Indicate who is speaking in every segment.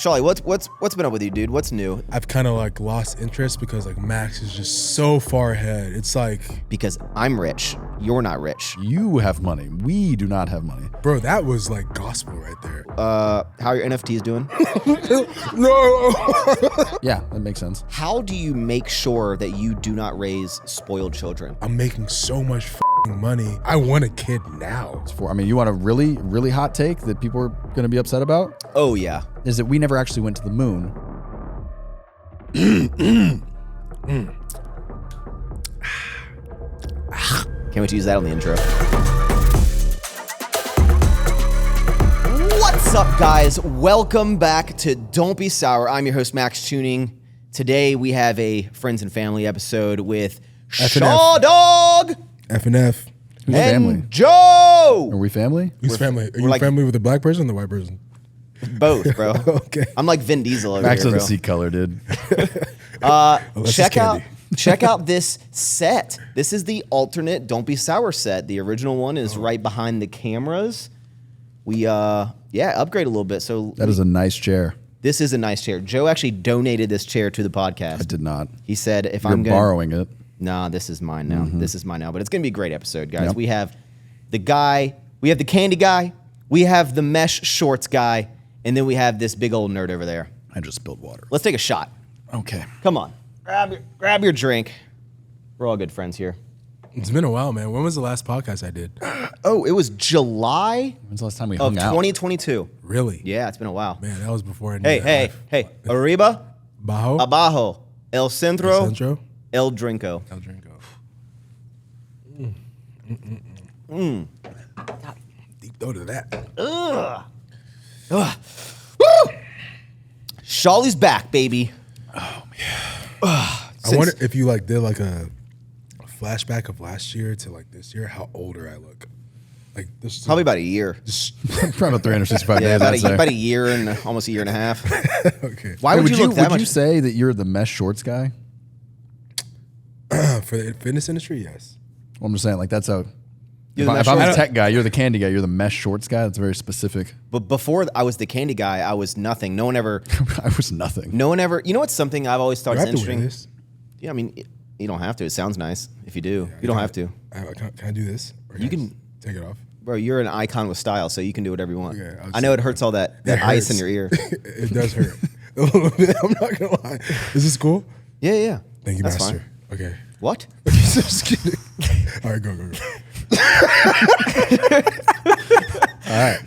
Speaker 1: Shawley, what's been up with you, dude? What's new?
Speaker 2: I've kind of like lost interest because like Maxx is just so far ahead. It's like,
Speaker 1: Because I'm rich. You're not rich.
Speaker 3: You have money. We do not have money.
Speaker 2: bro, that was like gospel right there.
Speaker 1: How are your NFTs doing?
Speaker 2: No.
Speaker 3: Yeah, that makes sense.
Speaker 1: How do you make sure that you do not raise spoiled children?
Speaker 2: I'm making so much money. I want a kid now.
Speaker 3: You want a really, really hot take that people are going to be upset about?
Speaker 1: Oh, yeah.
Speaker 3: Is that we never actually went to the moon.
Speaker 1: Can't wait to use that on the intro. What's up, guys? Welcome back to Don't Be Sour. I'm your host, Maxx Tuning. Today, we have a friends and family episode with Shaw Dog
Speaker 2: F&F.
Speaker 3: Who's
Speaker 1: and
Speaker 3: family?
Speaker 1: Joe.
Speaker 3: Are we family?
Speaker 2: Who's family? Are you
Speaker 1: like-
Speaker 2: family with the black person or the white person?
Speaker 1: Both, bro.
Speaker 2: Okay.
Speaker 1: I'm like Vin Diesel over
Speaker 3: Max
Speaker 1: here, bro.
Speaker 3: doesn't see color, dude.
Speaker 2: Unless it's candy.
Speaker 1: Check out this set. This is the alternate Don't Be Sour set. The original one is right behind the cameras. We upgrade a little bit. So
Speaker 3: That is a nice chair.
Speaker 1: this is a nice chair. Joe actually donated this chair to the podcast.
Speaker 3: I did not.
Speaker 1: He said if
Speaker 3: You're
Speaker 1: I'm gonna
Speaker 3: borrowing it.
Speaker 1: Nah, this is mine now. This is mine now. But it's gonna be a great episode, guys.
Speaker 3: Yep.
Speaker 1: We have the guy, we have the candy guy, we have the mesh shorts guy, and then we have this big old nerd over there.
Speaker 3: I just spilled water.
Speaker 1: Let's take a shot.
Speaker 3: Okay.
Speaker 1: Come on. Grab your drink. We're all good friends here.
Speaker 2: It's been a while, man. When was the last podcast I did?
Speaker 1: Oh, it was July
Speaker 3: When's the last time we
Speaker 1: of
Speaker 3: hung out?
Speaker 1: 2022.
Speaker 2: Really?
Speaker 1: Yeah, it's been a while.
Speaker 2: Man, that was before I knew
Speaker 1: Hey. Arriba,
Speaker 2: Bajo?
Speaker 1: abajo, el centro,
Speaker 2: Centro?
Speaker 1: el drinko.
Speaker 2: El Drinko. Deep throat to that.
Speaker 1: Shawley's back, baby.
Speaker 2: I wonder if you like did like a flashback of last year to like this year, how older I look. Like this
Speaker 1: Probably about a year.
Speaker 3: Probably about 365
Speaker 1: Yeah,
Speaker 3: days, I'd say.
Speaker 1: about a year and almost a year and a half.
Speaker 2: okay.
Speaker 1: Why
Speaker 3: Hey,
Speaker 1: would you look that
Speaker 3: would
Speaker 1: much?
Speaker 3: you say that you're the mesh shorts guy?
Speaker 2: For the fitness industry, yes.
Speaker 3: Well, I'm just saying, like, that's a...
Speaker 1: You're the
Speaker 3: If
Speaker 1: mesh
Speaker 3: I'm the
Speaker 1: shorts?
Speaker 3: tech guy, you're the candy guy, you're the mesh shorts guy, that's very specific.
Speaker 1: But before I was the candy guy, I was nothing. No one ever.
Speaker 3: I was nothing.
Speaker 1: You know what's something I've always thought
Speaker 2: Do I
Speaker 1: is
Speaker 2: have to wear
Speaker 1: interesting?
Speaker 2: this?
Speaker 1: Yeah, I mean, you don't have to. It sounds nice if you do. You don't have to.
Speaker 2: Can I do this? Or
Speaker 1: You
Speaker 2: can I
Speaker 1: can-
Speaker 2: just take it off.
Speaker 1: Bro, you're an icon with style, so you can do whatever you want.
Speaker 2: Okay,
Speaker 1: I know it hurts all that
Speaker 2: It
Speaker 1: ice in
Speaker 2: hurts.
Speaker 1: your ear.
Speaker 2: It does hurt. A little bit. I'm not gonna lie. Is this cool?
Speaker 1: Yeah.
Speaker 2: Thank you,
Speaker 1: That's
Speaker 2: Master.
Speaker 1: fine.
Speaker 2: Okay.
Speaker 1: What?
Speaker 2: Just kidding. All right, go.
Speaker 3: All right.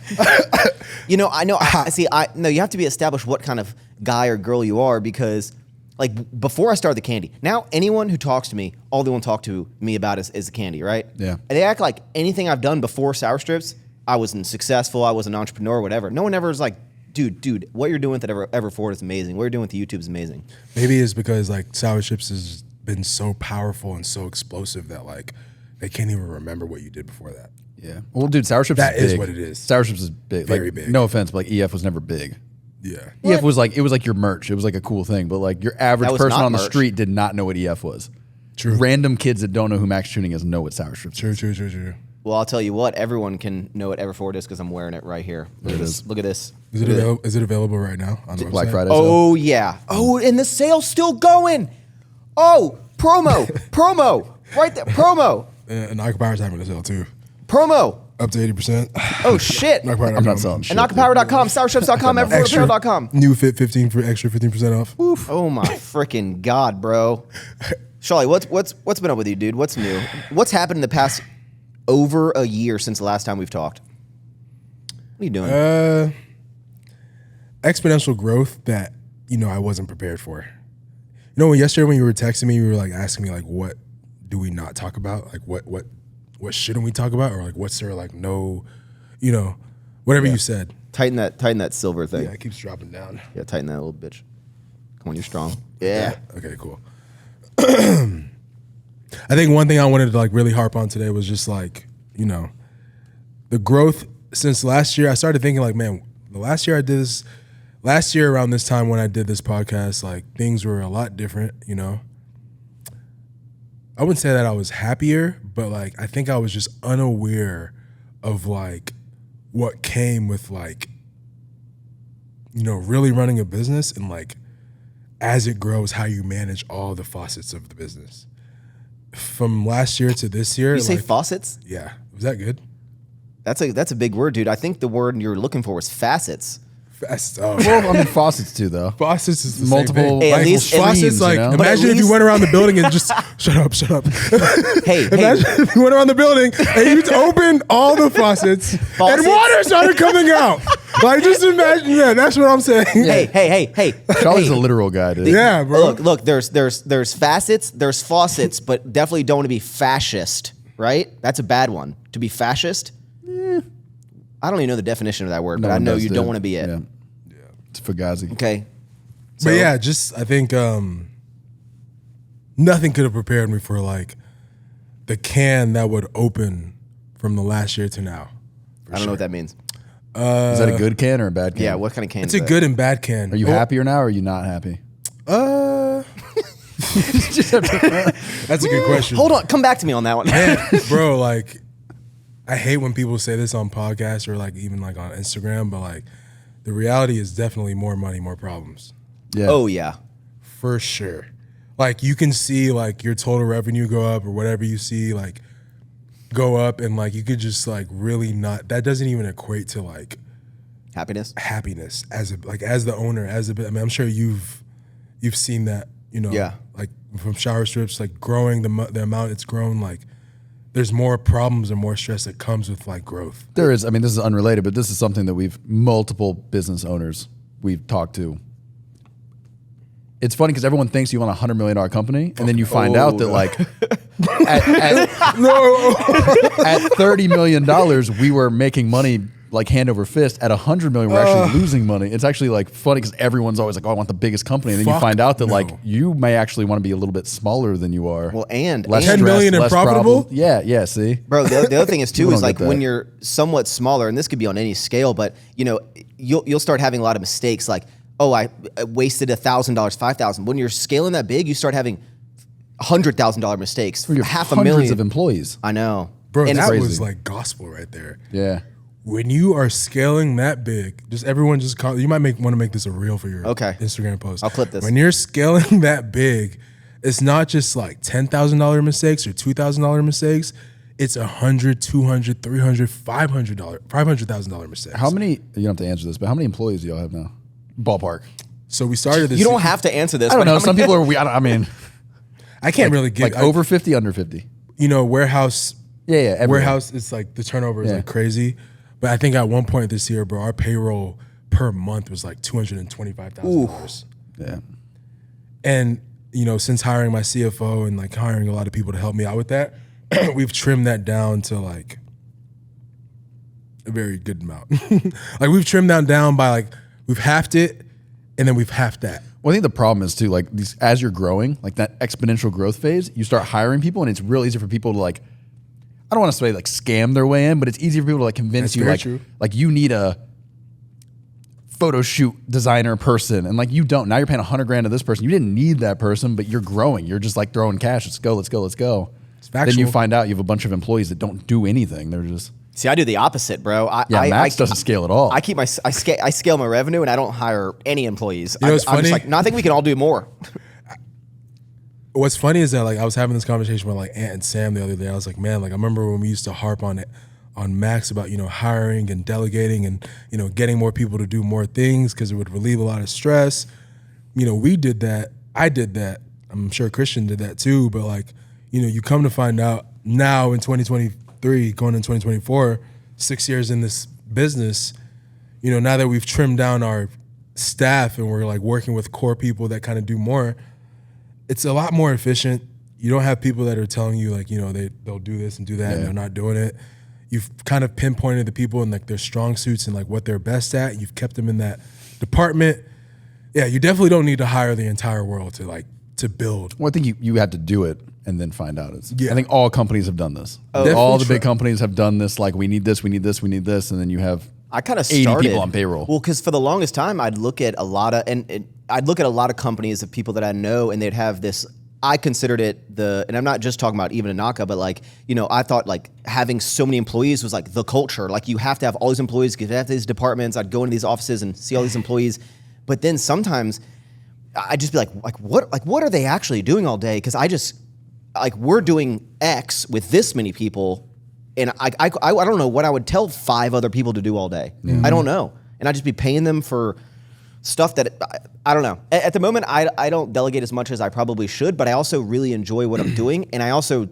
Speaker 1: You know, I know. You have to be established what kind of guy or girl you are because, like, before I started the candy, now anyone who talks to me, all they want to talk to me about is the candy, right?
Speaker 3: Yeah.
Speaker 1: And they act like anything I've done before Sour Strips, I wasn't successful, I was an entrepreneur, whatever. No one ever is like, dude, what you're doing with that Ever Forward is amazing. What you're doing with the YouTube is amazing.
Speaker 2: Maybe it's because like Sour Chips has been so powerful and so explosive that like they can't even remember what you did before that.
Speaker 3: Yeah. Well, dude, Sour Strips
Speaker 2: That
Speaker 3: is
Speaker 2: is
Speaker 3: big.
Speaker 2: what it is.
Speaker 3: Sour Strips is big.
Speaker 2: Very
Speaker 3: like,
Speaker 2: big.
Speaker 3: No offense, but like EF was never big.
Speaker 2: Yeah.
Speaker 3: EF was like, it was like your merch. It was like a cool thing. But like your average
Speaker 1: That was
Speaker 3: person
Speaker 1: not
Speaker 3: on the
Speaker 1: merch.
Speaker 3: street did not know what EF was.
Speaker 2: True.
Speaker 3: Random kids that don't know who Maxx Tuning is know what Sour Strips is.
Speaker 2: True.
Speaker 1: Well, I'll tell you what, everyone can know what Ever Forward is because I'm wearing it right here. Look at this. Look at this.
Speaker 2: Is it available right now on the
Speaker 3: Black
Speaker 2: website?
Speaker 3: Friday.
Speaker 1: Oh, yeah. Oh, and the sale's still going. Oh, promo. Right there. Promo.
Speaker 2: And Acapara's having a sale too.
Speaker 1: Promo.
Speaker 2: Up to 80%.
Speaker 1: Oh, shit.
Speaker 2: Acapara.com.
Speaker 3: I'm not selling shit.
Speaker 1: And Acapara.com, sourstrips.com, everforwardapparel.com.
Speaker 2: New fit 15% off.
Speaker 1: Oh, my freaking God, bro. Shawley, what's been up with you, dude? What's new? What's happened in the past over a year since the last time we've talked? What are you doing?
Speaker 2: Exponential growth that, I wasn't prepared for. Yesterday when you were texting me, you were like asking me like, what do we not talk about? Like what shouldn't we talk about? Or like, what's there like no, whatever you said.
Speaker 1: Tighten that silver thing.
Speaker 2: Yeah, it keeps dropping down.
Speaker 1: Yeah, tighten that little bitch. Come on, you're strong. Yeah.
Speaker 2: Okay, cool. I think one thing I wanted to like really harp on today was just like, the growth since last year. I started thinking like, man, the last year around this time when I did this podcast, like things were a lot different, I wouldn't say that I was happier, but like I think I was just unaware of like what came with like really running a business and like as it grows, how you manage all the facets of the business. From last year to this year,
Speaker 1: You say faucets?
Speaker 2: yeah, was that good?
Speaker 1: That's a big word, dude. I think the word you're looking for was facets.
Speaker 3: Well, I mean, faucets too, though.
Speaker 2: Faucets is the
Speaker 3: Multiple-
Speaker 2: same thing.
Speaker 1: Hey, at
Speaker 2: Like,
Speaker 1: least-
Speaker 2: faucets,
Speaker 3: streams,
Speaker 2: like
Speaker 3: you know?
Speaker 1: But at
Speaker 2: imagine if you
Speaker 1: least-
Speaker 2: went around the building and just shut up.
Speaker 1: Hey,
Speaker 2: Imagine if you went around the building and you opened all the faucets
Speaker 1: Faucets?
Speaker 2: and water started coming out. Like, just imagine that. That's what I'm saying.
Speaker 1: hey.
Speaker 3: Shawley's
Speaker 1: hey.
Speaker 3: a literal guy, dude.
Speaker 2: Yeah, bro.
Speaker 1: Look. There's facets. There's faucets, but definitely don't want to be fascist, right? That's a bad one. To be fascist. I don't even know the definition of that word, but
Speaker 3: No
Speaker 1: I
Speaker 3: one
Speaker 1: know
Speaker 3: does,
Speaker 1: you
Speaker 3: dude.
Speaker 1: don't want to be it.
Speaker 3: Yeah. It's Fugazi.
Speaker 1: Okay.
Speaker 2: But yeah, just I think nothing could have prepared me for like the can that would open from the last year to now.
Speaker 1: I don't know what that means.
Speaker 3: Is that a good can or a bad can?
Speaker 1: Yeah, what kind of can
Speaker 2: It's
Speaker 1: is
Speaker 2: a
Speaker 1: that?
Speaker 2: good and bad can.
Speaker 3: Are you happier now or are you not happy?
Speaker 2: That's a good question.
Speaker 1: Hold on, come back to me on that one.
Speaker 2: Bro, like I hate when people say this on podcasts or like even like on Instagram, but like the reality is definitely more money, more problems.
Speaker 3: Yeah.
Speaker 1: Oh yeah.
Speaker 2: For sure. Like you can see like your total revenue go up or whatever you see like go up and like you could just like really not that doesn't even equate to like
Speaker 1: Happiness.
Speaker 2: happiness as the owner I mean I'm sure you've seen that,
Speaker 1: Yeah.
Speaker 2: like from shower strips like growing the amount it's grown, like there's more problems and more stress that comes with like growth.
Speaker 3: There is. I mean, this is unrelated, but this is something that multiple business owners we've talked to. It's funny because everyone thinks you want a $100 million company, and then you find out that like at $30 million, we were making money like hand over fist. At $100 million, we're actually losing money. It's actually like funny because everyone's always like, "Oh, I want the biggest company," and then you
Speaker 2: Fuck
Speaker 3: find out that
Speaker 2: no.
Speaker 3: like you may actually want to be a little bit smaller than you are.
Speaker 1: Well, and
Speaker 3: less
Speaker 2: 10
Speaker 3: stress,
Speaker 2: million and
Speaker 3: less
Speaker 2: profitable?
Speaker 3: problem. Yeah. See,
Speaker 1: bro, the other thing is too
Speaker 3: People
Speaker 1: is
Speaker 3: don't
Speaker 1: like
Speaker 3: get
Speaker 1: when
Speaker 3: that.
Speaker 1: you're somewhat smaller, and this could be on any scale, but you'll start having a lot of mistakes. Like, oh, I wasted $1,000, $5,000. When you're scaling that big, you start having $100,000 mistakes.
Speaker 3: you have
Speaker 1: Half a
Speaker 3: hundreds
Speaker 1: million
Speaker 3: of employees.
Speaker 1: I know,
Speaker 2: Bro,
Speaker 1: And
Speaker 2: that
Speaker 1: it's-
Speaker 2: was like gospel right there.
Speaker 3: Yeah.
Speaker 2: When you are scaling that big, everyone call. You might want to make this a reel for your
Speaker 1: Okay.
Speaker 2: Instagram post.
Speaker 1: I'll clip this.
Speaker 2: When you're scaling that big, it's not just like $10,000 mistakes or $2,000 mistakes. It's $100, $200, $300, $500,000 mistakes.
Speaker 3: How many? You don't have to answer this, but how many employees do y'all have now? Ballpark.
Speaker 2: So we started this.
Speaker 1: you don't have to answer this.
Speaker 3: I don't
Speaker 1: but
Speaker 3: know.
Speaker 1: how
Speaker 3: Some
Speaker 1: many-
Speaker 3: people are. I mean,
Speaker 2: I can't really get
Speaker 3: like over 50, under 50.
Speaker 2: warehouse.
Speaker 3: Yeah. Everywhere.
Speaker 2: Warehouse is like the turnover is like crazy, but I think at one point this year, bro, our payroll per month was like $225,000.
Speaker 3: Yeah.
Speaker 2: And since hiring my CFO and like hiring a lot of people to help me out with that, we've trimmed that down to like a very good amount. Like we've trimmed that down by like we've halved it, and then we've halved that.
Speaker 3: Well, I think the problem is too, like as you're growing, like that exponential growth phase, you start hiring people, and it's real easy for people to like, I don't want to say like scam their way in, but it's easy for people to like convince
Speaker 2: That's
Speaker 3: you
Speaker 2: very
Speaker 3: like,
Speaker 2: true.
Speaker 3: like you need a photo shoot designer person, and like you don't. Now you're paying $100,000 to this person. You didn't need that person, but you're growing. You're just like throwing cash. Let's go. Then you
Speaker 2: factual.
Speaker 3: find out you have a bunch of employees that don't do anything. They're just
Speaker 1: See, I do the opposite, bro.
Speaker 3: Max doesn't scale at all.
Speaker 1: I keep I scale my revenue, and I don't hire any employees.
Speaker 2: You know what's
Speaker 1: I'm just
Speaker 2: funny?
Speaker 1: like, no, I think we can all do more.
Speaker 2: What's funny is that like I was having this conversation with like Aunt and Sam the other day. I was like, man, like I remember when we used to harp on it on Maxx about hiring and delegating and getting more people to do more things because it would relieve a lot of stress. We did that. I did that. I'm sure Christian did that too. But like you come to find out now in 2023, going in 2024, 6 years in this business, now that we've trimmed down our staff and we're like working with core people that kind of do more. It's a lot more efficient. You don't have people that are telling you like, they'll do this and do that and they're not doing it. You've kind of pinpointed the people and like their strong suits and like what they're best at. You've kept them in that department. Yeah, you definitely don't need to hire the entire world to build.
Speaker 3: Well, I think you have to do it and then find out.
Speaker 2: Yeah.
Speaker 3: I think all companies have done this.
Speaker 2: Definitely
Speaker 3: All the big
Speaker 2: true.
Speaker 3: companies have done this. Like we need this, and then you have
Speaker 1: I kind of
Speaker 3: 80
Speaker 1: started
Speaker 3: people on payroll.
Speaker 1: Well, because for the longest time, I'd look at a lot of companies of people that I know, and they'd have this I considered it and I'm not just talking about even Anaka, but like, I thought like having so many employees was like the culture. Like you have to have all these employees, you have to have these departments. I'd go into these offices and see all these employees. But then sometimes I'd just be what are they actually doing all day? Cause we're doing X with this many people. And I don't know what I would tell 5 other people to do all day. Mm-hmm. I don't know. And I'd just be paying them for stuff that I don't know. At the moment, I don't delegate as much as I probably should, but I also really enjoy what I'm doing. And I also,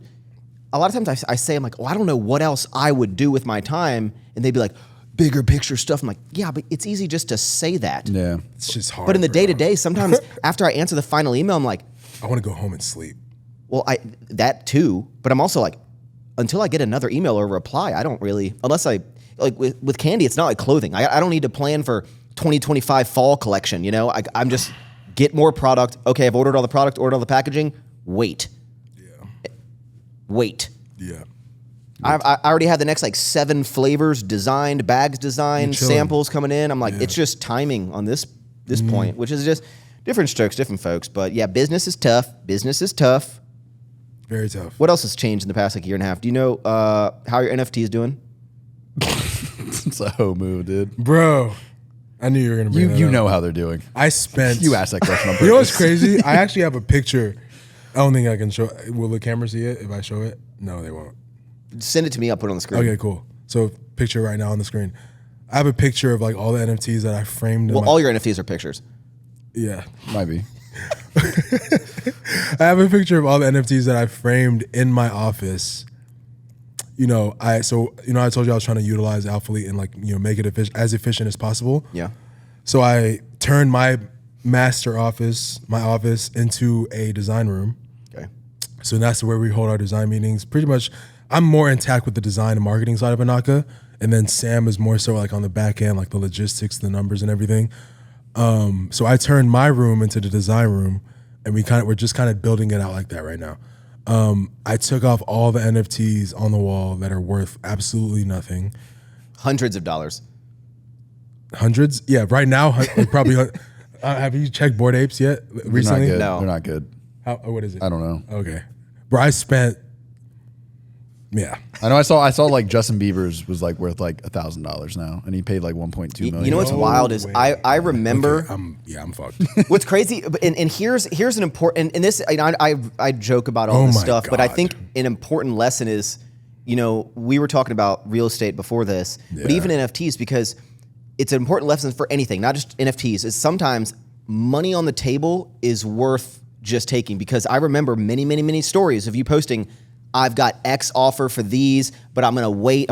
Speaker 1: a lot of times I say, I'm like, I don't know what else I would do with my time. And they'd be like, bigger picture stuff. I'm like, yeah, but it's easy just to say that.
Speaker 3: Yeah.
Speaker 2: It's just hard.
Speaker 1: But in the day-to-day, sometimes after I answer the final email, I'm like,
Speaker 2: I want to go home and sleep.
Speaker 1: Well, that too, but I'm also like, until I get another email or reply, I don't really, unless like with candy, it's not like clothing. I don't need to plan for 2025 fall collection, I'm just get more product. Okay, I've ordered all the product, ordered all the packaging. Wait.
Speaker 2: Yeah.
Speaker 1: I already have the next like 7 flavors designed, bags designed, samples coming in. I'm like, it's just timing on this point, which is just different strokes, different folks. But yeah, business is tough.
Speaker 2: Very tough.
Speaker 1: What else has changed in the past like year and a half? Do you know how your NFTs doing?
Speaker 3: It's a hoe move, dude.
Speaker 2: Bro, I knew you were going to bring that up.
Speaker 3: You know how they're doing.
Speaker 2: You
Speaker 3: asked that question on purpose.
Speaker 2: You know what's crazy? I actually have a picture. I don't think I can show. Will the camera see it if I show it? No, they won't.
Speaker 1: Send it to me. I'll put it on the screen.
Speaker 2: Okay, cool. So picture right now on the screen. I have a picture of like all the NFTs that I framed.
Speaker 1: Well, all your NFTs are pictures.
Speaker 2: Yeah.
Speaker 3: Might be.
Speaker 2: I have a picture of all the NFTs that I framed in my office. I told you I was trying to utilize Alphalete and make it as efficient as possible.
Speaker 1: Yeah.
Speaker 2: So I turned my office into a design room.
Speaker 1: Okay.
Speaker 2: So that's where we hold our design meetings. Pretty much, I'm more intact with the design and marketing side of Anaka, and then Sam is more so like on the back end, like the logistics, the numbers, and everything. So I turned my room into the design room, and we're just kind of building it out like that right now. I took off all the NFTs on the wall that are worth absolutely nothing.
Speaker 1: Hundreds of dollars.
Speaker 2: Hundreds? Yeah, right now, probably. Have you checked Bored Apes yet recently?
Speaker 1: No.
Speaker 3: They're not good.
Speaker 2: What is it?
Speaker 3: I don't know.
Speaker 2: Okay. Bro, I spent, yeah.
Speaker 3: I know I saw like Justin Bieber's was like worth like $1,000 now, and he paid like 1.2 million.
Speaker 1: You know what's wild is I remember.
Speaker 2: Okay, I'm fucked.
Speaker 1: What's crazy, and here's an important, and this I joke about all this stuff, but I think an important lesson is, we were talking about real estate before this, but even NFTs, because it's an important lesson for anything, not just NFTs, is sometimes money on the table is worth just taking, because I remember many, many, many stories of you posting, I've got X offer for these, but I'm going to wait.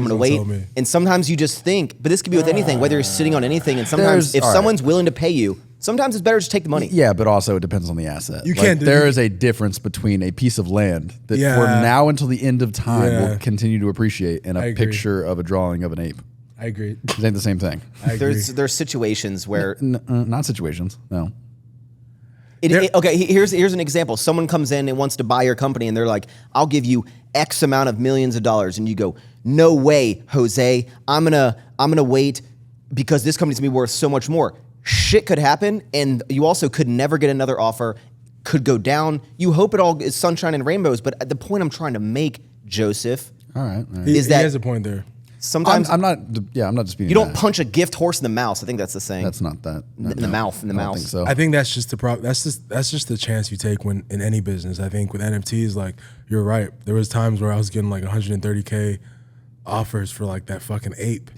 Speaker 1: And sometimes you just think, but this could be with anything, whether you're sitting on anything. And sometimes if someone's willing to pay you, sometimes it's better to take the money.
Speaker 3: Yeah, but also it depends on the asset. There is a difference between a piece of land that for now until the end of time will continue to appreciate and a picture of a drawing of an ape.
Speaker 2: I agree.
Speaker 3: It ain't the same thing.
Speaker 1: There's situations where...
Speaker 3: not situations, no.
Speaker 1: Okay, here's an example. Someone comes in and wants to buy your company, and they're like, I'll give you X amount of millions of dollars. And you go, no way, Jose. I'm gonna wait because this company's gonna be worth so much more. Shit could happen, and you also could never get another offer, could go down. You hope it all is sunshine and rainbows, but the point I'm trying to make, Joseph,
Speaker 3: all right.
Speaker 2: He has a point there.
Speaker 3: Sometimes I'm not disputing.
Speaker 1: You don't punch a gift horse in the mouth. I think that's the saying.
Speaker 3: That's not that.
Speaker 1: In the mouth.
Speaker 3: I don't think so.
Speaker 2: I think that's just the problem. That's just the chance you take when in any business. I think with NFTs, like you're right. There was times where I was getting like 130K offers for like that fucking ape,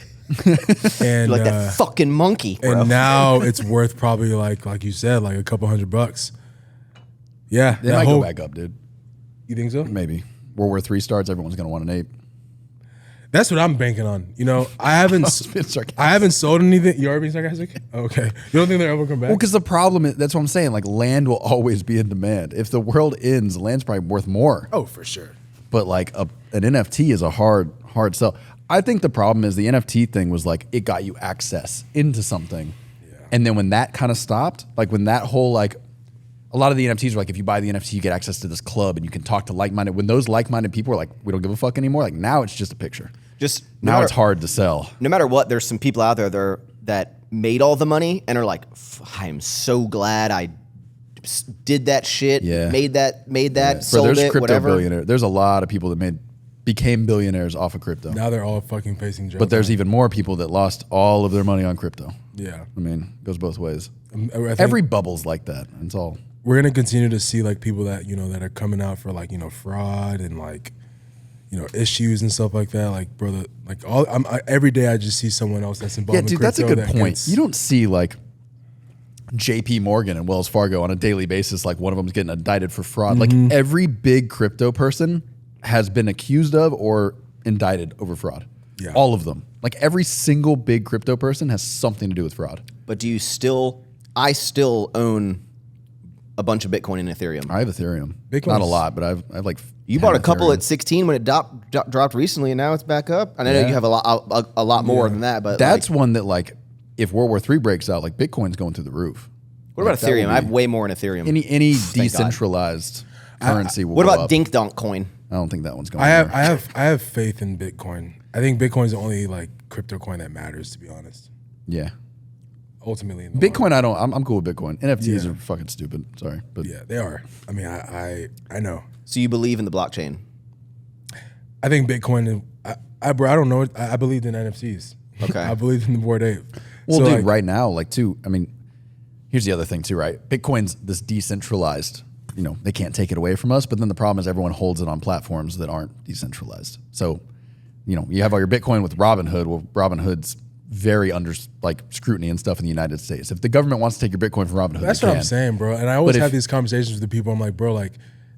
Speaker 2: and
Speaker 1: like that fucking monkey, bro.
Speaker 2: And now it's worth probably like you said, like a couple $100. Yeah,
Speaker 3: it might go back up, dude.
Speaker 2: You think so?
Speaker 3: Maybe. World War III starts. Everyone's gonna want an ape.
Speaker 2: That's what I'm banking on. I haven't sold anything. You are being sarcastic? Okay. You don't think they'll ever come back?
Speaker 3: Well, because the problem is, that's what I'm saying. Like land will always be in demand. If the world ends, land's probably worth more.
Speaker 2: Oh, for sure.
Speaker 3: But like an NFT is a hard sell. I think the problem is the NFT thing was like it got you access into something. Yeah. And then when that kind of stopped, like when that whole like a lot of the NFTs are like, if you buy the NFT, you get access to this club and you can talk to like-minded. When those like-minded people are like, we don't give a fuck anymore. Like now it's just a picture. Now it's hard to sell.
Speaker 1: No matter what, there's some people out there that made all the money and are like, I'm so glad I did that shit,
Speaker 3: Yeah.
Speaker 1: made that,
Speaker 3: Bro,
Speaker 1: sold
Speaker 3: there's
Speaker 1: it,
Speaker 3: crypto
Speaker 1: whatever.
Speaker 3: billionaire. There's a lot of people that became billionaires off of crypto.
Speaker 2: Now they're all fucking facing jail.
Speaker 3: But there's
Speaker 2: time.
Speaker 3: even more people that lost all of their money on crypto.
Speaker 2: Yeah.
Speaker 3: I mean, it goes both ways.
Speaker 2: I think
Speaker 3: Every bubble's like that. It's all.
Speaker 2: we're gonna continue to see like people that that are coming out for like fraud and like issues and stuff like that. Like brother, like every day I just see someone else that's involved.
Speaker 3: Yeah,
Speaker 2: in
Speaker 3: dude, that's a
Speaker 2: crypto
Speaker 3: good
Speaker 2: that
Speaker 3: point.
Speaker 2: gets-
Speaker 3: You don't see like JP Morgan and Wells Fargo on a daily basis, like one of them's getting indicted for fraud. Like every big crypto person has been accused of or indicted over fraud.
Speaker 2: Yeah.
Speaker 3: All of them. Like every single big crypto person has something to do with fraud.
Speaker 1: But do you still? I still own a bunch of Bitcoin and Ethereum.
Speaker 3: I have Ethereum.
Speaker 2: Bitcoin's-
Speaker 3: Not a lot, but I've like.
Speaker 1: You
Speaker 3: 10
Speaker 1: bought a couple
Speaker 3: Ethereum.
Speaker 1: at 16 when it dropped recently, and now it's back up. And I know
Speaker 3: Yeah.
Speaker 1: you have a lot more than that, but
Speaker 3: That's
Speaker 1: like,
Speaker 3: one that like, if World War III breaks out, like Bitcoin's going through the roof.
Speaker 1: what about
Speaker 3: Like, that
Speaker 1: Ethereum?
Speaker 3: will
Speaker 1: I have
Speaker 3: be-
Speaker 1: way more in Ethereum.
Speaker 3: Any
Speaker 1: God.
Speaker 3: decentralized currency will
Speaker 1: What
Speaker 3: go
Speaker 1: about
Speaker 3: up.
Speaker 1: Dink Donk Coin?
Speaker 3: I don't think that one's going.
Speaker 2: I
Speaker 3: anywhere.
Speaker 2: have faith in Bitcoin. I think Bitcoin's the only like crypto coin that matters, to be honest.
Speaker 3: Yeah.
Speaker 2: Ultimately, in the
Speaker 3: Bitcoin, I'm cool with Bitcoin. NFTs
Speaker 2: Yeah.
Speaker 3: are fucking stupid. Sorry, but
Speaker 2: long- yeah, they are. I mean, I know.
Speaker 1: So you believe in the blockchain?
Speaker 2: I think Bitcoin. Bro, I don't know. I believed in NFTs.
Speaker 1: Okay.
Speaker 2: I believed in the Bored Ape.
Speaker 3: well,
Speaker 2: So,
Speaker 3: dude,
Speaker 2: like,
Speaker 3: right now, like too. I mean, here's the other thing too, right? Bitcoin's this decentralized. They can't take it away from us. But then the problem is everyone holds it on platforms that aren't decentralized. So, you have all your Bitcoin with Robinhood. Well, Robinhood's very under like scrutiny and stuff in the United States. If the government wants to take your Bitcoin from Robinhood,
Speaker 2: That's
Speaker 3: they
Speaker 2: what
Speaker 3: can.
Speaker 2: I'm saying, bro. And I always
Speaker 3: But
Speaker 2: have
Speaker 3: if-
Speaker 2: these conversations with the people. I'm like, bro, like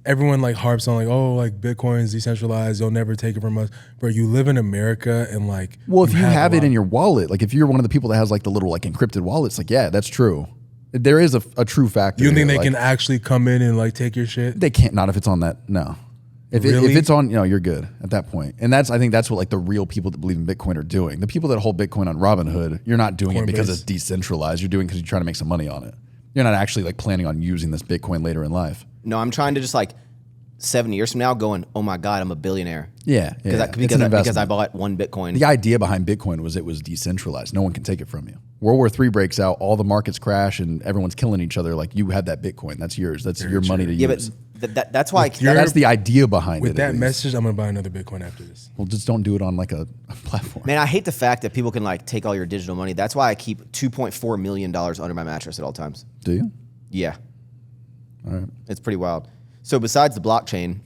Speaker 2: everyone like harps on like, oh, like Bitcoin's decentralized. They'll never take it from us. Bro, you live in America and like.
Speaker 3: Well, if you have
Speaker 2: a
Speaker 3: it
Speaker 2: lot-
Speaker 3: in your wallet, like if you're one of the people that has like the little like encrypted wallets, like yeah, that's true. There is a true factor.
Speaker 2: you don't think
Speaker 3: here,
Speaker 2: they
Speaker 3: like,
Speaker 2: can actually come in and like take your shit?
Speaker 3: They can't. Not if it's on that. No. If
Speaker 2: Really?
Speaker 3: it's on, you're good at that point. And I think that's what like the real people that believe in Bitcoin are doing. The people that hold Bitcoin on Robinhood, you're not doing it because
Speaker 2: Coinbase.
Speaker 3: it's decentralized. You're doing it because you're trying to make some money on it. You're not actually like planning on using this Bitcoin later in life.
Speaker 1: No, I'm trying to just like 7 years from now, going, oh my god, I'm a billionaire.
Speaker 3: Yeah.
Speaker 1: Because I bought one Bitcoin.
Speaker 3: The idea behind Bitcoin was it was decentralized. No one can take it from you. World War III breaks out, all the markets crash, and everyone's killing each other. Like you had that Bitcoin, that's yours. That's your money to
Speaker 1: Yeah,
Speaker 3: use.
Speaker 1: but that's why.
Speaker 2: your-
Speaker 3: That's the idea behind
Speaker 2: With
Speaker 3: it.
Speaker 2: that
Speaker 3: at least.
Speaker 2: message, I'm gonna buy another Bitcoin after this.
Speaker 3: Well, just don't do it on like a platform.
Speaker 1: Man, I hate the fact that people can like take all your digital money. That's why I keep $2.4 million under my mattress at all times.
Speaker 3: Do you?
Speaker 1: Yeah,
Speaker 3: All right.
Speaker 1: it's pretty wild. So besides the blockchain,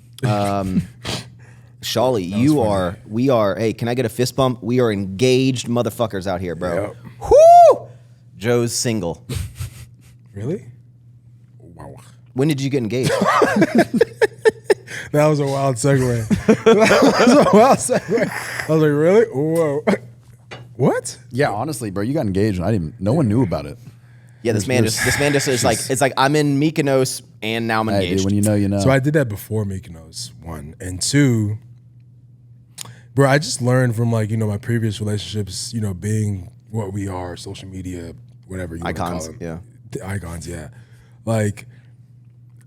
Speaker 1: Shawley, we are. Hey, can I get a fist bump? We are engaged motherfuckers out here, bro.
Speaker 2: Yep.
Speaker 1: Whoo! Joe's single.
Speaker 2: Really? Wow.
Speaker 1: When did you get engaged?
Speaker 2: That was a wild segue. That was a wild segue. I was like, really? Whoa. What?
Speaker 3: Yeah, honestly, bro, you got engaged. And no one knew about it.
Speaker 1: Yeah, this man just is like, it's like I'm in Mykonos and now I'm
Speaker 3: Hey,
Speaker 1: engaged.
Speaker 3: dude, when you know, you know.
Speaker 2: So I did that before Mykonos, one. And two, bro, I just learned from like, my previous relationships, being what we are, social media, whatever you want to call
Speaker 1: Icons,
Speaker 2: them.
Speaker 1: yeah.
Speaker 2: The icons, yeah. Like,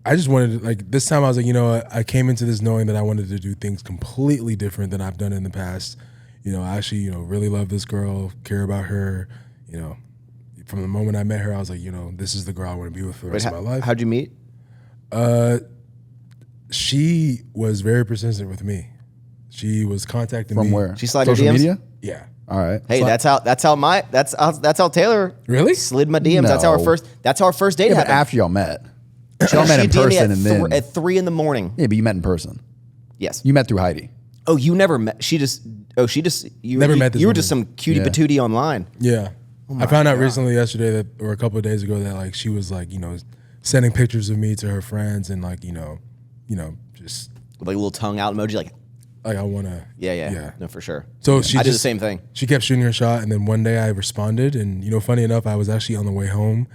Speaker 2: I just wanted to, like, this time I was like, I came into this knowing that I wanted to do things completely different than I've done in the past. I actually, really love this girl, care about her, From the moment I met her, I was like, this is the girl I want to be with for the rest of my life.
Speaker 1: How'd you meet?
Speaker 2: She was very persistent with me. She was contacting me.
Speaker 3: From where?
Speaker 1: She slid your
Speaker 3: Social
Speaker 1: DMs?
Speaker 3: media?
Speaker 2: Yeah.
Speaker 3: All right.
Speaker 1: Hey, that's how Taylor
Speaker 2: Really?
Speaker 1: slid my DMs. That's how
Speaker 3: No.
Speaker 1: our first date
Speaker 3: Yeah, but
Speaker 1: happened.
Speaker 3: after y'all met. Y'all met in
Speaker 1: She DM'd me
Speaker 3: person and then.
Speaker 1: at 3 in the morning.
Speaker 3: Yeah, but you met in person.
Speaker 1: Yes.
Speaker 3: You met through Heidi.
Speaker 1: Oh, you never met. She just you
Speaker 2: Never
Speaker 1: you,
Speaker 2: met this
Speaker 1: You were
Speaker 2: woman.
Speaker 1: just some cutie
Speaker 3: Yeah.
Speaker 1: patootie online.
Speaker 2: Yeah. I found out recently yesterday that, or a couple of days ago, that like she was like, sending pictures of me to her friends and like, just
Speaker 1: With like a little tongue out emoji, like
Speaker 2: like I want to.
Speaker 1: yeah. No, for sure.
Speaker 2: So she
Speaker 1: I did the
Speaker 2: just-
Speaker 1: same thing.
Speaker 2: She kept shooting her shot, and then one day I responded, and funny enough, I was actually on the way home,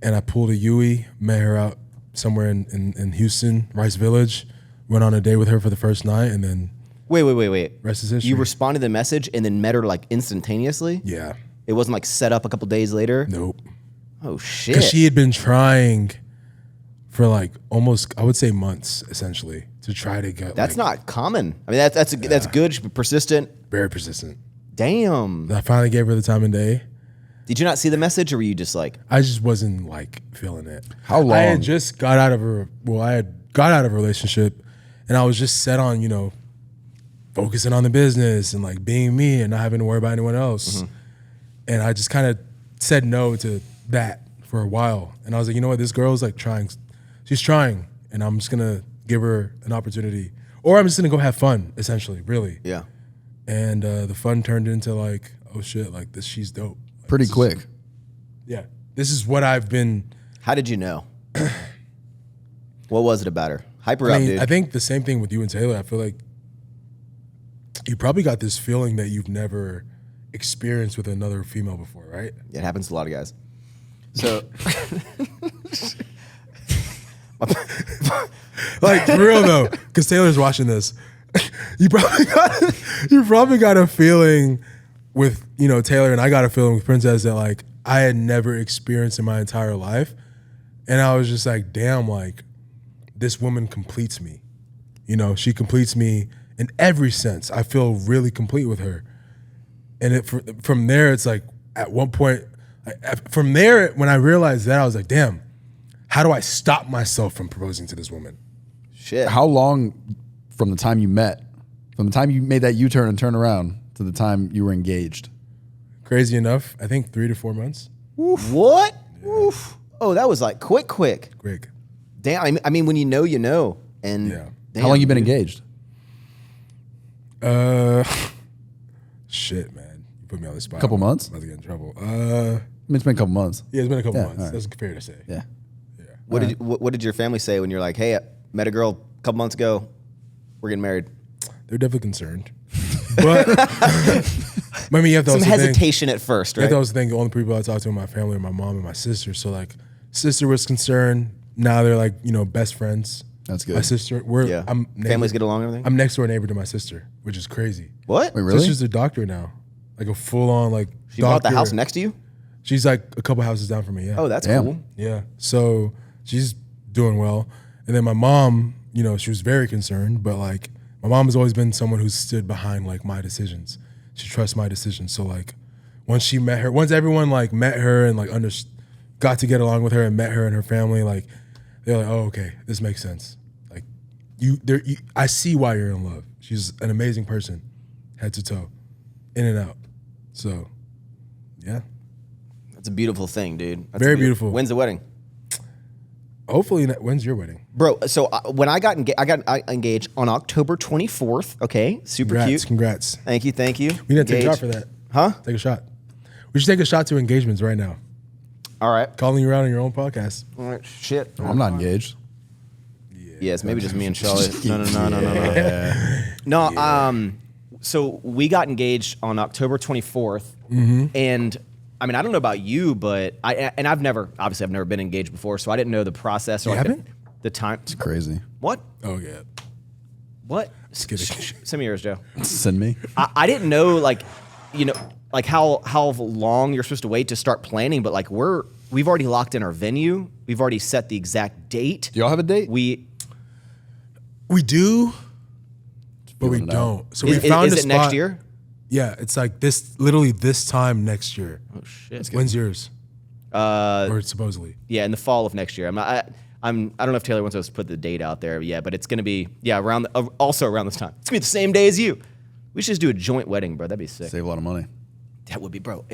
Speaker 2: and I pulled a Yui, met her out somewhere in Houston, Rice Village, went on a date with her for the first night, and then
Speaker 1: Wait.
Speaker 2: rest is history.
Speaker 1: You responded to the message and then met her like instantaneously?
Speaker 2: Yeah.
Speaker 1: It wasn't like set up a couple days later?
Speaker 2: Nope.
Speaker 1: Oh shit.
Speaker 2: Because she had been trying for like almost, I would say, months essentially to try to get.
Speaker 1: That's
Speaker 2: like,
Speaker 1: not common. I mean, that's good. She's persistent.
Speaker 2: very persistent.
Speaker 1: Damn.
Speaker 2: I finally gave her the time of day.
Speaker 1: Did you not see the message, or were you just like?
Speaker 2: I just wasn't like feeling it.
Speaker 3: How long?
Speaker 2: I had just got out of a relationship, and I was just set on, focusing on the business and like being me and not having to worry about anyone else. And I just kind of said no to that for a while. And I was like, you know what, this girl's like trying. She's trying, and I'm just gonna give her an opportunity, or I'm just gonna go have fun. Essentially, really.
Speaker 1: Yeah.
Speaker 2: And the fun turned into like, oh shit, like this. She's dope. Like,
Speaker 3: Pretty quick.
Speaker 2: Yeah. This is what I've been.
Speaker 1: How did you know? What was it about her? Hype her up, dude.
Speaker 2: I think the same thing with you and Taylor. I feel like you probably got this feeling that you've never experienced with another female before, right?
Speaker 1: It happens to a lot of guys. So,
Speaker 2: Like for real though, because Taylor's watching this. You probably got a feeling with Taylor, and I got a feeling with Princess that like I had never experienced in my entire life, and I was just like, damn, like this woman completes me. She completes me in every sense. I feel really complete with her, and from there, it's like at one point, from there when I realized that, I was like, damn, how do I stop myself from proposing to this woman?
Speaker 1: shit.
Speaker 3: How long from the time you met, from the time you made that U-turn and turn around to the time you were engaged?
Speaker 2: Crazy enough, I think 3 to 4 months.
Speaker 1: Oof. What? Yeah. Oof. Oh, that was like quick.
Speaker 2: Quick.
Speaker 1: Damn. I mean, when you know, you know. And
Speaker 2: Yeah.
Speaker 1: damn,
Speaker 3: How long you been
Speaker 1: dude.
Speaker 3: engaged?
Speaker 2: Shit, man. You put me on the spot.
Speaker 3: Couple months?
Speaker 2: I'm about to get in trouble.
Speaker 3: I mean, it's been a couple months.
Speaker 2: Yeah, it's been a couple
Speaker 3: Yeah,
Speaker 2: months.
Speaker 3: all right.
Speaker 2: That's fair to say.
Speaker 3: Yeah.
Speaker 1: What did your family say when you're like, hey, I met a girl a couple months ago, we're getting married?
Speaker 2: They're definitely concerned. But I mean, you have to
Speaker 1: Some
Speaker 2: also think,
Speaker 1: hesitation at first,
Speaker 2: you have
Speaker 1: right?
Speaker 2: to also think the only people I talk to in my family are my mom and my sister. So like, sister was concerned. Now they're like, best friends.
Speaker 3: That's good.
Speaker 2: My sister,
Speaker 1: Yeah.
Speaker 2: I'm
Speaker 1: Families get along and everything?
Speaker 2: I'm next door neighbor to my sister, which is crazy.
Speaker 1: What?
Speaker 3: Wait, really?
Speaker 2: Sister's a doctor now, like a full on like.
Speaker 1: She bought the house next to you?
Speaker 2: She's like a couple houses down from me. Yeah.
Speaker 1: Oh, that's
Speaker 3: Damn.
Speaker 1: cool.
Speaker 2: Yeah. So she's doing well. And then my mom, she was very concerned, but like my mom has always been someone who's stood behind like my decisions. She trusts my decisions. So like once everyone like met her and like got to get along with her and met her and her family, like they're like, oh, okay, this makes sense. Like I see why you're in love. She's an amazing person, head to toe, in and out. So yeah.
Speaker 1: That's a beautiful thing, dude. That's
Speaker 2: Very beautiful.
Speaker 1: When's the wedding?
Speaker 2: Hopefully, when's your wedding?
Speaker 1: Bro, so when I got engaged on October 24th, okay? Super cute.
Speaker 2: Congrats.
Speaker 1: Thank you.
Speaker 2: We need to take a shot
Speaker 1: Engaged.
Speaker 2: for that.
Speaker 1: Huh?
Speaker 2: Take a shot. We should take a shot to engagements right now.
Speaker 1: All right.
Speaker 2: Calling you out on your own podcast.
Speaker 1: All right. Shit.
Speaker 3: I'm not engaged.
Speaker 1: Yeah, it's maybe just me and Shawley. No. So we got engaged on October 24th, and I mean, I don't know about you, but I've never been engaged before, so I didn't know the process or
Speaker 2: You
Speaker 1: like
Speaker 2: haven't?
Speaker 1: the time.
Speaker 3: It's crazy.
Speaker 1: What?
Speaker 2: Oh yeah.
Speaker 1: What?
Speaker 2: Just kidding.
Speaker 1: Send me yours, Joe.
Speaker 3: Send me.
Speaker 1: I didn't know like how long you're supposed to wait to start planning, but like we've already locked in our venue. We've already set the exact date.
Speaker 3: Do y'all have a date?
Speaker 2: We do, but we
Speaker 3: feeling it
Speaker 2: don't. So
Speaker 1: Is
Speaker 2: we found
Speaker 1: it
Speaker 2: a spot.
Speaker 1: next year?
Speaker 2: Yeah, it's like literally this time next year.
Speaker 1: Oh shit.
Speaker 2: When's yours? Or supposedly.
Speaker 1: Yeah, in the fall of next year. I don't know if Taylor wants us to put the date out there yet, but it's gonna be also around this time. It's gonna be the same day as you. We should just do a joint wedding, bro. That'd be sick.
Speaker 3: Save a lot of money.
Speaker 1: That would be, bro.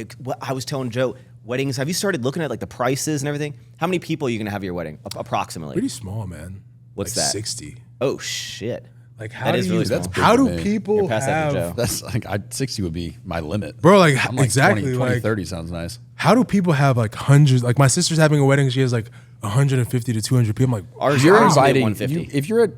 Speaker 1: I was telling Joe, weddings. Have you started looking at like the prices and everything? How many people are you gonna have at your wedding, approximately?
Speaker 2: Pretty small, man.
Speaker 1: What's
Speaker 2: like
Speaker 1: that?
Speaker 2: 60.
Speaker 1: Oh shit.
Speaker 2: Like how
Speaker 1: That
Speaker 2: do
Speaker 1: is
Speaker 2: you?
Speaker 1: really small.
Speaker 2: How do
Speaker 3: That's big to me.
Speaker 2: people
Speaker 1: You're past that to
Speaker 2: have?
Speaker 1: Joe.
Speaker 3: That's like 60 would be my limit.
Speaker 2: Bro, like
Speaker 3: I'm like
Speaker 2: exactly
Speaker 3: 20,
Speaker 2: like
Speaker 3: 30 sounds nice.
Speaker 2: how do people have like hundreds? Like my sister's having a wedding. She has like 150 to 200 people. I'm like,
Speaker 1: Ours
Speaker 3: You're
Speaker 1: ours will be
Speaker 3: inviting
Speaker 1: 150.
Speaker 3: if you're at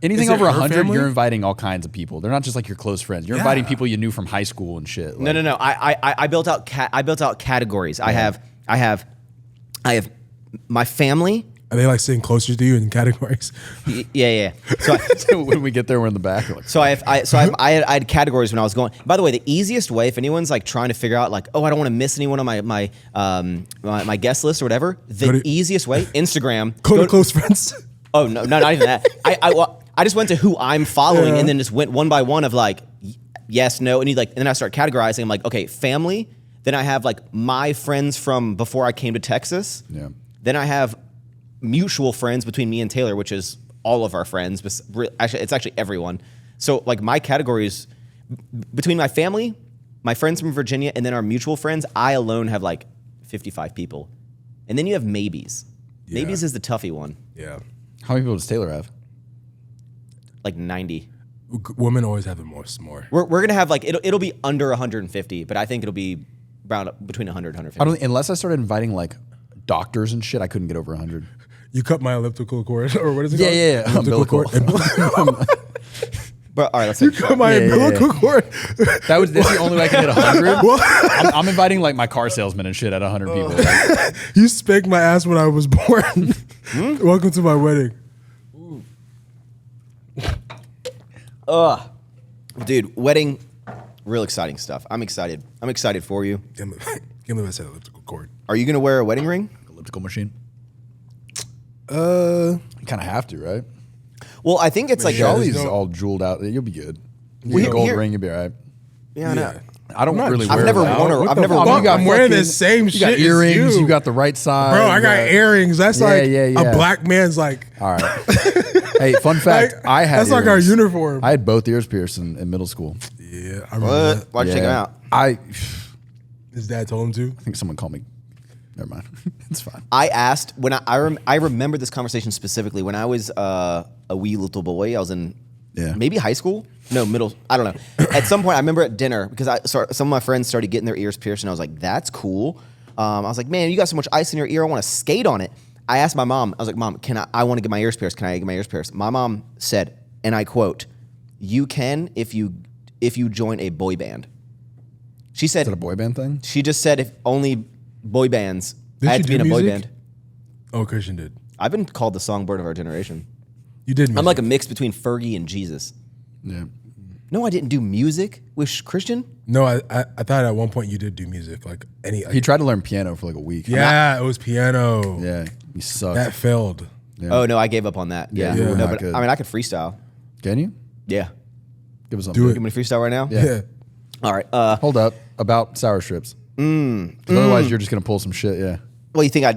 Speaker 3: anything
Speaker 2: Is it
Speaker 3: over
Speaker 2: her
Speaker 3: 100,
Speaker 2: family?
Speaker 3: you're inviting all kinds of people. They're not just like your close friends. You're inviting people you knew from high school and shit. Like,
Speaker 1: No. I built out categories. I have my family.
Speaker 2: are they like sitting closer to you in categories?
Speaker 1: Yeah. So
Speaker 3: when we get there, we're in the back. We're like,
Speaker 1: I had categories when I was going. By the way, the easiest way, if anyone's like trying to figure out like, oh, I don't want to miss anyone on my guest list or whatever, the easiest way, Instagram.
Speaker 2: Go to close friends.
Speaker 1: Oh no, not even that. I just went to who I'm following and then just went one by one of like yes, no, and then I start categorizing. I'm like, okay, family, Then I have like my friends from before I came to Texas.
Speaker 3: Yeah.
Speaker 1: Then I have mutual friends between me and Taylor, which is all of our friends. Actually, it's actually everyone. So like my categories between my family, my friends from Virginia, and then our mutual friends, I alone have like 55 people. And then you have maybes.
Speaker 2: Yeah.
Speaker 1: Maybes is the toughy one.
Speaker 2: Yeah.
Speaker 3: How many people does Taylor have?
Speaker 1: Like 90.
Speaker 2: Women always have the most more.
Speaker 1: We're gonna have like it'll be under 150, but I think it'll be around between 100 150.
Speaker 3: I don't unless I started inviting like doctors and shit, I couldn't get over 100.
Speaker 2: You cut my elliptical cord, or what is it called?
Speaker 3: Yeah.
Speaker 2: Elliptical cord.
Speaker 1: But all right, let's
Speaker 2: You cut my umbilical cord.
Speaker 3: That's the only way I can hit 100. I'm inviting like my car salesman and shit at 100 people. Like,
Speaker 2: You spanked my ass when I was born. Welcome to my wedding.
Speaker 1: Dude, wedding, real exciting stuff. I'm excited. I'm excited for you.
Speaker 2: Give me that elliptical cord.
Speaker 1: Are you gonna wear a wedding ring?
Speaker 3: elliptical machine.
Speaker 2: Uh,
Speaker 3: You kind of have to, right?
Speaker 1: Well, I think it's like
Speaker 3: Shawley's
Speaker 2: no-
Speaker 3: all jeweled out. You'll be good. You
Speaker 1: Well,
Speaker 3: get a gold
Speaker 1: here-
Speaker 3: ring, you'll be all right.
Speaker 1: Yeah, I know.
Speaker 3: I don't really
Speaker 1: I've
Speaker 3: wear
Speaker 1: never
Speaker 3: that.
Speaker 1: worn a-
Speaker 2: What
Speaker 1: I've
Speaker 2: the
Speaker 1: never
Speaker 2: fuck?
Speaker 1: worn
Speaker 2: I'm wearing
Speaker 3: fucking-
Speaker 2: the same
Speaker 3: You
Speaker 2: shit
Speaker 3: got
Speaker 2: as
Speaker 3: earrings.
Speaker 2: you.
Speaker 3: You got the right side.
Speaker 2: Bro, I got earrings. That's like
Speaker 3: yeah.
Speaker 2: a black man's like.
Speaker 3: All right. Hey, fun fact.
Speaker 2: Like,
Speaker 3: I had
Speaker 2: that's like our
Speaker 3: earrings.
Speaker 2: uniform.
Speaker 3: I had both ears pierced in middle school.
Speaker 2: Yeah, I remember
Speaker 1: What?
Speaker 2: that.
Speaker 1: Why'd you take him out?
Speaker 3: I
Speaker 2: His dad told him to.
Speaker 3: think someone called me. Never mind. It's fine.
Speaker 1: I asked when I remember this conversation specifically when I was a wee little boy. I was in maybe high school, no middle. I don't know. At some point, I remember at dinner because some of my friends started getting their ears pierced, and I was like, "That's cool." I was like, "Man, you got so much ice in your ear. I want to skate on it." I asked my mom. I was like, "Mom, I want to get my ears pierced. Can I get my ears pierced?" My mom said, and I quote, "You can if you join a boy band." She said,
Speaker 3: Is that a boy band thing?
Speaker 1: She just said if only boy bands.
Speaker 2: Did
Speaker 1: I had
Speaker 2: she
Speaker 1: to be in
Speaker 2: do
Speaker 1: a boy
Speaker 2: music?
Speaker 1: band.
Speaker 2: Oh, Christian did.
Speaker 1: I've been called the songbird of our generation.
Speaker 2: You did. Music.
Speaker 1: I'm like a mix between Fergie and Jesus.
Speaker 3: Yeah.
Speaker 1: No, I didn't do music with Christian.
Speaker 2: No, I thought at one point you did do music, like any. Like,
Speaker 3: He tried to learn piano for like a week.
Speaker 2: yeah, it was piano.
Speaker 3: Yeah. He sucked.
Speaker 2: That failed.
Speaker 3: Yeah.
Speaker 1: Oh no, I gave up on that. Yeah,
Speaker 3: you were
Speaker 1: no,
Speaker 3: not
Speaker 1: but
Speaker 3: good.
Speaker 1: I mean, I could freestyle.
Speaker 3: Can you?
Speaker 1: Yeah,
Speaker 3: Give us
Speaker 2: Do
Speaker 3: something.
Speaker 2: it.
Speaker 1: give me a freestyle right now.
Speaker 3: Yeah.
Speaker 2: Yeah.
Speaker 1: All right.
Speaker 3: Hold up. About sour strips. 'Cause otherwise, you're just going to pull some shit. Yeah.
Speaker 1: Well, you think I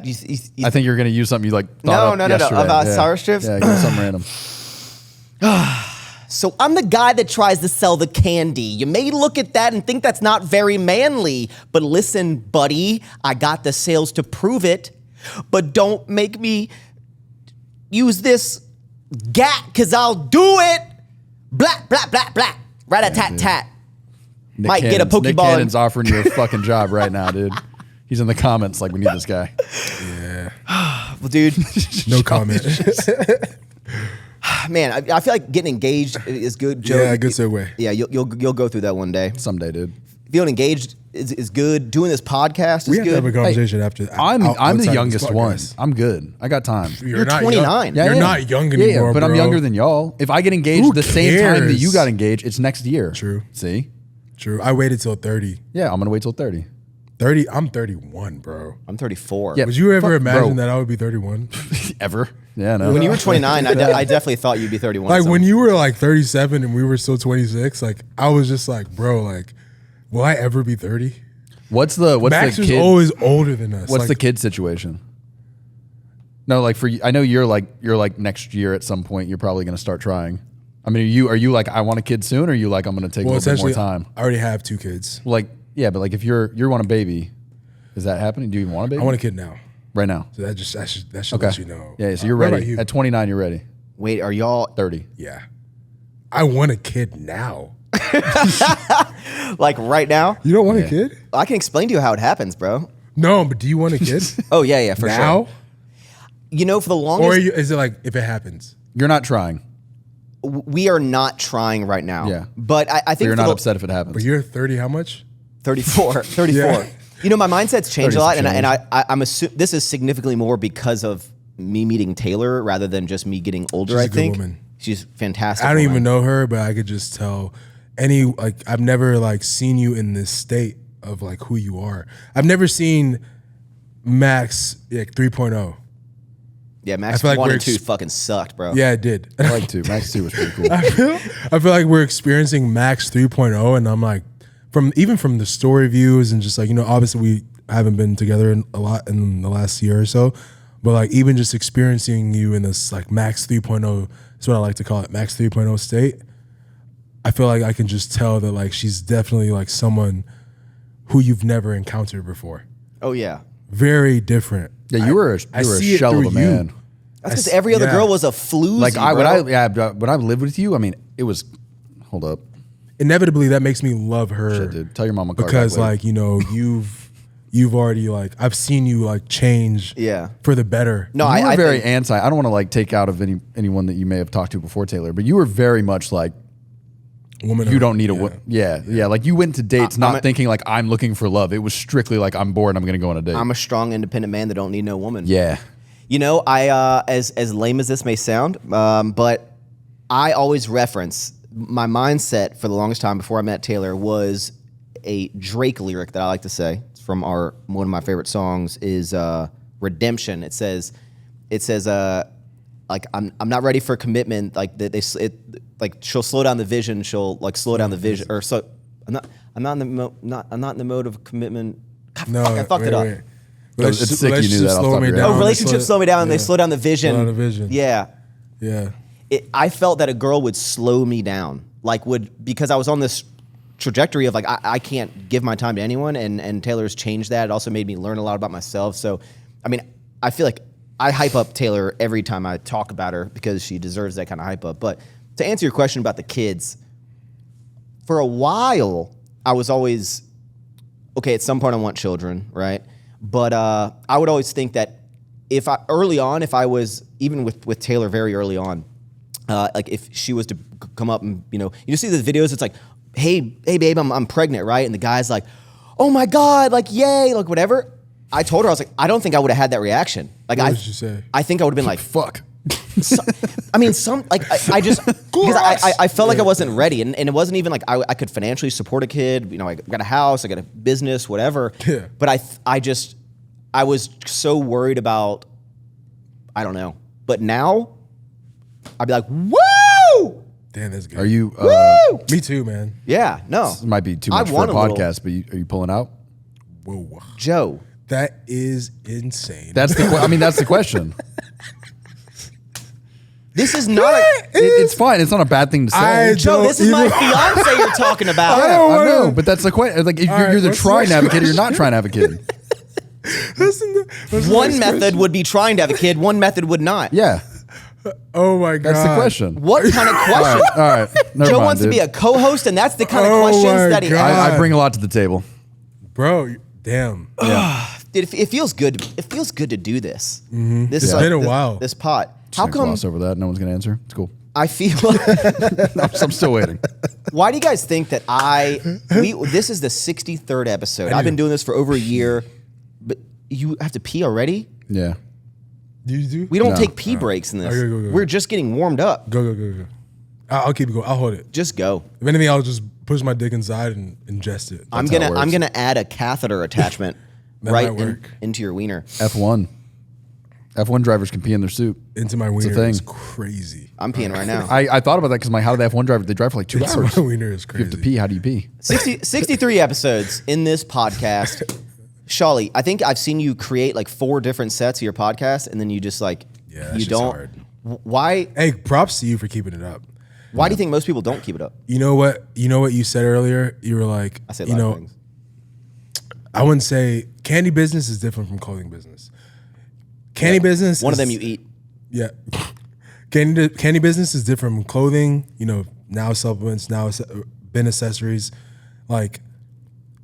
Speaker 3: I think you're going to use something you like
Speaker 1: No,
Speaker 3: thought up
Speaker 1: no,
Speaker 3: yesterday.
Speaker 1: about
Speaker 3: Yeah.
Speaker 1: sour strips?
Speaker 3: Yeah, give us something random.
Speaker 1: So I'm the guy that tries to sell the candy. You may look at that and think that's not very manly, but listen, buddy, I got the sales to prove it. But don't make me use this gat, cause I'll do it. Blah, blah, blah, blah. Rat-a-tat-tat.
Speaker 3: Nick
Speaker 1: Might get a
Speaker 3: Cannon's- Nick
Speaker 1: Pokeball and-
Speaker 3: Cannon's offering you a fucking job right now, dude. He's in the comments like, we need this guy.
Speaker 1: Well, dude,
Speaker 2: No comment.
Speaker 1: man, I feel like getting engaged is good. Joe,
Speaker 2: Yeah, good segue.
Speaker 1: Yeah, you'll go through that one day.
Speaker 3: Someday, dude.
Speaker 1: Feeling engaged is good. Doing this podcast
Speaker 2: We
Speaker 1: is
Speaker 2: have to have a
Speaker 1: good.
Speaker 2: conversation after.
Speaker 3: I'm
Speaker 2: outside
Speaker 3: the
Speaker 2: of this
Speaker 3: youngest one.
Speaker 2: podcast.
Speaker 3: I'm good. I got time.
Speaker 1: You're
Speaker 2: not
Speaker 1: 29.
Speaker 2: Young. You're not young anymore,
Speaker 3: but I'm
Speaker 2: bro.
Speaker 3: younger than y'all. If I get engaged
Speaker 2: Who
Speaker 3: the same time that
Speaker 2: cares?
Speaker 3: you got engaged, it's next year.
Speaker 2: True.
Speaker 3: See?
Speaker 2: True. I waited till 30.
Speaker 3: Yeah, I'm gonna wait till 30.
Speaker 2: 30. I'm 31, bro.
Speaker 1: I'm 34.
Speaker 3: Yeah.
Speaker 2: Would you ever
Speaker 3: Fuck,
Speaker 2: imagine
Speaker 3: bro.
Speaker 2: that I would be 31?
Speaker 3: Ever? Yeah, no.
Speaker 1: When you were 29, I definitely thought you'd be 31.
Speaker 2: Like
Speaker 1: So-
Speaker 2: when you were like 37 and we were still 26, like I was just like, bro, like, will I ever be 30?
Speaker 3: what's the
Speaker 2: Max is
Speaker 3: kid?
Speaker 2: always older than us.
Speaker 3: What's
Speaker 2: like,
Speaker 3: the kid situation? No, like for you, I know you're like next year at some point you're probably gonna start trying. I mean, are you like I want a kid soon, or are you like I'm gonna take a little bit more
Speaker 2: essentially,
Speaker 3: time?
Speaker 2: I already have 2 kids.
Speaker 3: Like yeah, but like if you want a baby, is that happening? Do you even want a baby?
Speaker 2: I want a kid now.
Speaker 3: right now.
Speaker 2: So that should
Speaker 3: Okay.
Speaker 2: let you know.
Speaker 3: Yeah, so you're
Speaker 2: What
Speaker 3: ready.
Speaker 2: about you?
Speaker 3: At 29, you're ready.
Speaker 1: wait, are y'all
Speaker 3: 30.
Speaker 2: Yeah. I want a kid now.
Speaker 1: like right now?
Speaker 2: You don't want a kid?
Speaker 1: I can explain to you how it happens, bro.
Speaker 2: No, but do you want a kid?
Speaker 1: Oh yeah, for
Speaker 2: now?
Speaker 1: sure. You know, for the
Speaker 2: Or
Speaker 1: longest,
Speaker 2: is it like if it happens?
Speaker 3: You're not trying.
Speaker 1: we are not trying right now.
Speaker 3: Yeah.
Speaker 1: But I
Speaker 3: So
Speaker 1: think
Speaker 3: you're
Speaker 1: for
Speaker 3: not
Speaker 1: the-
Speaker 3: upset if it happens.
Speaker 2: But you're 30 how much?
Speaker 1: 34.
Speaker 2: Yeah.
Speaker 1: You know, my mindset's changed
Speaker 3: 30's
Speaker 1: a lot,
Speaker 3: some
Speaker 1: and
Speaker 3: change.
Speaker 1: I'm assuming this is significantly more because of me meeting Taylor rather than just me getting older.
Speaker 2: She's a
Speaker 1: I
Speaker 2: good
Speaker 1: think
Speaker 2: woman.
Speaker 1: she's fantastic.
Speaker 2: I don't
Speaker 1: woman.
Speaker 2: even know her, but I could just tell I've never like seen you in this state of like who you are. I've never seen Max like 3.0.
Speaker 1: Yeah, Max
Speaker 2: I feel like
Speaker 1: 1
Speaker 2: we're
Speaker 1: and 2
Speaker 2: ex-
Speaker 1: fucking sucked, bro.
Speaker 2: Yeah, it did.
Speaker 3: I like 2. Max 2 was pretty cool.
Speaker 2: I feel like we're experiencing Max 3.0, and I'm like, from the story views and just like, obviously we haven't been together a lot in the last year or so, but like even just experiencing you in this like Maxx 3.0, is what I like to call it, Maxx 3.0 state. I feel like I can just tell that like she's definitely like someone who you've never encountered before.
Speaker 1: Oh yeah.
Speaker 2: Very different.
Speaker 3: Yeah, you were a shell of a man.
Speaker 1: That's because every other girl was a floozy.
Speaker 3: Like
Speaker 1: bro.
Speaker 3: when I lived with you, I mean, it was. Hold up.
Speaker 2: Inevitably, that makes me love her.
Speaker 3: Shit, dude. Tell your mama
Speaker 2: because like you've already like I've seen you like change.
Speaker 1: Yeah.
Speaker 2: For the better.
Speaker 3: No, you were very anti. I don't want to like take out of anyone that you may have talked to before, Taylor, but you were very much like.
Speaker 2: Woman,
Speaker 3: you don't need a yeah. Like you went to dates not thinking like I'm looking for love. It was strictly like I'm bored. I'm going to go on a date.
Speaker 1: I'm a strong, independent man that don't need no woman.
Speaker 3: Yeah.
Speaker 1: I as lame as this may sound, but I always reference my mindset for the longest time before I met Taylor was a Drake lyric that I like to say. It's from one of my favorite songs is Redemption. It says like I'm not ready for commitment. Like like she'll slow down the vision. She'll like slow down the vision. Or so I'm not in the mode of commitment. God,
Speaker 2: No,
Speaker 1: fuck, I fucked it up.
Speaker 3: It's sick you knew that off the top of your head.
Speaker 1: Oh, relationships slow me down. They slow down the vision.
Speaker 2: Slow down the vision.
Speaker 1: Yeah.
Speaker 2: Yeah.
Speaker 1: I felt that a girl would slow me down, because I was on this trajectory of like I can't give my time to anyone, and Taylor's changed that. It also made me learn a lot about myself. So, I mean, I feel like I hype up Taylor every time I talk about her because she deserves that kind of hype up. But to answer your question about the kids, for a while I was always okay. At some point, I want children, right? But I would always think that if I was even with Taylor very early on. Like if she was to come up and, you just see the videos, it's like, hey babe, I'm pregnant, right? And the guy's like, oh my God, like, yay, like whatever. I told her, I was like, I don't think I would have had that reaction. Like,
Speaker 2: what did you say?
Speaker 1: I think I would have been like,
Speaker 3: fuck.
Speaker 1: I just, because I felt like I wasn't ready. And it wasn't even like I could financially support a kid. I got a house, I got a business, whatever.
Speaker 2: Yeah.
Speaker 1: But I was so worried about, I don't know. But now, I'd be like, woo!
Speaker 2: Damn, that's good.
Speaker 3: Are you?
Speaker 1: Woo!
Speaker 2: Me too, man.
Speaker 1: Yeah, no.
Speaker 3: This might be too much for a podcast, but are you pulling out?
Speaker 2: Whoa.
Speaker 1: Joe.
Speaker 2: That is insane.
Speaker 3: That's the question.
Speaker 1: This is not
Speaker 3: it's fine. It's not a bad thing to say.
Speaker 1: Joe, this is my fiance you're talking about.
Speaker 3: I know, but that's the question. Like, if you're either trying to have a kid or you're not trying to have a kid.
Speaker 1: One method would be trying to have a kid. One method would not.
Speaker 3: Yeah.
Speaker 2: Oh my God.
Speaker 3: That's the question.
Speaker 1: What kind of question?
Speaker 3: All right. Never
Speaker 1: Joe
Speaker 3: mind,
Speaker 1: wants to be a co-host, and that's the kind of
Speaker 2: Oh
Speaker 1: questions
Speaker 2: my
Speaker 1: that he
Speaker 2: God.
Speaker 1: asks.
Speaker 3: I bring a lot to the table.
Speaker 2: Bro, damn.
Speaker 3: Yeah.
Speaker 1: Dude, it feels good. It feels good to do this.
Speaker 2: Mm-hmm.
Speaker 1: This
Speaker 2: It's
Speaker 1: is
Speaker 2: been a while.
Speaker 1: This pot.
Speaker 3: How come? Gloss over that. No one's gonna answer. It's cool.
Speaker 1: I feel.
Speaker 3: I'm still waiting.
Speaker 1: Why do you guys think that this is the 63rd episode? I've been doing this for over a year, but you have to pee already?
Speaker 3: Yeah.
Speaker 2: Do you do?
Speaker 1: We don't take pee breaks in this.
Speaker 2: Okay, go.
Speaker 1: We're just getting warmed up.
Speaker 2: Go. I'll keep it going. I'll hold it.
Speaker 1: Just go.
Speaker 2: If anything, I'll just push my dick inside and ingest it.
Speaker 1: I'm gonna add a catheter attachment right into your wiener.
Speaker 3: F1 drivers can pee in their suit.
Speaker 2: Into my wiener
Speaker 3: thing.
Speaker 2: is crazy.
Speaker 1: I'm peeing right now.
Speaker 3: I thought about that because how do the F1 driver, they drive for like 2 hours.
Speaker 2: My wiener is
Speaker 3: You
Speaker 2: crazy.
Speaker 3: have to pee. How do you pee?
Speaker 1: 63 episodes in this podcast. Shawley, I think I've seen you create like 4 different sets of your podcast, and then you just like
Speaker 2: Yeah,
Speaker 1: you don't.
Speaker 2: hard.
Speaker 1: Why?
Speaker 2: Hey, props to you for keeping it up.
Speaker 1: Why do you think most people don't keep it up?
Speaker 2: You know what you said earlier? You were like,
Speaker 1: I said a lot of things.
Speaker 2: I wouldn't say candy business is different from clothing business. Candy business
Speaker 1: One of them you eat.
Speaker 2: Yeah. Candy business is different from clothing, now supplements, now bin accessories. Like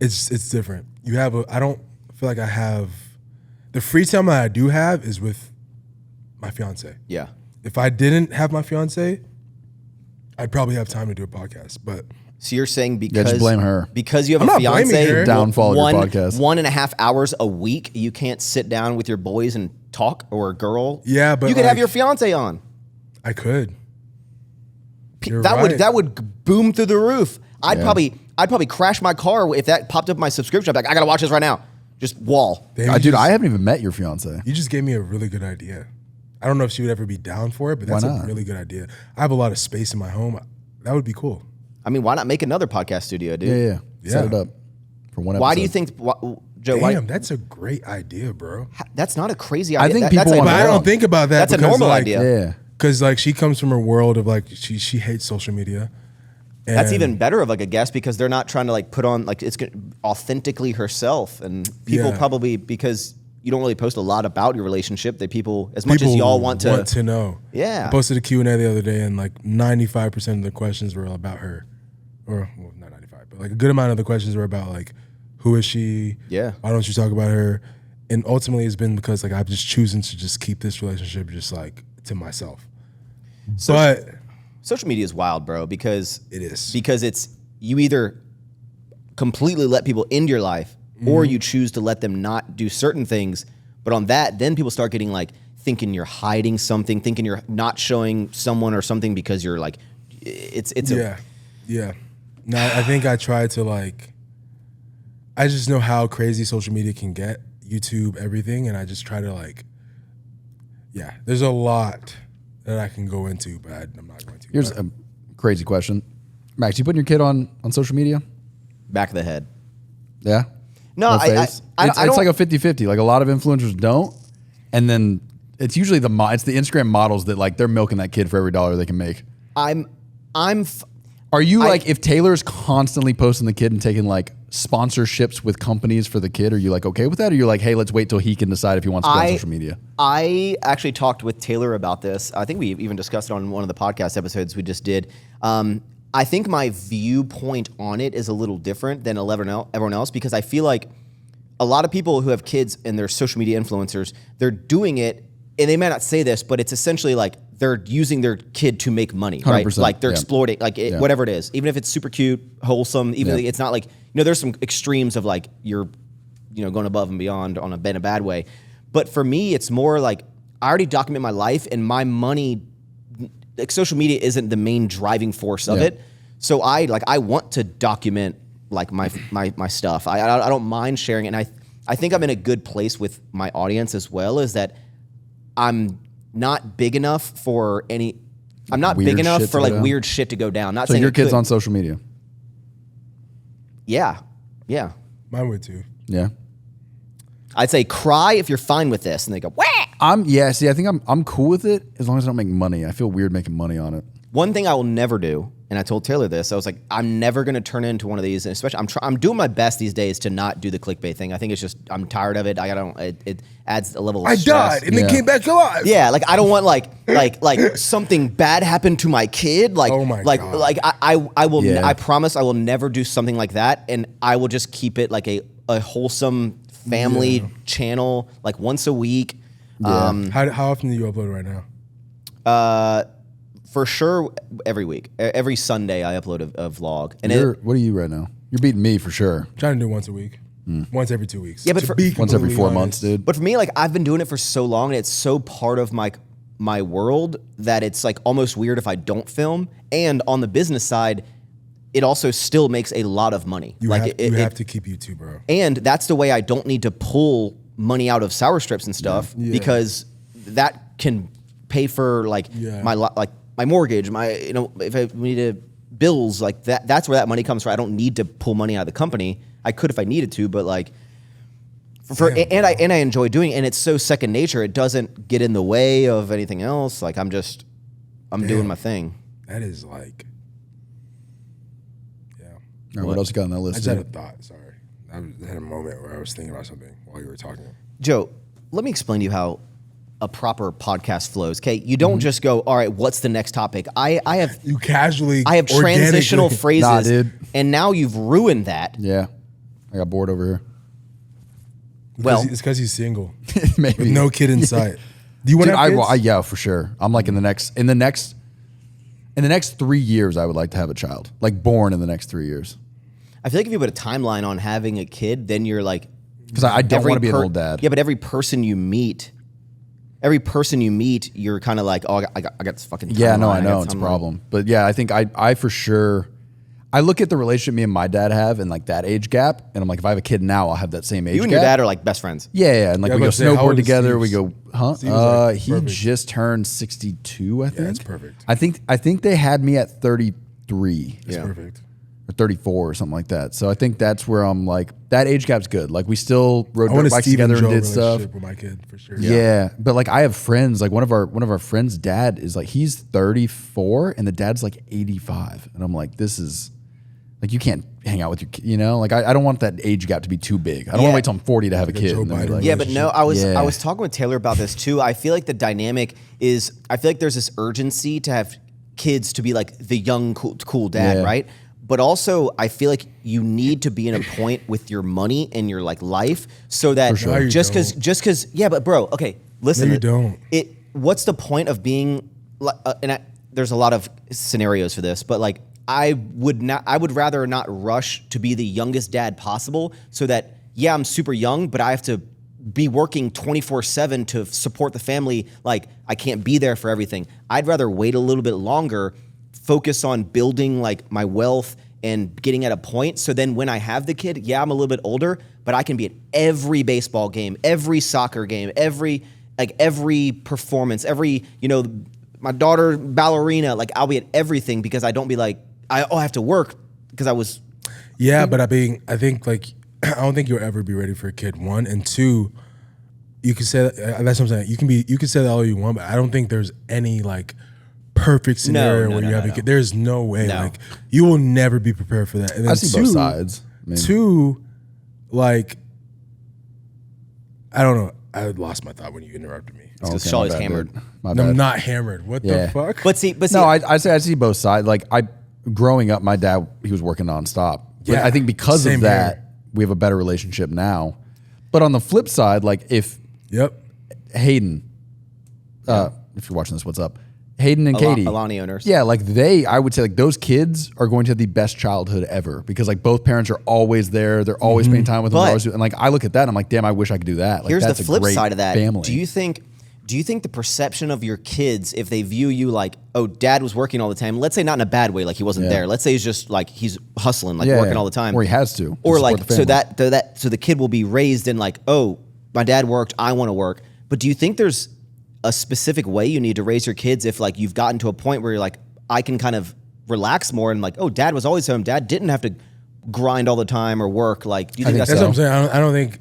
Speaker 2: it's different. I don't feel like I have the free time that I do have is with my fiance.
Speaker 1: Yeah.
Speaker 2: If I didn't have my fiance, I'd probably have time to do a podcast. But
Speaker 1: So you're saying because
Speaker 3: just blame her.
Speaker 1: Because you have
Speaker 2: I'm
Speaker 1: a
Speaker 2: not blaming
Speaker 1: fiance,
Speaker 2: her.
Speaker 3: Downfall of your podcast.
Speaker 1: 1.5 hours a week, you can't sit down with your boys and talk, or a girl.
Speaker 2: Yeah, but
Speaker 1: you could have
Speaker 2: like-
Speaker 1: your fiance on.
Speaker 2: I could. You're
Speaker 1: that
Speaker 2: right.
Speaker 1: would boom through the roof. I'd probably crash my car if that popped up my subscription. I'd be like, I gotta watch this right now. Just wall.
Speaker 2: Damn,
Speaker 3: Dude, I haven't even met your fiance.
Speaker 2: You just gave me a really good idea. I don't know if she would ever be down for it, but that's
Speaker 3: Why
Speaker 2: a
Speaker 3: not?
Speaker 2: really good idea. I have a lot of space in my home. That would be cool.
Speaker 1: I mean, why not make another podcast studio, dude?
Speaker 3: Yeah. Set it up for one episode.
Speaker 1: Why do you think, Joe?
Speaker 2: Damn, that's a great idea, bro.
Speaker 1: That's not a crazy idea.
Speaker 3: I think
Speaker 1: that's
Speaker 3: people
Speaker 1: like
Speaker 2: But I don't think about that.
Speaker 1: That's a
Speaker 2: because,
Speaker 1: normal
Speaker 2: like,
Speaker 1: idea.
Speaker 3: Yeah.
Speaker 2: Because like she comes from a world of like she hates social media.
Speaker 1: That's
Speaker 2: And-
Speaker 1: even better of like a guest because they're not trying to like put on like it's authentically herself, and people
Speaker 2: Yeah.
Speaker 1: probably because you don't really post a lot about your relationship. That people as much as y'all want to
Speaker 2: know.
Speaker 1: Yeah.
Speaker 2: I posted a Q&A the other day, and like 95% of the questions were about her, or well, not 95, but like a good amount of the questions were about like who is she?
Speaker 1: Yeah.
Speaker 2: Why don't you talk about her? And ultimately, it's been because like I'm just choosing to just keep this relationship just like to myself. But
Speaker 1: social media is wild, bro, because
Speaker 2: it is.
Speaker 1: because it's you either completely let people into your life or you choose to let them not do certain things. But on that, then people start getting like thinking you're hiding something, thinking you're not showing someone or something because you're like, it's
Speaker 2: yeah. Now I think I try to like, I just know how crazy social media can get, YouTube, everything, and I just try to like, yeah. There's a lot that I can go into, but I'm not going to.
Speaker 3: Here's a crazy question. Max, you putting your kid on social media?
Speaker 1: back of the head.
Speaker 3: Yeah?
Speaker 1: No,
Speaker 3: face? It's like a 50-50. Like a lot of influencers don't. And then it's usually it's the Instagram models that like they're milking that kid for every dollar they can make. Are you like, if Taylor's constantly posting the kid and taking like sponsorships with companies for the kid, are you like okay with that? Or you're like, hey, let's wait till he can decide if he wants to be on social media?
Speaker 1: I actually talked with Taylor about this. I think we even discussed it on one of the podcast episodes we just did. I think my viewpoint on it is a little different than everyone else because I feel like a lot of people who have kids and they're social media influencers, they're doing it, and they might not say this, but it's essentially like they're using their kid to make money, right?
Speaker 3: 100%,
Speaker 1: Like they're
Speaker 3: yeah.
Speaker 1: exploiting, like whatever it is, even if it's super cute, wholesome, even if it's not like, there's some extremes of like you're, going above and beyond in a bad way. But for me, it's more like I already document my life and my money. Like social media isn't the main driving force of it. So I want to document like my stuff. I don't mind sharing it. And I think I'm in a good place with my audience as well, is that I'm not big enough for I'm not
Speaker 3: Weird
Speaker 1: big enough
Speaker 3: shit
Speaker 1: for
Speaker 3: to
Speaker 1: like
Speaker 3: go down?
Speaker 1: weird shit to go down. Not
Speaker 3: So
Speaker 1: saying
Speaker 3: your
Speaker 1: it
Speaker 3: kid's
Speaker 1: could.
Speaker 3: on social media?
Speaker 1: Yeah.
Speaker 2: Mine would too.
Speaker 3: Yeah.
Speaker 1: I'd say cry if you're fine with this. And they go, wah!
Speaker 3: I think I'm cool with it as long as I don't make money. I feel weird making money on it.
Speaker 1: One thing I will never do, and I told Taylor this, I was like, I'm never going to turn into one of these, and especially I'm doing my best these days to not do the clickbait thing. I think it's just, I'm tired of it. It adds a level of
Speaker 2: I
Speaker 1: stress.
Speaker 2: died and then came back alive.
Speaker 1: Yeah, like I don't want like something bad happened to my kid. Like,
Speaker 2: Oh my
Speaker 1: like,
Speaker 2: God.
Speaker 1: like I will.
Speaker 3: Yeah.
Speaker 1: I promise I will never do something like that, and I will just keep it like a wholesome family channel, like once a week.
Speaker 3: Yeah.
Speaker 2: How often do you upload right now?
Speaker 1: For sure, every week, every Sunday I upload a vlog. And
Speaker 3: What are you right now? You're beating me for sure.
Speaker 2: I'm trying to do once a week. Once every 2 weeks.
Speaker 1: Yeah, but
Speaker 2: To be
Speaker 3: Once every
Speaker 2: completely
Speaker 3: 4
Speaker 2: honest.
Speaker 3: months, dude.
Speaker 1: But for me, like I've been doing it for so long, and it's so part of my world that it's like almost weird if I don't film. And on the business side, it also still makes a lot of money.
Speaker 2: You have to keep YouTube, bro.
Speaker 1: And that's the way I don't need to pull money out of sour strips and stuff because that can pay for my mortgage, if I needed bills like that. That's where that money comes from. I don't need to pull money out of the company. I could if I needed to, but like I enjoy doing it, and it's so second nature. It doesn't get in the way of anything else. Like I'm doing my thing.
Speaker 2: That is like, yeah.
Speaker 3: All right, what else you got on that
Speaker 2: I
Speaker 3: list?
Speaker 2: just had a thought. Sorry, I had a moment where I was thinking about something while you were talking.
Speaker 1: Joe, let me explain to you how a proper podcast flows. Okay, you don't just go, all right, what's the next topic? I have transitional phrases,
Speaker 3: Nah, dude.
Speaker 1: and now you've ruined that.
Speaker 3: Yeah. I got bored over here.
Speaker 1: Well,
Speaker 2: it's because he's single
Speaker 3: Maybe.
Speaker 2: with no kid in sight. Do you want
Speaker 3: Dude,
Speaker 2: to have kids?
Speaker 3: yeah, for sure. I'm like in the next 3 years, I would like to have a child, like born in the next 3 years.
Speaker 1: I feel like if you put a timeline on having a kid, then you're like,
Speaker 3: Because I don't want to be an old dad.
Speaker 1: Yeah, but every person you meet, you're kind of like, oh, I got this fucking timeline.
Speaker 3: Yeah, no, I
Speaker 1: got
Speaker 3: know
Speaker 1: this
Speaker 3: it's a
Speaker 1: timeline.
Speaker 3: problem. But yeah, I think I for sure, I look at the relationship me and my dad have and like that age gap, and I'm like, if I have a kid now, I'll have that same age
Speaker 1: You and
Speaker 3: gap.
Speaker 1: your dad are like best friends.
Speaker 3: Yeah, and like
Speaker 2: Yeah,
Speaker 3: we
Speaker 2: I
Speaker 3: go
Speaker 2: was about to say, how
Speaker 3: snowboard
Speaker 2: old is
Speaker 3: together. We
Speaker 2: Steve's?
Speaker 3: go, huh?
Speaker 2: Steve was, like,
Speaker 3: He
Speaker 2: perfect.
Speaker 3: just turned 62, I think.
Speaker 2: that's perfect.
Speaker 3: I think they had me at 33.
Speaker 2: That's
Speaker 1: Yeah.
Speaker 2: perfect.
Speaker 3: or 34 or something like that. So I think that's where I'm like, that age gap's good. Like we still rode
Speaker 2: I want
Speaker 3: dirt
Speaker 2: a
Speaker 3: bikes
Speaker 2: Steve and
Speaker 3: together and
Speaker 2: Joe
Speaker 3: did stuff.
Speaker 2: relationship with my kid for sure.
Speaker 3: Yeah. But like I have friends, like one of our friends' dad is like, he's 34 and the dad's like 85. And I'm like, this is like, you can't hang out with your kid, you know? Like I don't want that age gap to be too big. I don't want to wait till I'm 40 to have a kid.
Speaker 2: Joe
Speaker 3: And then be
Speaker 2: Biden
Speaker 3: like,
Speaker 1: Yeah, but no, I
Speaker 3: Yeah.
Speaker 1: was talking with Taylor about this too. I feel like the dynamic is, I feel like there's this urgency to have kids to be like the young cool dad,
Speaker 3: Yeah.
Speaker 1: right? But also, I feel like you need to be in a point with your money and your like life, so that
Speaker 2: sure. No, you
Speaker 1: just
Speaker 2: don't.
Speaker 1: because yeah, but bro, okay, listen,
Speaker 2: No, you don't.
Speaker 1: What's the point of being? There's a lot of scenarios for this, but like I would rather not rush to be the youngest dad possible, so that yeah, I'm super young, but I have to be working 24/7 to support the family. Like I can't be there for everything. I'd rather wait a little bit longer, focus on building like my wealth and getting at a point. So then when I have the kid, yeah, I'm a little bit older, but I can be at every baseball game, every soccer game, every performance, my daughter ballerina, like I'll be at everything because I don't be like, I have to work because I was.
Speaker 2: Yeah, but I think like I don't think you'll ever be ready for a kid. One and two, you can say that's what I'm saying. You can say that all you want, but I don't think there's any like perfect scenario where you have a kid. There's no way.
Speaker 1: No.
Speaker 2: Like you will never be prepared for that. And then
Speaker 3: I see both sides. I mean,
Speaker 2: Two, like I don't know. I lost my thought when you interrupted me.
Speaker 1: Because
Speaker 3: okay,
Speaker 1: Shawley's
Speaker 3: my bad,
Speaker 1: hammered.
Speaker 3: dude. My
Speaker 2: I'm
Speaker 3: bad.
Speaker 2: not hammered. What
Speaker 3: Yeah.
Speaker 2: the fuck?
Speaker 1: But see,
Speaker 3: No, I see both sides. Like growing up, my dad, he was working nonstop. But
Speaker 2: Yeah,
Speaker 3: I think because of
Speaker 2: same
Speaker 3: that,
Speaker 2: here.
Speaker 3: we have a better relationship now. But on the flip side, like if
Speaker 2: Yep.
Speaker 3: Hayden, if you're watching this, what's up? Hayden and Katie.
Speaker 1: Alani owners.
Speaker 3: Yeah, like I would say like those kids are going to have the best childhood ever because like both parents are always there. They're always spending time with them.
Speaker 1: But-
Speaker 3: They're always- and like I look at that and I'm like, damn, I wish I could do that. Like,
Speaker 1: Here's
Speaker 3: that's
Speaker 1: the
Speaker 3: a
Speaker 1: flip
Speaker 3: great
Speaker 1: side of that.
Speaker 3: family.
Speaker 1: Do you think the perception of your kids, if they view you like, oh, dad was working all the time, let's say not in a bad way, like he wasn't
Speaker 3: Yeah.
Speaker 1: there. Let's say he's just like he's hustling, like
Speaker 3: Yeah,
Speaker 1: working
Speaker 3: yeah.
Speaker 1: all the time.
Speaker 3: Or he has to
Speaker 1: Or
Speaker 3: support
Speaker 1: like
Speaker 3: the
Speaker 1: so
Speaker 3: family.
Speaker 1: so the kid will be raised in like, oh, my dad worked, I want to work. But do you think there's a specific way you need to raise your kids if like you've gotten to a point where you're like, I can kind of relax more and like, oh, dad was always home. Dad didn't have to grind all the time or work. Like, do you think
Speaker 3: think
Speaker 1: that's
Speaker 2: That's what I'm saying. I don't think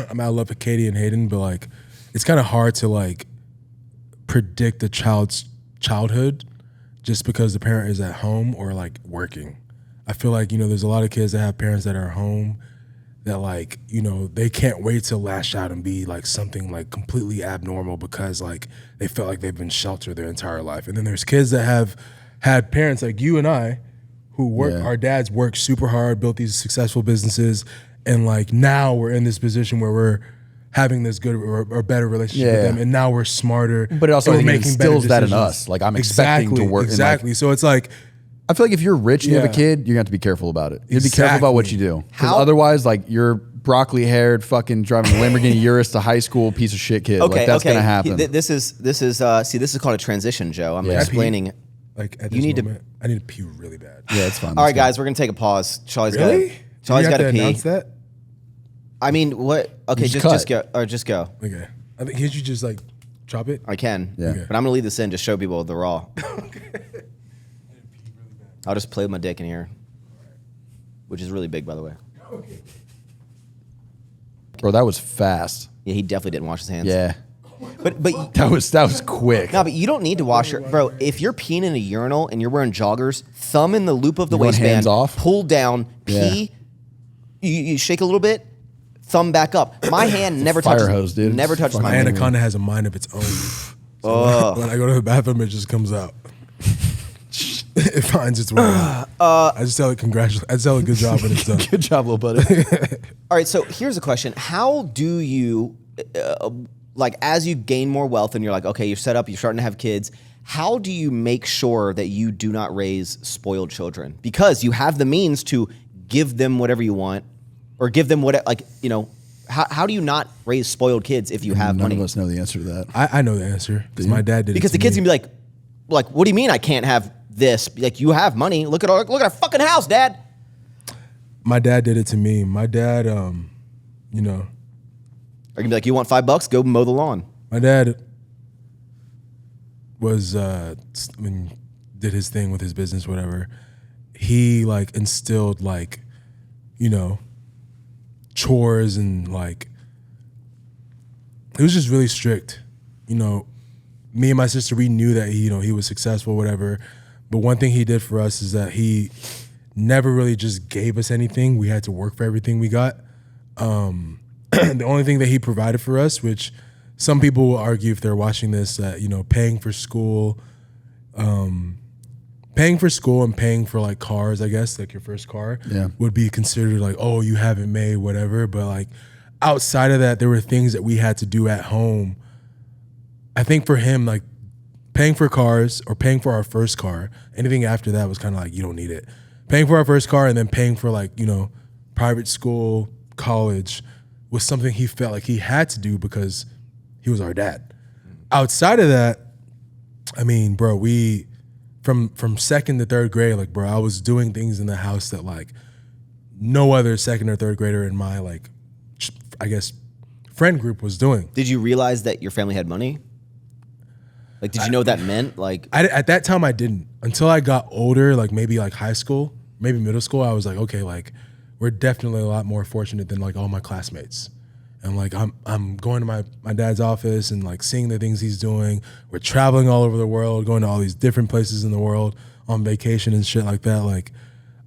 Speaker 2: I mean, I love Katie and Hayden, but like it's kind of hard to like predict a child's childhood just because the parent is at home or like working. I feel like, there's a lot of kids that have parents that are home that like, they can't wait to lash out and be like something like completely abnormal because like they felt like they've been sheltered their entire life. And then there's kids that have had parents like you and I who work,
Speaker 3: Yeah.
Speaker 2: our dads worked super hard, built these successful businesses. And like now we're in this position where we're having this good or better relationship with
Speaker 3: Yeah.
Speaker 2: them. And now we're smarter.
Speaker 3: But it also,
Speaker 2: and
Speaker 3: I
Speaker 2: we're
Speaker 3: think it
Speaker 2: better
Speaker 3: instills that in
Speaker 2: decisions.
Speaker 3: us. Like, I'm expecting to work in, like-
Speaker 2: Exactly. So it's like,
Speaker 3: I feel like if you're rich and you have a
Speaker 2: Yeah.
Speaker 3: kid, you're gonna have to be careful about it. You have to be careful about what you do. Because otherwise, like you're broccoli haired, fucking driving a Lamborghini Urus to high school piece of shit kid.
Speaker 1: Okay,
Speaker 3: like that's
Speaker 1: okay.
Speaker 3: gonna happen.
Speaker 1: This is called a transition, Joe. I'm
Speaker 3: Yeah.
Speaker 1: explaining.
Speaker 2: like at
Speaker 1: You
Speaker 2: this
Speaker 1: need to-
Speaker 2: moment, I need to pee really bad.
Speaker 3: Yeah, it's fine.
Speaker 1: All right, guys, we're gonna take a pause. Shawley's
Speaker 2: Really?
Speaker 1: Shawley's
Speaker 2: You
Speaker 1: got
Speaker 2: have
Speaker 1: to
Speaker 2: to
Speaker 1: pee.
Speaker 2: announce that?
Speaker 1: I mean, what? Okay,
Speaker 3: Just
Speaker 1: just
Speaker 3: cut.
Speaker 1: go. Or just go.
Speaker 2: Okay. I think can't you just like chop it?
Speaker 1: I can.
Speaker 3: Yeah. Okay.
Speaker 1: But I'm gonna leave this in to show people the raw. I'll just play with my dick in here, which is really big, by the way.
Speaker 3: Bro, that was fast.
Speaker 1: Yeah, he definitely didn't wash his hands.
Speaker 3: Yeah,
Speaker 1: But
Speaker 3: that was quick.
Speaker 1: no, but you don't need to wash your bro. If you're peeing in a urinal and you're wearing joggers, thumb in the loop of the
Speaker 3: You going
Speaker 1: waistband,
Speaker 3: hands off?
Speaker 1: pull down, pee. You shake a little bit, thumb back up. My hand never
Speaker 3: fire
Speaker 1: touches.
Speaker 3: hose, dude.
Speaker 1: Never touches
Speaker 3: Fucking
Speaker 1: my
Speaker 2: My
Speaker 1: hand.
Speaker 2: anaconda has a mind of its own. So when I go to the bathroom, it just comes out. It finds its way out. I just tell it congratulations. I tell it good job when it's done.
Speaker 3: Good job, little buddy.
Speaker 1: All right, so here's a question: how do you, like, as you gain more wealth and you're like, okay, you're set up, you're starting to have kids. How do you make sure that you do not raise spoiled children? Because you have the means to give them whatever you want, or give them what, like, how do you not raise spoiled kids if you have
Speaker 3: None
Speaker 1: money?
Speaker 3: of us know the answer to that.
Speaker 2: I know the answer because my dad did
Speaker 1: Because
Speaker 2: it
Speaker 1: the
Speaker 2: to
Speaker 1: kids
Speaker 2: me.
Speaker 1: can be like, what do you mean I can't have this? Like, you have money. Look at our fucking house, Dad.
Speaker 2: My dad did it to me. My dad,
Speaker 1: Are you gonna be like, you want $5? Go mow the lawn.
Speaker 2: my dad was did his thing with his business, whatever. he like instilled like, you know, chores and like, he was just really strict. You know, me and my sister, we knew that he was successful, whatever. But one thing he did for us is that he never really just gave us anything. We had to work for everything we got. The only thing that he provided for us, which some people will argue if they're watching this, that, paying for school and paying for like cars, I guess, like your first car would be considered like, oh, you haven't made whatever. But like outside of that, there were things that we had to do at home. I think for him, like paying for cars or paying for our first car, anything after that was kind of like, you don't need it. Paying for our first car and then paying for like, private school, college was something he felt like he had to do because he was our dad. Outside of that, I mean, bro, we from second to third grade, like, bro, I was doing things in the house that like no other second or third grader in my like, I guess, friend group was doing.
Speaker 1: Did you realize that your family had money? Like, did you know what that meant? Like,
Speaker 2: at that time, I didn't. Until I got older, like maybe like high school, maybe middle school, I was like, okay, like we're definitely a lot more fortunate than like all my classmates. And like I'm going to my dad's office and like seeing the things he's doing. We're traveling all over the world, going to all these different places in the world on vacation and shit like that. Like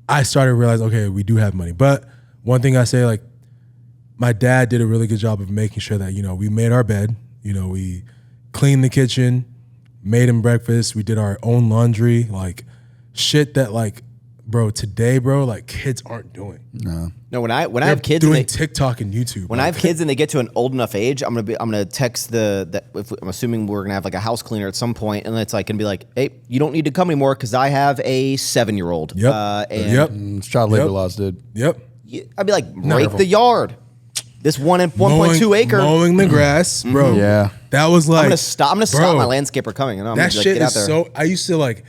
Speaker 2: I started to realize, okay, we do have money. But one thing I say, like my dad did a really good job of making sure that, we made our bed, we cleaned the kitchen, made him breakfast. We did our own laundry, like shit that like, bro, today, bro, like kids aren't doing.
Speaker 1: No, when I have kids
Speaker 2: doing TikTok and YouTube.
Speaker 1: When I have kids and they get to an old enough age, I'm gonna text if I'm assuming we're gonna have like a house cleaner at some point, and it's like gonna be like, hey, you don't need to come anymore because I have a 7-year-old.
Speaker 2: Yep.
Speaker 3: It's child labor laws, dude.
Speaker 2: Yep.
Speaker 1: I'd be like, rake the yard. This 1.2 acre
Speaker 2: mowing the grass, bro.
Speaker 3: Yeah.
Speaker 2: That was like
Speaker 1: I'm gonna stop my landscaper coming, and I'm
Speaker 2: that
Speaker 1: gonna
Speaker 2: shit
Speaker 1: get out
Speaker 2: is
Speaker 1: there.
Speaker 2: so. I used to like.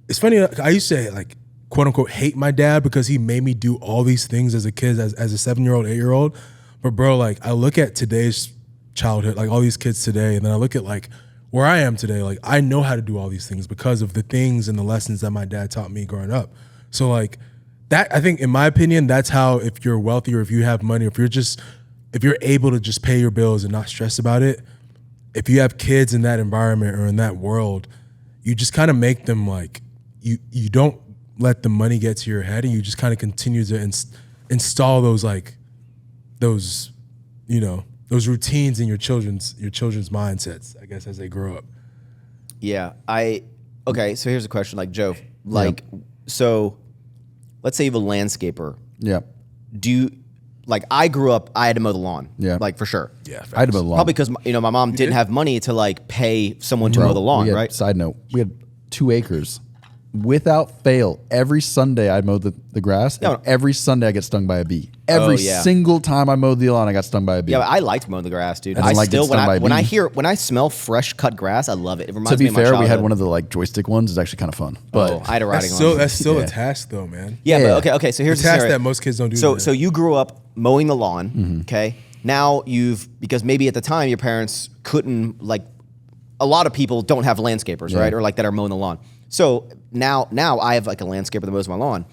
Speaker 2: It's funny. I used to like, quote unquote, hate my dad because he made me do all these things as a kid, as a 7-year-old, 8-year-old. But bro, like I look at today's childhood, like all these kids today, and then I look at like where I am today. Like I know how to do all these things because of the things and the lessons that my dad taught me growing up. So like that, I think, in my opinion, that's how, if you're wealthy or if you have money, if you're able to just pay your bills and not stress about it, if you have kids in that environment or in that world, you just kind of make them like, you don't let the money get to your head, and you just kind of continue to install those like those routines in your children's mindsets, I guess, as they grow up.
Speaker 1: Yeah, okay. So here's a question, like Joe, like so, let's say you have a landscaper.
Speaker 3: Yeah.
Speaker 1: Do you like? I grew up. I had to mow the lawn.
Speaker 3: Yeah,
Speaker 1: like for sure.
Speaker 2: Yeah,
Speaker 3: I had to mow the lawn.
Speaker 1: Probably because my mom didn't have money to like pay someone to mow the lawn, right?
Speaker 3: Side note: we had 2 acres. Without fail, every Sunday I mowed the grass, and every Sunday I get stung by a bee. Every single time I mowed the lawn, I got stung by a bee.
Speaker 1: Yeah, but I liked mowing the grass, dude.
Speaker 3: I like
Speaker 1: still,
Speaker 3: when
Speaker 1: I smell fresh cut grass, I love it. It reminds
Speaker 3: to
Speaker 1: me
Speaker 3: be
Speaker 1: of my
Speaker 3: fair, we had
Speaker 1: childhood.
Speaker 3: one of the like joystick ones. It's actually kind of fun. But
Speaker 1: I had a riding one.
Speaker 2: That's still a task, though, man.
Speaker 1: Yeah, but okay. So here's
Speaker 2: a
Speaker 1: the
Speaker 2: task
Speaker 1: scenario.
Speaker 2: that most kids don't do.
Speaker 1: So you grew up mowing the lawn, okay? Now because maybe at the time your parents couldn't, like, a lot of people don't have landscapers, right? Or like that are mowing the lawn. So now I have like a landscaper that mows my lawn.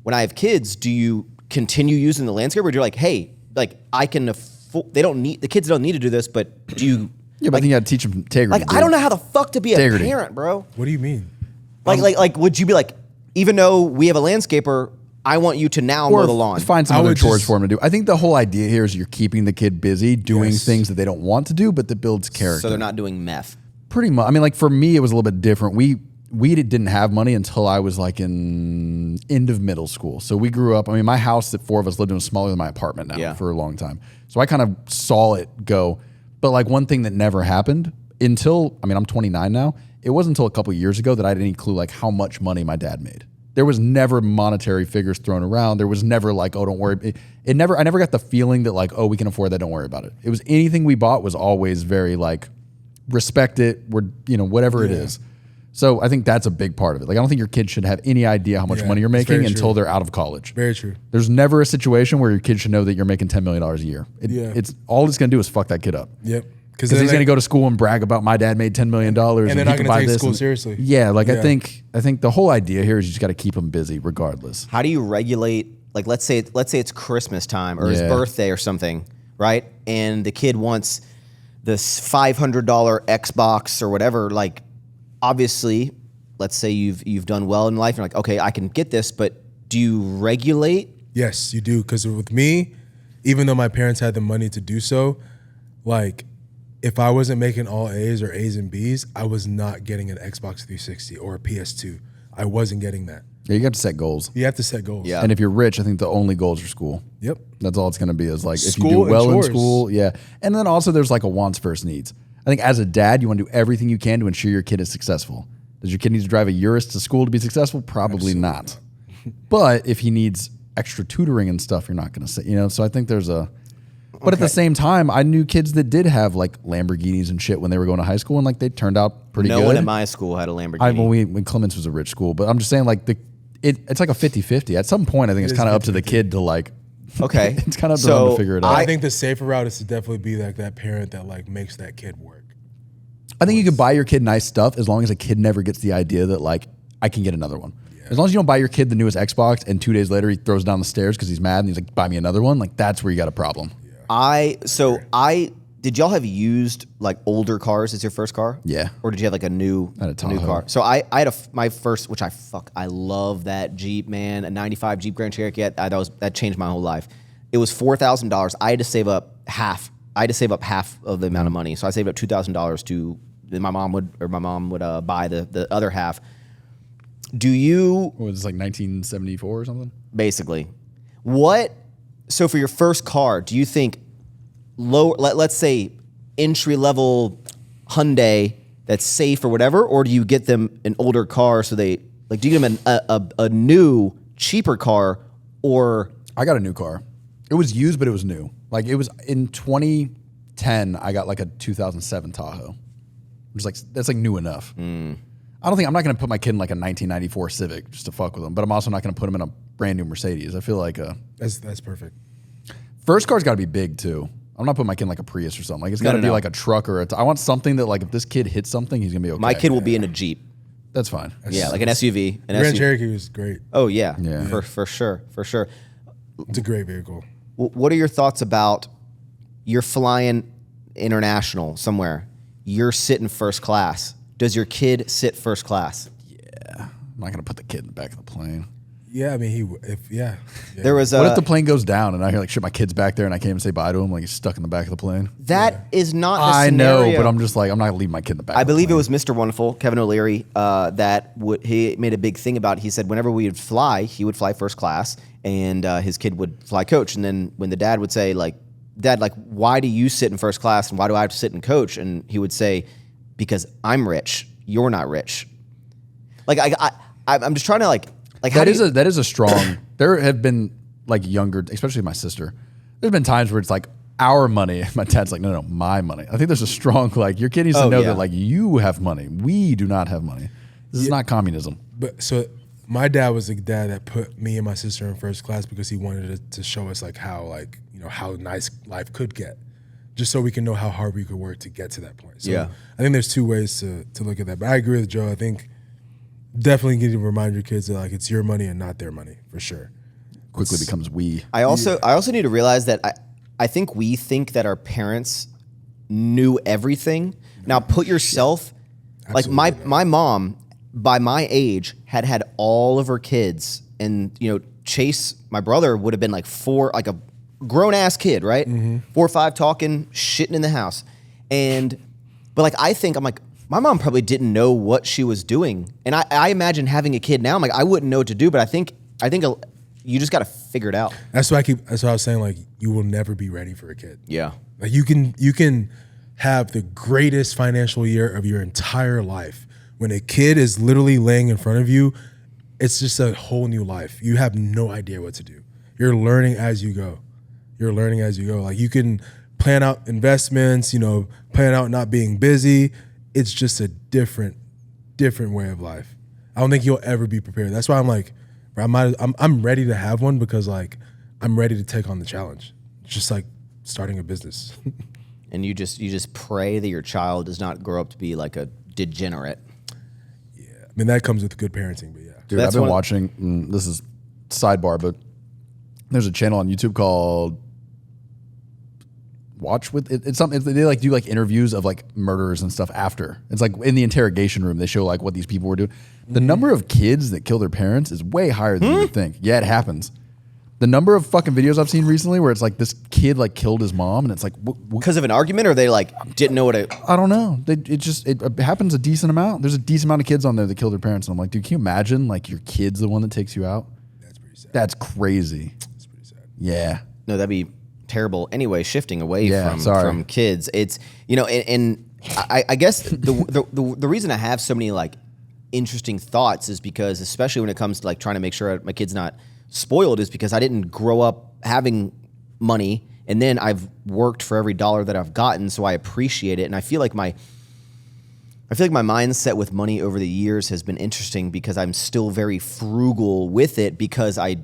Speaker 1: When I have kids, do you continue using the landscaper, or do you like, hey, like I can afford? The kids don't need to do this, but do you?
Speaker 3: Yeah, but I think you got to teach them integrity.
Speaker 1: Like I don't know how the fuck to be a parent, bro.
Speaker 2: What do you mean?
Speaker 1: Like would you be like, even though we have a landscaper, I want you to now mow the lawn?
Speaker 3: Find some other chores for him to do. I think the whole idea here is you're keeping the kid busy doing things that they don't want to do, but that builds character.
Speaker 1: So they're not doing meth.
Speaker 3: Pretty much. I mean, like for me, it was a little bit different. We didn't have money until I was like in end of middle school. So we grew up, I mean, my house that 4 of us lived in was smaller than my apartment now for a long time. So I kind of saw it go. But like one thing that never happened until, I mean, I'm 29 now. It wasn't until a couple of years ago that I had any clue like how much money my dad made. There was never monetary figures thrown around. There was never like, oh, don't worry. I never got the feeling that like, oh, we can afford that, don't worry about it. It was anything we bought was always very like, respect it, whatever it is. So I think that's a big part of it. Like I don't think your kid should have any idea how much money you're making until they're out of college.
Speaker 2: Very true.
Speaker 3: There's never a situation where your kid should know that you're making $10 million a year. It's all it's gonna do is fuck that kid up.
Speaker 2: Yep.
Speaker 3: Because he's going to go to school and brag about my dad made $10 million.
Speaker 2: And they're not going to take school seriously.
Speaker 3: Yeah, like I think the whole idea here is you just got to keep them busy regardless.
Speaker 1: How do you regulate, like let's say it's Christmas time or his birthday or something, right? And the kid wants this $500 Xbox or whatever. Like, obviously, let's say you've done well in life. And you're like, okay, I can get this, but do you regulate?
Speaker 2: Yes, you do. Because with me, even though my parents had the money to do so, like, if I wasn't making all A's or A's and B's, I was not getting an Xbox 360 or a PS2. I wasn't getting that.
Speaker 3: Yeah, you have to set goals.
Speaker 2: You have to set goals.
Speaker 1: Yeah.
Speaker 3: And if you're rich, I think the only goals are school.
Speaker 2: Yep.
Speaker 3: That's all it's going to be is like if you
Speaker 2: School
Speaker 3: do well
Speaker 2: and
Speaker 3: in
Speaker 2: chores.
Speaker 3: school. Yeah. And then also there's like a wants versus needs. I think as a dad, you want to do everything you can to ensure your kid is successful. Does your kid need to drive a Urus to school to be successful? Probably not. But if he needs extra tutoring and stuff, you're not going to say, so I think there's a... But at the same time, I knew kids that did have like Lamborghinis and shit when they were going to high school, and like they turned out pretty good.
Speaker 1: No one at my school had a Lamborghini.
Speaker 3: When Clements was a rich school, but I'm just saying like it's like a 50-50. At some point, I think it's kind of up to the kid to like.
Speaker 1: Okay,
Speaker 3: it's kind of up to them to figure it out.
Speaker 2: I think the safer route is to definitely be like that parent that like makes that kid work.
Speaker 3: I think you can buy your kid nice stuff as long as a kid never gets the idea that like I can get another one. Yeah. As long as you don't buy your kid the newest Xbox and 2 days later he throws it down the stairs because he's mad and he's like, buy me another one. Like that's where you got a problem.
Speaker 1: Did y'all have used like older cars as your first car?
Speaker 3: Yeah.
Speaker 1: Or did you have like a new car? So I had my first, which I love that Jeep, man, a 95 Jeep Grand Cherokee. That changed my whole life. It was $4,000. I had to save up half. Half of the amount of money. So I saved up $2,000 to, then my mom would buy the other half. Do you?
Speaker 3: What was it, like 1974 or something?
Speaker 1: Basically. So for your first car, do you think let's say entry level Hyundai that's safe or whatever, or do you get them an older car so they like? Do you get them a new cheaper car, or?
Speaker 3: I got a new car. It was used, but it was new. Like it was in 2010. I got like a 2007 Tahoe. Which is like that's like new enough. I'm not going to put my kid in like a 1994 Civic just to fuck with him, but I'm also not going to put him in a brand new Mercedes. I feel like
Speaker 2: that's perfect.
Speaker 3: First car's got to be big too. I'm not putting my kid in like a Prius or something. Like it's got to be like a truck or I want something that like if this kid hits something, he's gonna be okay.
Speaker 1: My kid will be in a Jeep.
Speaker 3: That's fine.
Speaker 1: Yeah, like an SUV.
Speaker 2: Grand Cherokee was great.
Speaker 1: Oh yeah,
Speaker 3: yeah.
Speaker 1: For sure.
Speaker 2: It's a great vehicle.
Speaker 1: What are your thoughts about you're flying international somewhere? You're sitting first class. Does your kid sit first class?
Speaker 3: Yeah, I'm not gonna put the kid in the back of the plane.
Speaker 2: Yeah, I mean,
Speaker 1: There was
Speaker 3: what if the plane goes down and I hear like shit, my kid's back there and I can't even say bye to him, like he's stuck in the back of the plane?
Speaker 1: That is not the
Speaker 3: I
Speaker 1: scenario.
Speaker 3: know, but I'm just like, I'm not gonna leave my kid in the back.
Speaker 1: I believe it was Mr. Wonderful, Kevin O'Leary, he made a big thing about it. He said whenever we would fly, he would fly first class and his kid would fly coach. And then when the dad would say like, Dad, like, why do you sit in first class and why do I have to sit in coach? And he would say, because I'm rich, you're not rich. Like I'm just trying to like
Speaker 3: that is a strong. There have been like younger, especially my sister. There's been times where it's like our money. My dad's like, no, my money. I think there's a strong like your kid needs to know that like you have money. We do not have money. This is not communism.
Speaker 2: But so my dad was the dad that put me and my sister in first class because he wanted to show us like how how nice life could get, just so we can know how hard we could work to get to that point. So I think there's two ways to look at that. But I agree with Joe. I think definitely need to remind your kids that like it's your money and not their money for sure.
Speaker 3: Quickly becomes we.
Speaker 1: I also need to realize that I think we think that our parents knew everything. Now put yourself like my mom by my age had all of her kids, and Chase, my brother, would have been like like a grown ass kid, right? 4 or 5 talking, shitting in the house. But like I'm like, my mom probably didn't know what she was doing. And I imagine having a kid now, I'm like, I wouldn't know what to do, but I think you just got to figure it out.
Speaker 2: That's why I was saying, like, you will never be ready for a kid.
Speaker 1: Yeah.
Speaker 2: Like you can have the greatest financial year of your entire life. When a kid is literally laying in front of you, it's just a whole new life. You have no idea what to do. You're learning as you go. Like you can plan out investments, plan out not being busy. It's just a different way of life. I don't think you'll ever be prepared. That's why I'm like, I'm ready to have one because like I'm ready to take on the challenge. It's just like starting a business.
Speaker 1: and you just pray that your child does not grow up to be like a degenerate.
Speaker 2: Yeah, I mean that comes with good parenting, but yeah.
Speaker 3: Dude, I've been watching. This is sidebar, but there's a channel on YouTube called Watch with it's something they like do like interviews of like murderers and stuff after. It's like in the interrogation room they show like what these people were doing. The number of kids that kill their parents is way higher than you would think. Yeah, it happens. The number of fucking videos I've seen recently where it's like this kid like killed his mom and it's like
Speaker 1: because of an argument, or they like didn't know what it.
Speaker 3: I don't know. It happens a decent amount. There's a decent amount of kids on there that kill their parents, and I'm like, dude, can you imagine like your kid's the one that takes you out?
Speaker 2: That's pretty sad.
Speaker 3: That's crazy.
Speaker 2: That's pretty sad.
Speaker 3: Yeah.
Speaker 1: No, that'd be terrible. Anyway, shifting away from kids, it's and I guess the reason I have so many like interesting thoughts is because, especially when it comes to like trying to make sure my kid's not spoiled, is because I didn't grow up having money, and then I've worked for every dollar that I've gotten, so I appreciate it. And I feel like my mindset with money over the years has been interesting because I'm still very frugal with it because I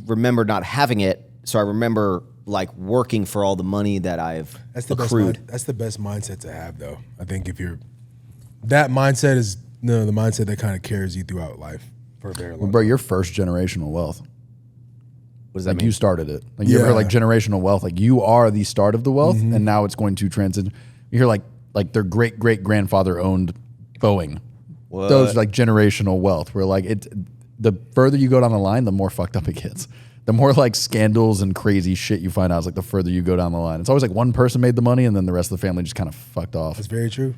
Speaker 1: remember not having it, so I remember like working for all the money that I've accrued.
Speaker 2: That's the best mindset to have, though. I think that mindset is the mindset that kind of carries you throughout life for a very long time.
Speaker 3: Bro, you're first generational wealth.
Speaker 1: What does that
Speaker 3: like
Speaker 1: mean?
Speaker 3: You started it. Like you ever heard like generational wealth? Like you are the start of the wealth, and now it's going to transition. You hear like their great grandfather owned Boeing.
Speaker 1: What?
Speaker 3: Those are like generational wealth. Where like the further you go down the line, the more fucked up it gets. The more like scandals and crazy shit you find out is like the further you go down the line. It's always like one person made the money and then the rest of the family just kind of fucked off.
Speaker 2: That's very true.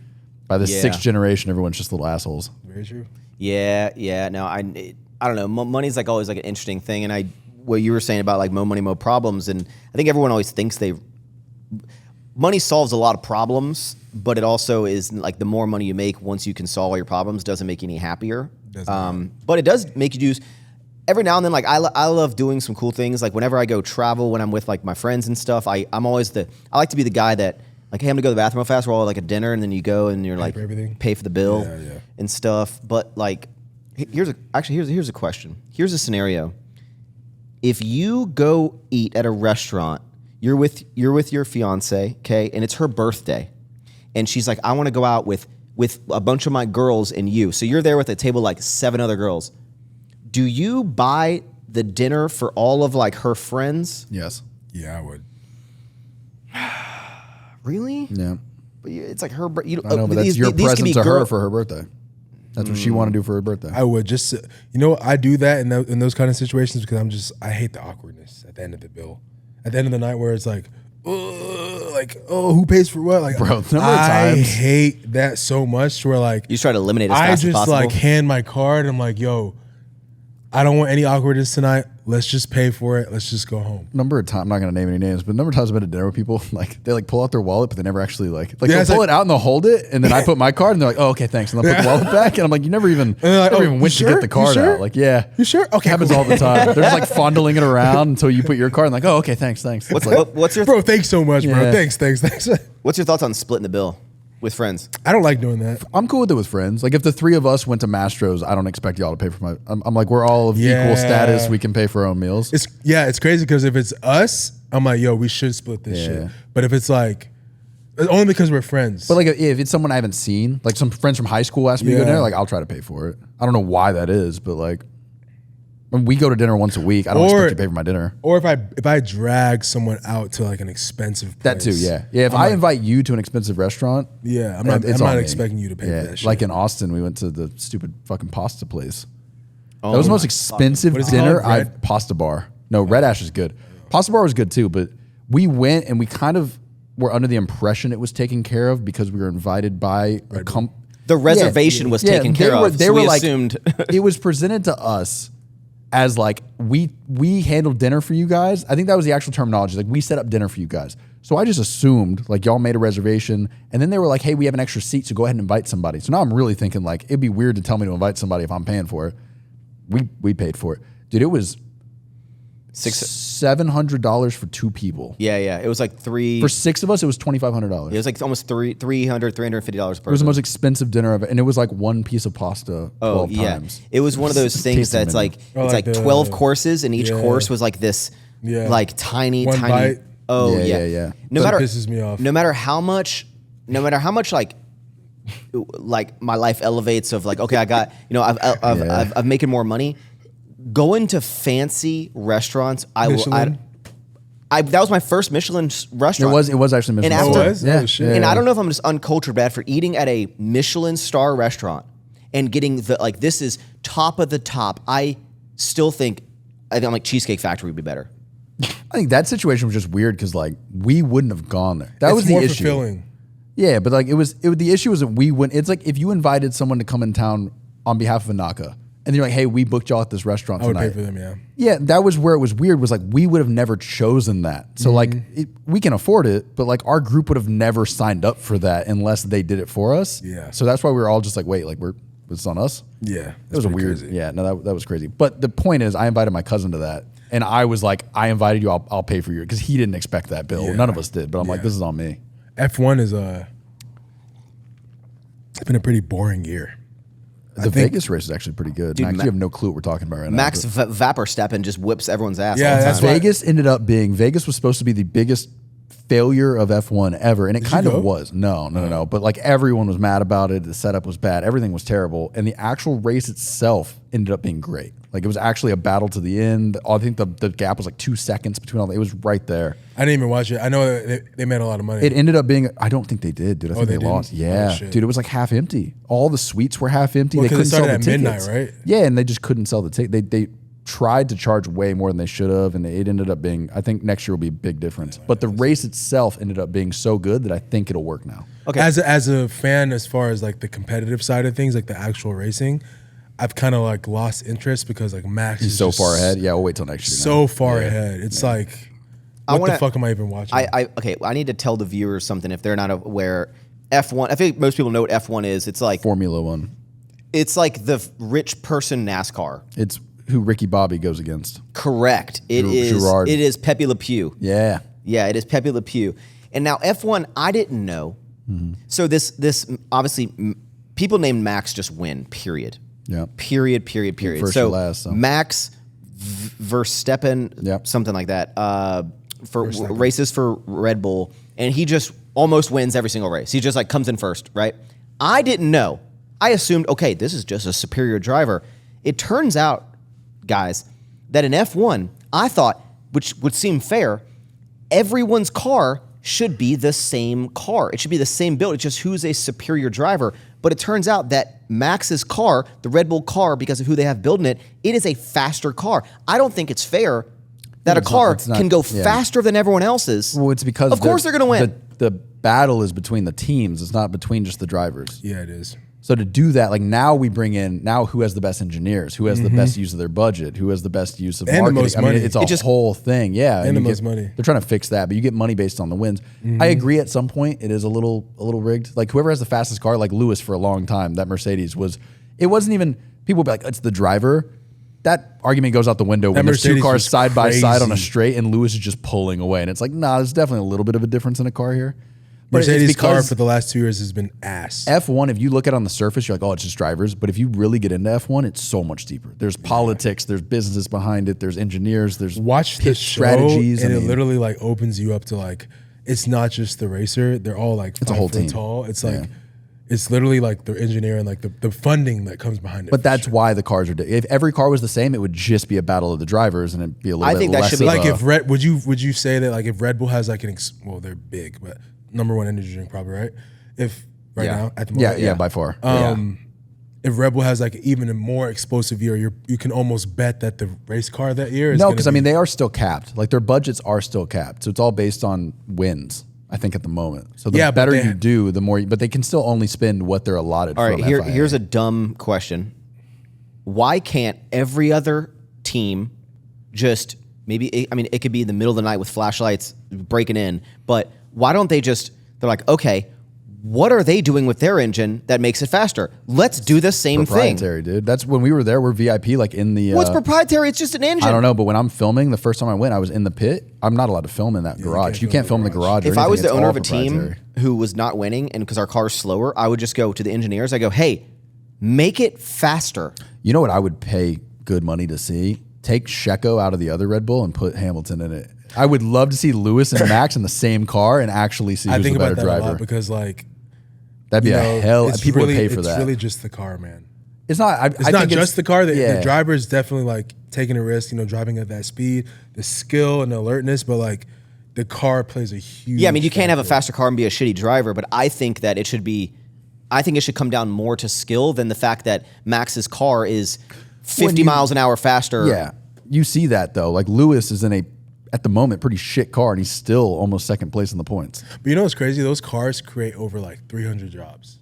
Speaker 3: By the sixth generation, everyone's just little assholes.
Speaker 2: Very true.
Speaker 1: Yeah. No, I don't know. Money's like always like an interesting thing, and what you were saying about like mo money, mo problems, and I think everyone always thinks money solves a lot of problems, but it also is like the more money you make once you can solve all your problems doesn't make you any happier. But it does make you do. Every now and then, like I love doing some cool things. Like whenever I go travel, when I'm with like my friends and stuff, I like to be the guy that like, hey, I'm gonna go to the bathroom real fast. We're all like a dinner, and then you go and you're like pay for the bill and stuff. But like, here's a question. Here's a scenario. If you go eat at a restaurant, you're with your fiance, okay, and it's her birthday, and she's like, I want to go out with a bunch of my girls and you. So you're there with a table like 7 other girls. Do you buy the dinner for all of like her friends?
Speaker 3: Yes.
Speaker 2: Yeah, I would.
Speaker 1: Really?
Speaker 3: Yeah.
Speaker 1: But it's like her. I
Speaker 3: know, but that's your present to her for her birthday. That's what she wanted to do for her birthday.
Speaker 2: I would just, I do that in those kind of situations because I hate the awkwardness at the end of the bill. At the end of the night where it's like, who pays for what? Like,
Speaker 3: bro,
Speaker 2: I hate that so much where like.
Speaker 1: You try to eliminate it as fast as possible.
Speaker 2: I just like hand my card. I'm like, yo, I don't want any awkwardness tonight. Let's just pay for it. Let's just go home.
Speaker 3: Number of times, I'm not going to name any names, but number of times I've been to dinner with people, like they like pull out their wallet, but they never actually like they'll pull it out and they'll hold it, and then I put my card and they're like, oh, okay, thanks, and they'll put the wallet back, and I'm like, you never even went to get the card out. Like, yeah,
Speaker 2: you sure? Okay,
Speaker 3: it happens all the time. They're just like fondling it around until you put your card and like, oh, okay, thanks.
Speaker 1: What's your
Speaker 2: bro? Thanks so much, bro. Thanks.
Speaker 1: What's your thoughts on splitting the bill with friends?
Speaker 2: I don't like doing that.
Speaker 3: I'm cool with it with friends. Like if the 3 of us went to Mastro's, I don't expect y'all to pay for my. I'm like, we're all of equal status. We can pay for our own meals.
Speaker 2: It's crazy because if it's us, I'm like, yo, we should split this shit. But if it's like, only because we're friends.
Speaker 3: But like if it's someone I haven't seen, like some friends from high school ask me to go dinner, like I'll try to pay for it. I don't know why that is, but like when we go to dinner once a week, I don't expect you to pay for my dinner.
Speaker 2: Or if I drag someone out to like an expensive place.
Speaker 3: That too, yeah. If I invite you to an expensive restaurant,
Speaker 2: I'm not expecting you to pay for that shit.
Speaker 3: Like in Austin, we went to the stupid fucking pasta place. That was the most expensive dinner pasta bar. No, Red Ash is good. Pasta bar was good too, but we went and we kind of were under the impression it was taken care of because we were invited by a company.
Speaker 1: The reservation was taken care of.
Speaker 3: They were like,
Speaker 1: assumed
Speaker 3: it was presented to us as like we handled dinner for you guys. I think that was the actual terminology. Like we set up dinner for you guys. So I just assumed like y'all made a reservation, and then they were like, hey, we have an extra seat, so go ahead and invite somebody. So now I'm really thinking like it'd be weird to tell me to invite somebody if I'm paying for it. We paid for it, dude. It was $700 for 2 people.
Speaker 1: Yeah. It was like 3
Speaker 3: for 6 of us. It was $2,500.
Speaker 1: It was like almost $350 per person.
Speaker 3: It was the most expensive dinner ever, and it was like one piece of pasta 12 times.
Speaker 1: It was one of those things that's like it's like 12 courses, and each course was like this like tiny.
Speaker 2: Bite.
Speaker 1: Oh
Speaker 3: Yeah.
Speaker 1: No
Speaker 2: That
Speaker 1: matter
Speaker 2: pisses me off.
Speaker 1: No matter how much like my life elevates of like, okay, I got, I've making more money. Going to fancy restaurants,
Speaker 2: Michelin?
Speaker 1: that was my first Michelin restaurant.
Speaker 3: It was actually Michelin.
Speaker 1: And after-
Speaker 2: Oh, it was?
Speaker 3: Yeah.
Speaker 2: Oh, shit.
Speaker 1: And I don't know if I'm just uncultured bad for eating at a Michelin star restaurant and getting this is top of the top. I think I'm like Cheesecake Factory would be better.
Speaker 3: I think that situation was just weird because like we wouldn't have gone there. That
Speaker 2: It's
Speaker 3: was the
Speaker 2: more
Speaker 3: issue.
Speaker 2: fulfilling.
Speaker 3: Yeah, but like the issue was that we wouldn't. It's like if you invited someone to come in town on behalf of Anaka, and you're like, hey, we booked y'all at this restaurant
Speaker 2: I would
Speaker 3: tonight.
Speaker 2: pay for them, yeah.
Speaker 3: Yeah, that was where it was weird. Was like we would have never chosen that. So like we can afford it, but like our group would have never signed up for that unless they did it for us.
Speaker 2: Yeah.
Speaker 3: So that's why we were all just like, wait, like it's on us.
Speaker 2: Yeah.
Speaker 3: It was a weird.
Speaker 2: Crazy.
Speaker 3: Yeah, no, that was crazy. But the point is, I invited my cousin to that, and I was like, I invited you. I'll pay for you because he didn't expect that bill.
Speaker 2: Yeah.
Speaker 3: None of us did. But I'm like,
Speaker 2: Yeah.
Speaker 3: this is on me.
Speaker 2: F1 is it's been a pretty boring year.
Speaker 3: The Vegas race is actually pretty good.
Speaker 1: Dude,
Speaker 3: Max,
Speaker 1: Ma-
Speaker 3: you have no clue what we're talking about right now.
Speaker 1: Max
Speaker 3: but
Speaker 1: Verstappen just whips everyone's ass.
Speaker 2: Yeah,
Speaker 1: all the
Speaker 2: that's
Speaker 1: time.
Speaker 2: why-
Speaker 3: Vegas was supposed to be the biggest failure of F1 ever, and it kind
Speaker 2: you
Speaker 3: of
Speaker 2: go?
Speaker 3: was. No. But like everyone was mad about it. The setup was bad. Everything was terrible, and the actual race itself ended up being great. Like it was actually a battle to the end. I think the gap was like 2 seconds between all. It was right there.
Speaker 2: I didn't even watch it. I know they made a lot of money.
Speaker 3: It ended up being. I don't think they did, dude. I think
Speaker 2: they
Speaker 3: they
Speaker 2: didn't?
Speaker 3: lost.
Speaker 2: Oh,
Speaker 3: Yeah,
Speaker 2: shit.
Speaker 3: dude. It was like half empty. All the suites were half empty.
Speaker 2: Well,
Speaker 3: they
Speaker 2: 'cause it
Speaker 3: couldn't sell
Speaker 2: started
Speaker 3: the
Speaker 2: at midnight,
Speaker 3: tickets.
Speaker 2: right?
Speaker 3: Yeah, and they just couldn't sell the ticket. They tried to charge way more than they should have, and it ended up being. I think next year will be a big difference. But the race itself ended up being so good that I think it'll work now.
Speaker 1: Okay.
Speaker 2: As a fan, as far as like the competitive side of things, like the actual racing, I've kind of like lost interest because like Max
Speaker 3: He's
Speaker 2: is
Speaker 3: so
Speaker 2: just
Speaker 3: far ahead. Yeah, we'll wait till next year.
Speaker 2: So
Speaker 3: now.
Speaker 2: far
Speaker 3: Yeah.
Speaker 2: ahead. It's like,
Speaker 1: I
Speaker 2: what
Speaker 1: wanna-
Speaker 2: the fuck am I even watching?
Speaker 1: Okay, I need to tell the viewers something if they're not aware. F1, I think most people know what F1 is. It's like
Speaker 3: Formula One.
Speaker 1: it's like the rich person NASCAR.
Speaker 3: It's who Ricky Bobby goes against.
Speaker 1: Correct. It is.
Speaker 3: Gerard.
Speaker 1: It is Pepe Le Pew.
Speaker 3: Yeah.
Speaker 1: Yeah, it is Pepe Le Pew. And now F1, I didn't know. So this obviously people named Max just win. Period.
Speaker 3: Yeah.
Speaker 1: Period.
Speaker 3: First
Speaker 1: So
Speaker 3: or last, so.
Speaker 1: Max Verstappen,
Speaker 3: Yep.
Speaker 1: something like that, for races for Red Bull, and he just almost wins every single race. He just like comes in first, right? I didn't know. I assumed, okay, this is just a superior driver. It turns out, guys, that in F1, I thought, which would seem fair, everyone's car should be the same car. It should be the same build. It's just who's a superior driver. But it turns out that Max's car, the Red Bull car, because of who they have building it, it is a faster car. I don't think it's fair that a car
Speaker 3: it's not-
Speaker 1: can go
Speaker 3: yeah.
Speaker 1: faster than everyone else's.
Speaker 3: Well, it's because
Speaker 1: of course they're going to win.
Speaker 3: The battle is between the teams. It's not between just the drivers.
Speaker 2: yeah, it is.
Speaker 3: So to do that, like now we bring in who has the best engineers, who has the best use of their budget, who has the best use of
Speaker 2: And the
Speaker 3: marketing.
Speaker 2: most
Speaker 3: I mean,
Speaker 2: money.
Speaker 3: it's a
Speaker 1: It just-
Speaker 3: whole thing. Yeah,
Speaker 2: And the
Speaker 3: you
Speaker 2: most money.
Speaker 3: They're trying to fix that, but you get money based on the wins. I agree. At some point, it is a little rigged. Like whoever has the fastest car, like Lewis for a long time, that Mercedes was. It wasn't even. People would be like, it's the driver. That argument goes out the window when there's two
Speaker 2: Mercedes
Speaker 3: cars
Speaker 2: was
Speaker 3: side by side on a
Speaker 2: crazy.
Speaker 3: straight, and Lewis is just pulling away, and it's like, nah, there's definitely a little bit of a difference in a car here. But it's
Speaker 2: Mercedes car
Speaker 3: because-
Speaker 2: for the last 2 years has been ass.
Speaker 3: F1, if you look at it on the surface, you're like, oh, it's just drivers. But if you really get into F1, it's so much deeper. There's politics, there's businesses behind it, there's engineers, there's
Speaker 2: Watch the
Speaker 3: pit
Speaker 2: show,
Speaker 3: strategies.
Speaker 2: and
Speaker 3: I
Speaker 2: it
Speaker 3: mean,
Speaker 2: literally like opens you up to like, it's not just the racer. They're all like
Speaker 3: It's a whole
Speaker 2: 5 foot
Speaker 3: team.
Speaker 2: tall. It's like, it's literally like the engineer and like the funding that comes behind it.
Speaker 3: but that's why the cars are. If every car was the same, it would just be a battle of the drivers, and it'd be a little
Speaker 1: I
Speaker 3: bit
Speaker 1: think that
Speaker 3: less
Speaker 1: should be-
Speaker 3: of
Speaker 2: like
Speaker 3: a-
Speaker 2: if Red, would you say that like if Red Bull has like well, they're big, but number one energy drink probably, right? If right
Speaker 1: Yeah.
Speaker 2: now at the
Speaker 3: yeah,
Speaker 2: moment,
Speaker 3: yeah, by far.
Speaker 2: if Red Bull has like even a more explosive year, you can almost bet that the race car that year is
Speaker 3: No,
Speaker 2: gonna
Speaker 3: because I
Speaker 2: be-
Speaker 3: mean they are still capped. Like their budgets are still capped, so it's all based on wins. I think at the moment. So the
Speaker 2: Yeah, but
Speaker 3: better
Speaker 2: they-
Speaker 3: you do, the more. But they can still only spend what they're allotted.
Speaker 1: All right,
Speaker 3: from FIA.
Speaker 1: here's a dumb question. Why can't every other team just maybe, I mean, it could be in the middle of the night with flashlights breaking in, but why don't they just, they're like, okay, what are they doing with their engine that makes it faster? Let's do the same thing.
Speaker 3: proprietary, dude. That's when we were there. We're VIP, like in the.
Speaker 1: What's proprietary? It's just an engine.
Speaker 3: I don't know, but when I'm filming, the first time I went, I was in the pit. I'm not allowed to film in that garage. You can't film in the garage.
Speaker 1: If
Speaker 3: or
Speaker 1: I was the
Speaker 3: anything.
Speaker 1: owner
Speaker 3: It's
Speaker 1: of a
Speaker 3: all
Speaker 1: team
Speaker 3: proprietary.
Speaker 1: who was not winning and because our car's slower, I would just go to the engineers. I go, hey, make it faster.
Speaker 3: You know what I would pay good money to see? Take Checo out of the other Red Bull and put Hamilton in it. I would love to see Lewis and Max in the same car and actually see who's the better
Speaker 2: about that a
Speaker 3: driver.
Speaker 2: lot because like
Speaker 3: That'd be
Speaker 2: you
Speaker 3: a
Speaker 2: know,
Speaker 3: hell.
Speaker 2: it's
Speaker 3: People
Speaker 2: really,
Speaker 3: would pay for
Speaker 2: it's
Speaker 3: that.
Speaker 2: really just the car, man.
Speaker 3: It's not.
Speaker 2: It's not just the car. The
Speaker 3: yeah.
Speaker 2: driver is definitely like taking a risk, you know, driving at that speed, the skill and the alertness, but like the car plays a huge.
Speaker 1: Yeah, I mean, you can't have a
Speaker 2: factor.
Speaker 1: faster car and be a shitty driver, but I think that it should be. I think it should come down more to skill than the fact that Max's car is 50 miles an hour faster.
Speaker 3: Yeah, you see that though. Like Lewis is in a, at the moment, pretty shit car, and he's still almost second place in the points.
Speaker 2: But you know what's crazy? Those cars create over like 300 jobs,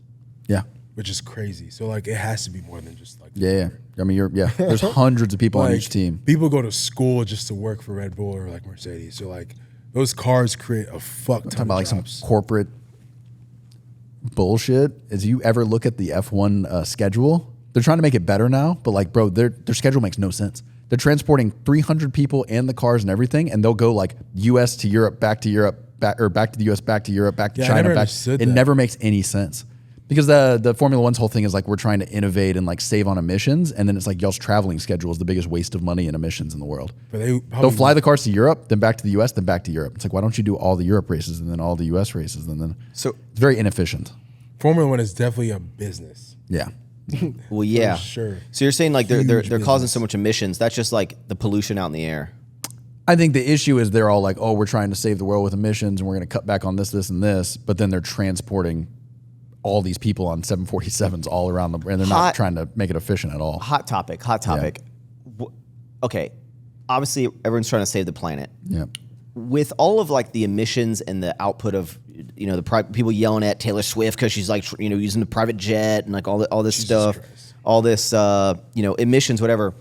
Speaker 3: Yeah.
Speaker 2: which is crazy. So like it has to be more than just like
Speaker 3: Yeah. I mean, there's hundreds of people on
Speaker 2: like,
Speaker 3: each team.
Speaker 2: People go to school just to work for Red Bull or like Mercedes. So like those cars create a fuck ton
Speaker 3: Talking about like
Speaker 2: of
Speaker 3: some
Speaker 2: jobs.
Speaker 3: corporate bullshit. As you ever look at the F1 schedule, they're trying to make it better now, but like, bro, their schedule makes no sense. They're transporting 300 people and the cars and everything, and they'll go like U.S. to Europe, back to Europe, back to the U.S., back to Europe, back to
Speaker 2: Yeah, I
Speaker 3: China.
Speaker 2: never
Speaker 3: Back.
Speaker 2: understood
Speaker 3: It
Speaker 2: that.
Speaker 3: never makes any sense because the Formula One's whole thing is like we're trying to innovate and like save on emissions, and then it's like y'all's traveling schedule is the biggest waste of money and emissions in the world.
Speaker 2: But
Speaker 3: They'll fly the cars to Europe, then back to the U.S., then back to Europe. It's like, why don't you do all the Europe races and then all the U.S. races and then?
Speaker 1: So
Speaker 3: It's very inefficient.
Speaker 2: Formula One is definitely a business.
Speaker 3: Yeah.
Speaker 1: well, yeah,
Speaker 2: sure.
Speaker 1: So you're saying like they're
Speaker 2: Huge
Speaker 1: causing
Speaker 2: business.
Speaker 1: so much emissions. That's just like the pollution out in the air.
Speaker 3: I think the issue is they're all like, oh, we're trying to save the world with emissions and we're going to cut back on this, this, and this. But then they're transporting all these people on 747s all around the, and they're not
Speaker 1: Hot-
Speaker 3: trying to make it efficient at all.
Speaker 1: Hot topic. Okay, obviously everyone's trying to save the planet.
Speaker 3: Yeah.
Speaker 1: With all of like the emissions and the output of, you know, the people yelling at Taylor Swift because she's like, you know, using the private jet and like all this stuff,
Speaker 2: Christ.
Speaker 1: all this, you know, emissions, whatever.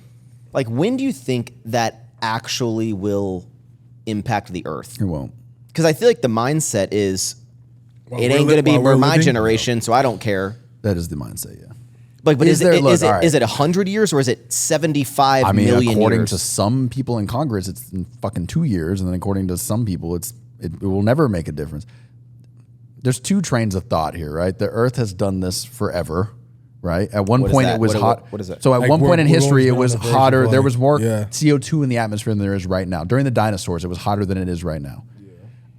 Speaker 1: Like, when do you think that actually will impact the Earth?
Speaker 3: It won't.
Speaker 1: Because I feel like the mindset is,
Speaker 2: While
Speaker 1: it
Speaker 2: we're
Speaker 1: ain't going to be
Speaker 2: while we're
Speaker 1: for my
Speaker 2: living?
Speaker 1: generation, so I don't care.
Speaker 3: That is the mindset, yeah.
Speaker 1: But
Speaker 3: Is there- look, all right.
Speaker 1: is it 100 years or is it 75
Speaker 3: I mean,
Speaker 1: million
Speaker 3: according
Speaker 1: years?
Speaker 3: to some people in Congress, it's in fucking 2 years. And then according to some people, it will never make a difference. There's two trains of thought here, right? The Earth has done this forever, right? At one
Speaker 1: What is
Speaker 3: point,
Speaker 1: that?
Speaker 3: it was hot.
Speaker 1: What is it?
Speaker 3: So at
Speaker 2: Like,
Speaker 3: one point in
Speaker 2: we're
Speaker 3: history,
Speaker 2: always
Speaker 3: it
Speaker 2: been on
Speaker 3: was
Speaker 2: the verge
Speaker 3: hotter.
Speaker 2: of,
Speaker 3: There
Speaker 2: like,
Speaker 3: was more
Speaker 2: yeah.
Speaker 3: CO2 in the atmosphere than there is right now. During the dinosaurs, it was hotter than it is right now.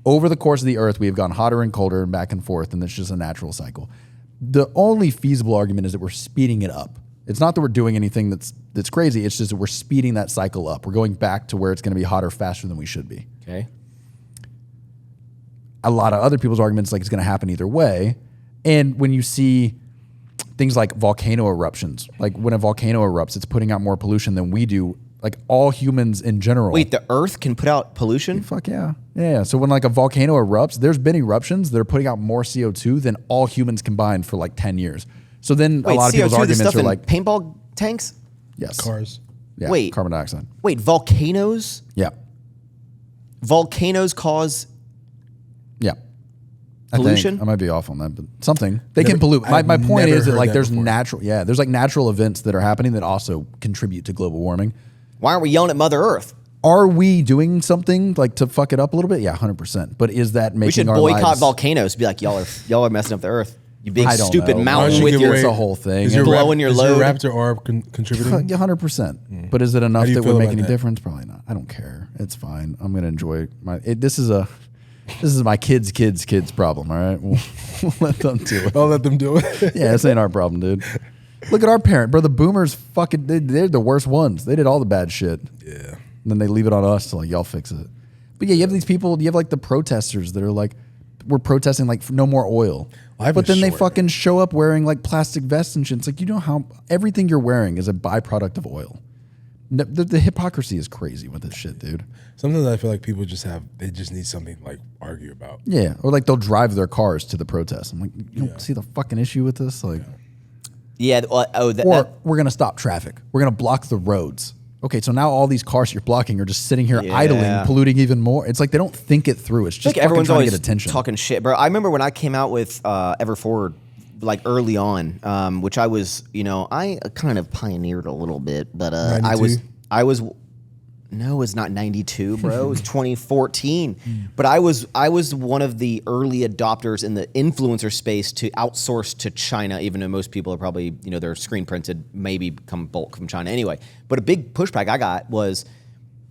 Speaker 3: Over the course of the Earth, we have gone hotter and colder and back and forth, and it's just a natural cycle. The only feasible argument is that we're speeding it up. It's not that we're doing anything that's crazy. It's just that we're speeding that cycle up. We're going back to where it's going to be hotter faster than we should be.
Speaker 1: Okay.
Speaker 3: A lot of other people's arguments like it's going to happen either way. And when you see things like volcano eruptions, like when a volcano erupts, it's putting out more pollution than we do. Like all humans in general.
Speaker 1: Wait, the Earth can put out pollution?
Speaker 3: Fuck yeah. Yeah. So when like a volcano erupts, there's been eruptions that are putting out more CO2 than all humans combined for like 10 years. So then
Speaker 1: Wait,
Speaker 3: a lot of people's
Speaker 1: CO2, the
Speaker 3: arguments
Speaker 1: stuff
Speaker 3: are
Speaker 1: in
Speaker 3: like,
Speaker 1: paintball tanks?
Speaker 3: yes.
Speaker 2: Cars.
Speaker 3: Yeah,
Speaker 1: Wait.
Speaker 3: carbon dioxide.
Speaker 1: Wait, volcanoes?
Speaker 3: Yeah.
Speaker 1: Volcanoes cause
Speaker 3: Yeah.
Speaker 1: pollution?
Speaker 3: I might be off on that, but something. They can pollute.
Speaker 2: I've
Speaker 3: My point
Speaker 2: never
Speaker 3: is that
Speaker 2: heard
Speaker 3: like
Speaker 2: that
Speaker 3: there's
Speaker 2: before.
Speaker 3: there's like natural events that are happening that also contribute to global warming.
Speaker 1: Why aren't we yelling at Mother Earth?
Speaker 3: Are we doing something like to fuck it up a little bit? Yeah, 100%. But is that making
Speaker 1: We should
Speaker 3: our
Speaker 1: boycott
Speaker 3: lives,
Speaker 1: volcanoes. Be like, y'all are messing up the Earth. You big
Speaker 3: I don't
Speaker 1: stupid
Speaker 3: know.
Speaker 2: Why
Speaker 1: mountain
Speaker 2: don't you
Speaker 1: with
Speaker 2: give
Speaker 1: your.
Speaker 2: away-
Speaker 3: It's a whole thing.
Speaker 2: Is
Speaker 3: And-
Speaker 2: your,
Speaker 1: blowing your
Speaker 2: is
Speaker 1: load?
Speaker 2: your Raptor arb contributing?
Speaker 3: Yeah, 100%. But is it enough
Speaker 2: do you
Speaker 3: that
Speaker 2: feel
Speaker 3: would make
Speaker 2: about
Speaker 3: any
Speaker 2: that?
Speaker 3: difference? Probably not. I don't care. It's fine. I'm gonna enjoy this is my kids' problem. All right, we'll let them do it.
Speaker 2: I'll let them do it.
Speaker 3: Yeah, this ain't our problem, dude. Look at our parent, bro. The boomers fucking they're the worst ones. They did all the bad shit.
Speaker 2: Yeah.
Speaker 3: And then they leave it on us to like y'all fix it. But yeah, you have these people. You have like the protesters that are like, we're protesting like for no more oil.
Speaker 2: Life
Speaker 3: But
Speaker 2: is
Speaker 3: then they
Speaker 2: short.
Speaker 3: fucking show up wearing like plastic vests and shit. It's like, you know how everything you're wearing is a byproduct of oil. The hypocrisy is crazy with this shit, dude.
Speaker 2: Sometimes I feel like people they just need something to, like argue about.
Speaker 3: Yeah, or like they'll drive their cars to the protest. I'm like, you don't see the fucking issue with this, like.
Speaker 1: Yeah.
Speaker 3: Or
Speaker 1: That,
Speaker 3: we're gonna stop traffic. We're gonna block the roads. Okay, so now all these cars you're blocking are just sitting here
Speaker 1: Yeah.
Speaker 3: idling, polluting even more. It's like they don't think it through. It's just
Speaker 1: like
Speaker 3: fucking
Speaker 1: everyone's
Speaker 3: trying to
Speaker 1: always
Speaker 3: get attention.
Speaker 1: talking shit, bro. I remember when I came out with Ever Forward, like early on, which I was, I kind of pioneered a little bit, but I was. No, it's not 92, bro. It was 2014. But I was one of the early adopters in the influencer space to outsource to China, even though most people are probably, they're screen printed, maybe come bulk from China anyway. But a big pushback I got was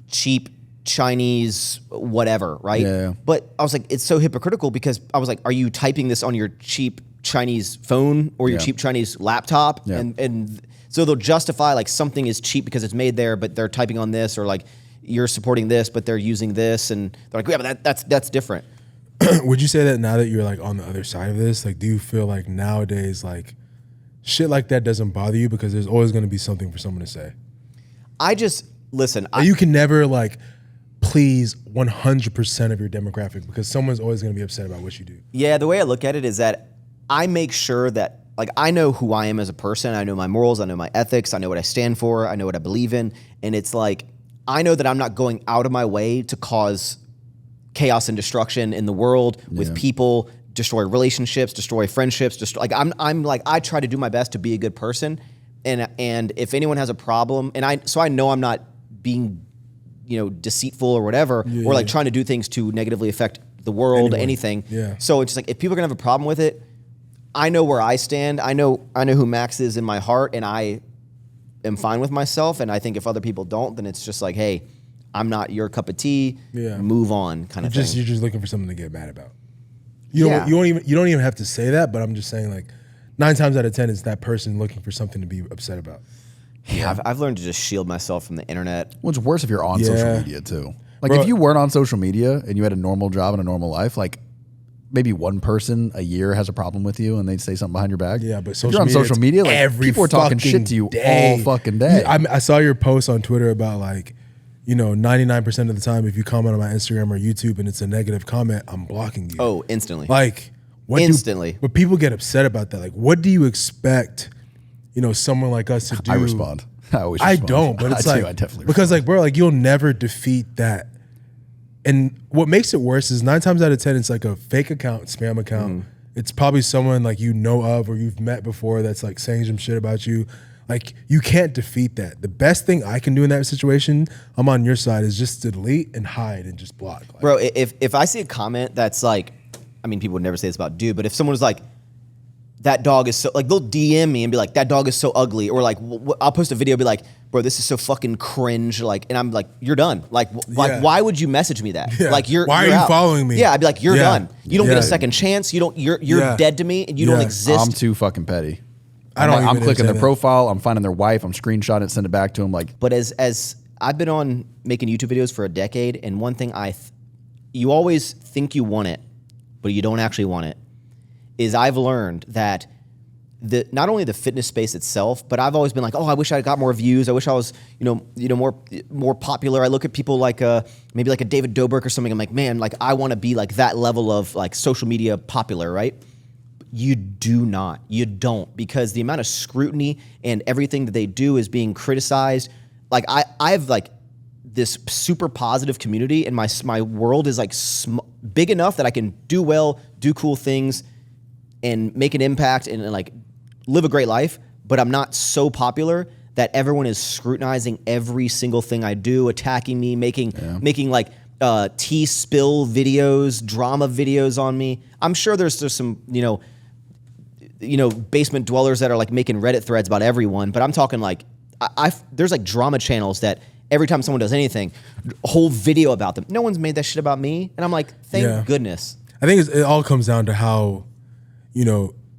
Speaker 1: cheap Chinese whatever, right?
Speaker 3: Yeah.
Speaker 1: But I was like, it's so hypocritical because I was like, are you typing this on your cheap Chinese phone or your cheap Chinese laptop?
Speaker 3: Yeah.
Speaker 1: And so they'll justify like something is cheap because it's made there, but they're typing on this, or like you're supporting this, but they're using this, and they're like, yeah, but that's different.
Speaker 2: Would you say that now that you're like on the other side of this, like, do you feel like nowadays, like, shit like that doesn't bother you because there's always going to be something for someone to say?
Speaker 1: I just listen.
Speaker 2: You can never like please 100% of your demographic because someone's always going to be upset about what you do.
Speaker 1: Yeah, the way I look at it is that I make sure that like I know who I am as a person. I know my morals. I know my ethics. I know what I stand for. I know what I believe in. And it's like I know that I'm not going out of my way to cause chaos and destruction in the world with people, destroy relationships, destroy friendships. I'm like I try to do my best to be a good person. And if anyone has a problem, and I know I'm not being, deceitful or whatever, or like trying to do things to negatively affect the world, anything.
Speaker 2: Yeah.
Speaker 1: So it's just like if people are gonna have a problem with it, I know where I stand. I know who Max is in my heart, and I am fine with myself. And I think if other people don't, then it's just like, hey, I'm not your cup of tea.
Speaker 2: Yeah.
Speaker 1: Move on, kind of thing.
Speaker 2: You're just looking for something to get mad about. You don't even have to say that, but I'm just saying like 9 times out of 10 it's that person looking for something to be upset about.
Speaker 1: Yeah, I've learned to just shield myself from the internet.
Speaker 3: Well, it's worse if you're on social media too. Like if you weren't on social media and you had a normal job and a normal life, like maybe one person a year has a problem with you and they'd say something behind your back.
Speaker 2: Yeah, but
Speaker 3: if you're on social media, like people are talking shit to you all fucking day.
Speaker 2: I saw your post on Twitter about like, 99% of the time if you comment on my Instagram or YouTube and it's a negative comment, I'm blocking you.
Speaker 1: Oh, instantly.
Speaker 2: Like
Speaker 1: instantly.
Speaker 2: But people get upset about that. Like, what do you expect, someone like us to do?
Speaker 3: I respond. I always respond.
Speaker 2: I don't, but it's
Speaker 3: I
Speaker 2: like,
Speaker 3: do, I definitely
Speaker 2: because like, bro, like you'll never defeat that. And what makes it worse is 9 times out of 10, it's like a fake account, spam account. It's probably someone like you know of or you've met before that's like saying some shit about you. Like you can't defeat that. The best thing I can do in that situation, I'm on your side, is just delete and hide and just block. Like,
Speaker 1: bro, if I see a comment that's like, I mean, people would never say this about dude, but if someone was like, that dog is so, like, they'll DM me and be like, that dog is so ugly. Or like, I'll post a video and be like, bro, this is so fucking cringe. Like, and I'm like, you're done. Like, why would you message me that?
Speaker 2: Yeah.
Speaker 1: Like,
Speaker 2: why
Speaker 1: you're
Speaker 2: are you
Speaker 1: out.
Speaker 2: following me?
Speaker 1: Yeah, I'd be like, you're done. You don't get a
Speaker 2: Yeah.
Speaker 1: second chance. You're dead to me and you don't exist.
Speaker 3: I'm too fucking petty.
Speaker 2: I don't
Speaker 3: I'm
Speaker 2: even
Speaker 3: clicking their
Speaker 2: understand that.
Speaker 3: profile. I'm finding their wife. I'm screenshotting it, send it back to them. Like,
Speaker 1: But as I've been on making YouTube videos for a decade, and one thing you always think you want it, but you don't actually want it, is I've learned that not only the fitness space itself, but I've always been like, oh, I wish I got more views. I wish I was, more popular. I look at people like maybe like a David Dobrik or something. I'm like, man, like I want to be like that level of like social media popular, right? You do not. You don't, because the amount of scrutiny and everything that they do is being criticized. Like I have like this super positive community, and my world is like big enough that I can do well, do cool things, and make an impact and like live a great life. But I'm not so popular that everyone is scrutinizing every single thing I do, attacking me, making like tea spill videos, drama videos on me. I'm sure there's some basement dwellers that are like making Reddit threads about everyone, but I'm talking like there's like drama channels that every time someone does anything, a whole video about them. No one's made that shit about me, and I'm like, thank goodness.
Speaker 2: I think it all comes down to how,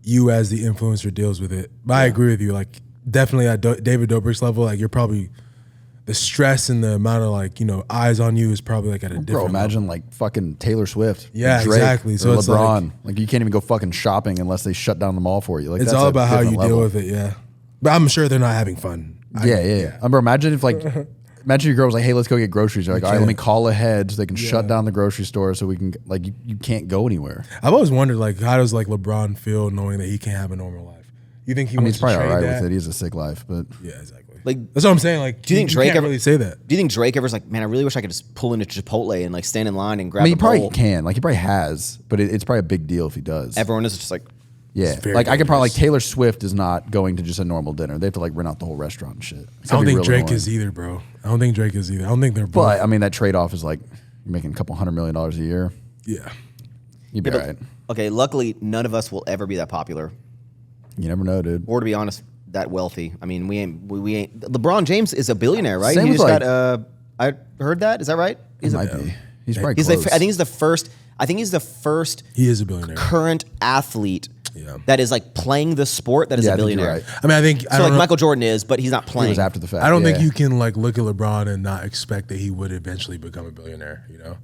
Speaker 2: you as the influencer deals with it. But I agree with you. Like definitely at David Dobrik's level, like you're probably the stress and the amount of like eyes on you is probably like at a different.
Speaker 3: bro, imagine like fucking Taylor Swift,
Speaker 2: Yeah,
Speaker 3: Drake,
Speaker 2: exactly. So
Speaker 3: or
Speaker 2: it's
Speaker 3: LeBron. Like you can't even go fucking shopping unless they shut down the mall for you. Like
Speaker 2: It's
Speaker 3: that's
Speaker 2: all
Speaker 3: a
Speaker 2: about how you
Speaker 3: different level.
Speaker 2: deal with it. Yeah, but I'm sure they're not having fun.
Speaker 3: Yeah. Bro, imagine if like. Imagine your girl was like, hey, let's go get groceries. You're like, all right, let me call ahead so they can shut down the grocery store so we can, like, you can't go anywhere.
Speaker 2: I've always wondered, like, how does like LeBron feel knowing that he can't have a normal life? You think he wants
Speaker 3: He's
Speaker 2: to
Speaker 3: probably all
Speaker 2: trade
Speaker 3: right
Speaker 2: that?
Speaker 3: with it. He has a sick life, but
Speaker 2: Yeah, exactly.
Speaker 1: Like,
Speaker 2: that's what I'm saying. Like,
Speaker 1: do you think Drake
Speaker 2: can't
Speaker 1: ever
Speaker 2: really say that?
Speaker 1: Do you think Drake ever's like, man, I really wish I could just pull into Chipotle and like stand in line and grab
Speaker 3: he
Speaker 1: a
Speaker 3: probably
Speaker 1: bowl.
Speaker 3: can. Like, he probably has, but it's probably a big deal if he does.
Speaker 1: Everyone is just like,
Speaker 3: Yeah,
Speaker 2: very
Speaker 3: like I could probably
Speaker 2: dangerous.
Speaker 3: like Taylor Swift is not going to just a normal dinner. They have to like rent out the whole restaurant and shit.
Speaker 2: I don't think Drake is either, bro. I don't think Drake is either. I don't think they're both.
Speaker 3: But I mean, that trade off is like you're making a couple $100 million a year.
Speaker 2: Yeah.
Speaker 3: You'd be
Speaker 1: but-
Speaker 3: all right.
Speaker 1: okay, luckily none of us will ever be that popular,
Speaker 3: You never know, dude.
Speaker 1: or to be honest, that wealthy. I mean, we ain't. LeBron James is a billionaire, right?
Speaker 3: Same
Speaker 1: He
Speaker 3: with,
Speaker 1: just
Speaker 3: like-
Speaker 1: got I heard that. Is that right?
Speaker 3: He might be. He's probably
Speaker 1: He's
Speaker 3: close.
Speaker 1: I think he's the first. I think he's the first
Speaker 2: He is a billionaire.
Speaker 1: current athlete
Speaker 2: Yeah.
Speaker 1: that is like playing the sport that is
Speaker 3: Yeah,
Speaker 1: a
Speaker 3: I think you're
Speaker 1: billionaire.
Speaker 3: right.
Speaker 2: I mean, I think I
Speaker 1: So
Speaker 2: don't
Speaker 1: like
Speaker 2: know,
Speaker 1: Michael Jordan is, but he's not
Speaker 3: He
Speaker 1: playing.
Speaker 3: was after the fact.
Speaker 2: I don't
Speaker 3: yeah.
Speaker 2: think you can like look at LeBron and not expect that he would eventually become a billionaire. You know.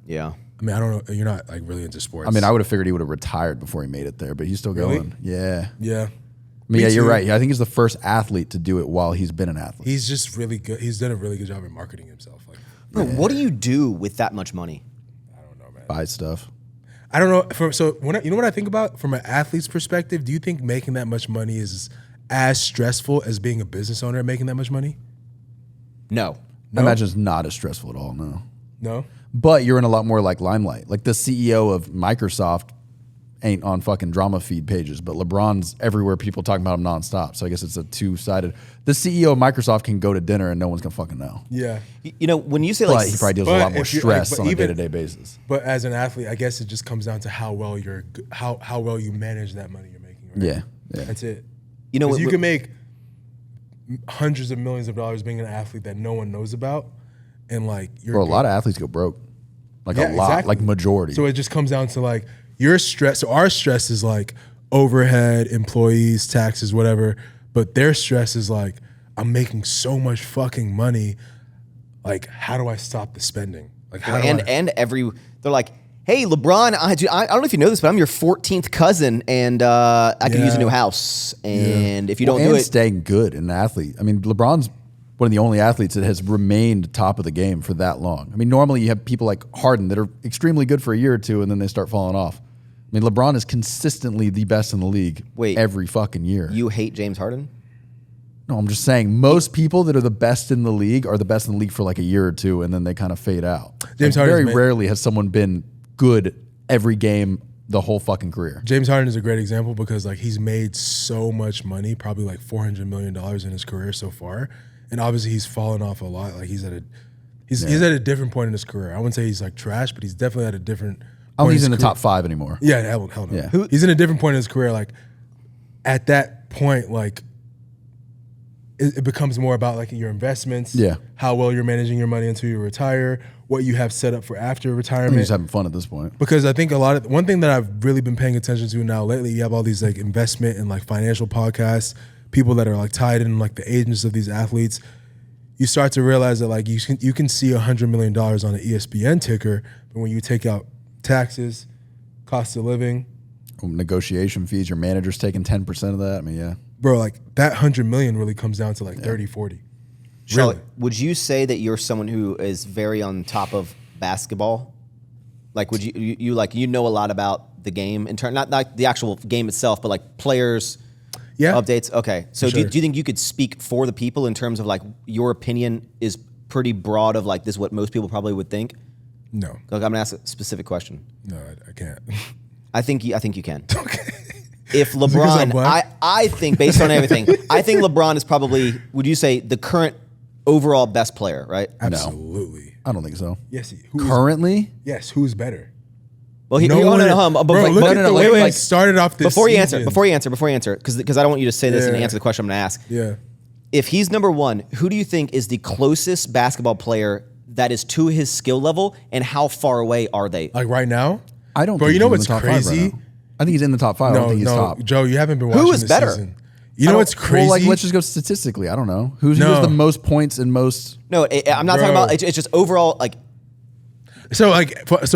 Speaker 1: Yeah.
Speaker 2: I mean, I don't know. You're not like really into sports.
Speaker 3: I mean, I would have figured he would have retired before he made it there, but he's still
Speaker 2: Really?
Speaker 3: going. Yeah.
Speaker 2: Yeah.
Speaker 3: I mean,
Speaker 2: Me
Speaker 3: yeah, you're
Speaker 2: too.
Speaker 3: right. I think he's the first athlete to do it while he's been an athlete.
Speaker 2: He's just really good. He's done a really good job at marketing himself. Like,
Speaker 1: Bro, what do you do with that much money?
Speaker 2: I don't know, man.
Speaker 3: Buy stuff.
Speaker 2: I don't know. So you know what I think about from an athlete's perspective? Do you think making that much money is as stressful as being a business owner and making that much money?
Speaker 1: No.
Speaker 3: I imagine it's not as stressful at all. No.
Speaker 2: No.
Speaker 3: But you're in a lot more like limelight. Like the CEO of Microsoft ain't on fucking drama feed pages, but LeBron's everywhere. People talking about him nonstop. So I guess it's a two-sided. The CEO of Microsoft can go to dinner and no one's gonna fucking know.
Speaker 2: Yeah.
Speaker 1: You know, when you say
Speaker 3: But
Speaker 1: like
Speaker 3: he probably deals with a
Speaker 2: But
Speaker 3: lot more
Speaker 2: if you-
Speaker 3: stress
Speaker 2: but
Speaker 3: on a
Speaker 2: even-
Speaker 3: day-to-day basis.
Speaker 2: But as an athlete, I guess it just comes down to how well how well you manage that money you're making. Right?
Speaker 3: Yeah. Yeah.
Speaker 2: That's it.
Speaker 1: you know
Speaker 2: 'Cause you
Speaker 1: what-
Speaker 2: can make hundreds of millions of dollars being an athlete that no one knows about, and like you're
Speaker 3: Bro, a lot of athletes go broke. Like a lot,
Speaker 2: exactly.
Speaker 3: like majority.
Speaker 2: So it just comes down to like your stress. So our stress is like overhead, employees, taxes, whatever. But their stress is like, I'm making so much fucking money. Like, how do I stop the spending? Like, how do I?
Speaker 1: and they're like, hey, LeBron, I don't know if you know this, but I'm your 14th cousin, and I could use a new house. And if you don't do
Speaker 3: and
Speaker 1: it,
Speaker 3: staying good in an athlete. I mean, LeBron's one of the only athletes that has remained top of the game for that long. I mean, normally you have people like Harden that are extremely good for a year or two and then they start falling off. I mean, LeBron is consistently the best in the league every fucking year.
Speaker 1: you hate James Harden?
Speaker 3: No, I'm just saying most people that are the best in the league are the best in the league for like a year or two and then they kind of fade out.
Speaker 2: James
Speaker 3: Like,
Speaker 2: Harden's
Speaker 3: very rarely has someone been good every game the whole fucking career.
Speaker 2: James Harden is a great example because like he's made so much money, probably like $400 million in his career so far. And obviously he's fallen off a lot. Like he's at a different point in his career. I wouldn't say he's like trash, but he's definitely at a different point.
Speaker 3: I don't think he's in
Speaker 2: his
Speaker 3: the top 5 anymore.
Speaker 2: Yeah, hell no.
Speaker 3: Yeah.
Speaker 2: He's in a different point in his career. Like at that point, like it becomes more about like your investments,
Speaker 3: Yeah.
Speaker 2: how well you're managing your money until you retire, what you have set up for after
Speaker 3: I mean,
Speaker 2: retirement.
Speaker 3: he's having fun at this point.
Speaker 2: Because I think one thing that I've really been paying attention to now lately, you have all these like investment and like financial podcasts, people that are like tied in like the agents of these athletes. You start to realize that like you can see $100 million on an ESPN ticker, but when you take out taxes, cost of living,
Speaker 3: Negotiation fees, your manager's taking 10% of that. I mean, yeah.
Speaker 2: bro, like that 100 million really comes down to like 30, 40.
Speaker 1: Shawley,
Speaker 2: Really?
Speaker 1: would you say that you're someone who is very on top of basketball? Like, would you like you know a lot about the game in turn, not the actual game itself, but like players,
Speaker 2: Yeah.
Speaker 1: updates. Okay, so
Speaker 2: For sure.
Speaker 1: do you think you could speak for the people in terms of like your opinion is pretty broad of like this is what most people probably would think?
Speaker 2: No,
Speaker 1: Like, I'm gonna ask a specific question.
Speaker 2: no, I can't.
Speaker 1: I think you can.
Speaker 2: Okay.
Speaker 1: If
Speaker 2: because I'm
Speaker 1: LeBron,
Speaker 2: black?
Speaker 1: I think based on everything, I think LeBron is probably, would you say, the current overall best player, right?
Speaker 2: Absolutely.
Speaker 3: I don't think so.
Speaker 2: Yes.
Speaker 3: Currently?
Speaker 2: Yes. Who's better?
Speaker 1: Well,
Speaker 2: one-
Speaker 1: but
Speaker 2: Bro,
Speaker 1: like,
Speaker 2: look at the way
Speaker 1: wait,
Speaker 2: he
Speaker 1: wait.
Speaker 2: started off this
Speaker 1: Before you
Speaker 2: season.
Speaker 1: answer, because I don't want you to say this and
Speaker 2: Yeah.
Speaker 1: answer the question I'm going to ask.
Speaker 2: Yeah.
Speaker 1: If he's number one, who do you think is the closest basketball player that is to his skill level, and how far away are they?
Speaker 2: Like right now?
Speaker 3: I don't
Speaker 2: Bro,
Speaker 3: think
Speaker 2: you know
Speaker 3: he's in
Speaker 2: what's
Speaker 3: the top 5 right
Speaker 2: crazy?
Speaker 3: now. I think he's in the top 5. I don't
Speaker 2: No,
Speaker 3: think he's
Speaker 2: no,
Speaker 3: top.
Speaker 2: Joe, you haven't been watching
Speaker 1: is
Speaker 2: this
Speaker 1: better?
Speaker 2: season. You know what's crazy?
Speaker 3: Well, like, let's just go statistically. I don't know. Who
Speaker 2: No.
Speaker 3: has the most points and most...
Speaker 1: No, I'm not talking
Speaker 2: Bro.
Speaker 1: about. It's just overall. Like,
Speaker 2: So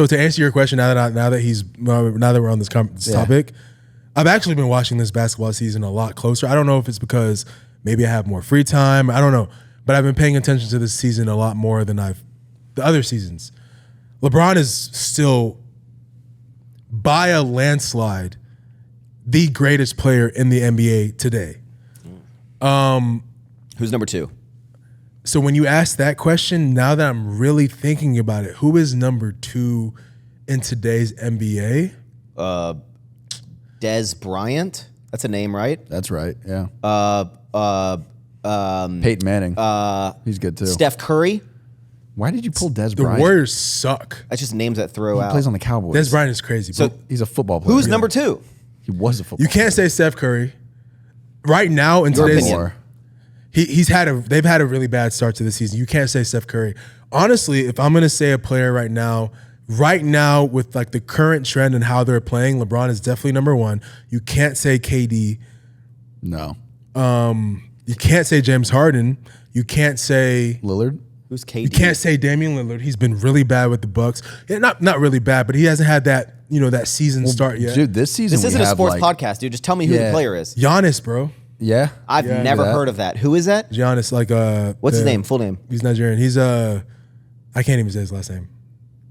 Speaker 2: to answer your question, now that we're on this topic, I've actually been watching this basketball season a lot closer. I don't know if it's because maybe I have more free time. I don't know, but I've been paying attention to this season a lot more than the other seasons. LeBron is still by a landslide the greatest player in the NBA today.
Speaker 1: who's number two?
Speaker 2: So when you ask that question, now that I'm really thinking about it, who is number 2 in today's NBA?
Speaker 1: Des Bryant. That's a name, right?
Speaker 3: That's right, yeah. Peyton Manning. He's good too.
Speaker 1: Steph Curry.
Speaker 3: Why did you pull Des
Speaker 2: The
Speaker 3: Bryant?
Speaker 2: Warriors suck.
Speaker 1: That's just names that throw
Speaker 3: He
Speaker 1: out.
Speaker 3: plays on the Cowboys.
Speaker 2: Des Bryant is crazy.
Speaker 1: So-
Speaker 2: But
Speaker 3: He's a football player.
Speaker 1: Who's number two?
Speaker 3: He was a football
Speaker 2: you can't say Steph Curry. Right now in
Speaker 1: Your
Speaker 2: today's
Speaker 1: opinion.
Speaker 2: they've had a really bad start to the season. You can't say Steph Curry. Honestly, if I'm gonna say a player right now with like the current trend and how they're playing, LeBron is definitely number one. You can't say KD.
Speaker 3: No.
Speaker 2: You can't say James Harden. You can't say
Speaker 3: Lillard.
Speaker 1: Who's KD?
Speaker 2: You can't say Damian Lillard. He's been really bad with the Bucks. Yeah, not really bad, but he hasn't had that that season start yet.
Speaker 3: Dude, this season
Speaker 1: This isn't a sports podcast, dude. Just tell me who the player is.
Speaker 2: Giannis, bro.
Speaker 3: Yeah.
Speaker 1: I've never heard of that. Who is that?
Speaker 2: Giannis,
Speaker 1: What's his name? Full name?
Speaker 2: He's Nigerian. He's I can't even say his last name.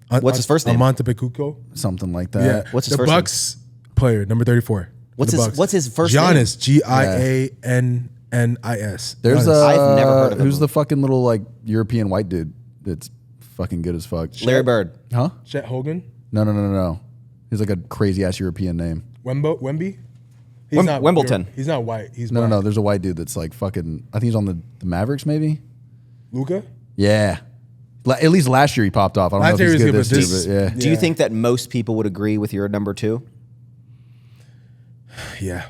Speaker 1: What's his first name?
Speaker 2: Amontepekuko.
Speaker 3: Something like that.
Speaker 2: Yeah.
Speaker 1: What's his
Speaker 2: the
Speaker 1: first name?
Speaker 2: Bucks player, number 34.
Speaker 1: What's his first
Speaker 2: Giannis,
Speaker 1: name?
Speaker 2: Giannis.
Speaker 3: There's
Speaker 1: I've never heard of him.
Speaker 3: Who's the fucking little like European white dude that's fucking good as fuck?
Speaker 1: Larry Bird.
Speaker 3: Huh?
Speaker 2: Chet Hogan.
Speaker 3: No. He's like a crazy ass European name.
Speaker 2: Wemby.
Speaker 1: Wimbledon.
Speaker 2: He's not white. He's
Speaker 3: No. There's a white dude that's like fucking. I think he's on the Mavericks, maybe.
Speaker 2: Luka.
Speaker 3: Yeah. At least last year he popped off. I don't know if he's good this year, but yeah.
Speaker 1: Do you think that most people would agree with your number two?
Speaker 2: Yeah.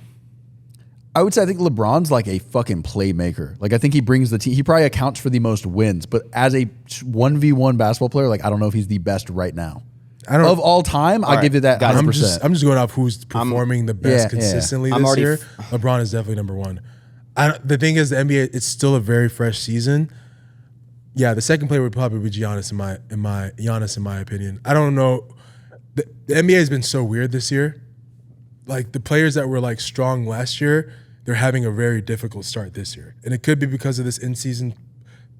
Speaker 3: I would say I think LeBron's like a fucking playmaker. Like I think he brings the team. He probably accounts for the most wins, but as a 1v1 basketball player, like I don't know if he's the best right now. Of all time, I give you that 100%.
Speaker 2: I'm just going off who's performing the best consistently this year. LeBron is definitely number one. The thing is, the NBA, it's still a very fresh season. Yeah, the second player would probably be Giannis in my opinion. I don't know. The NBA has been so weird this year. Like the players that were like strong last year, they're having a very difficult start this year. And it could be because of this in-season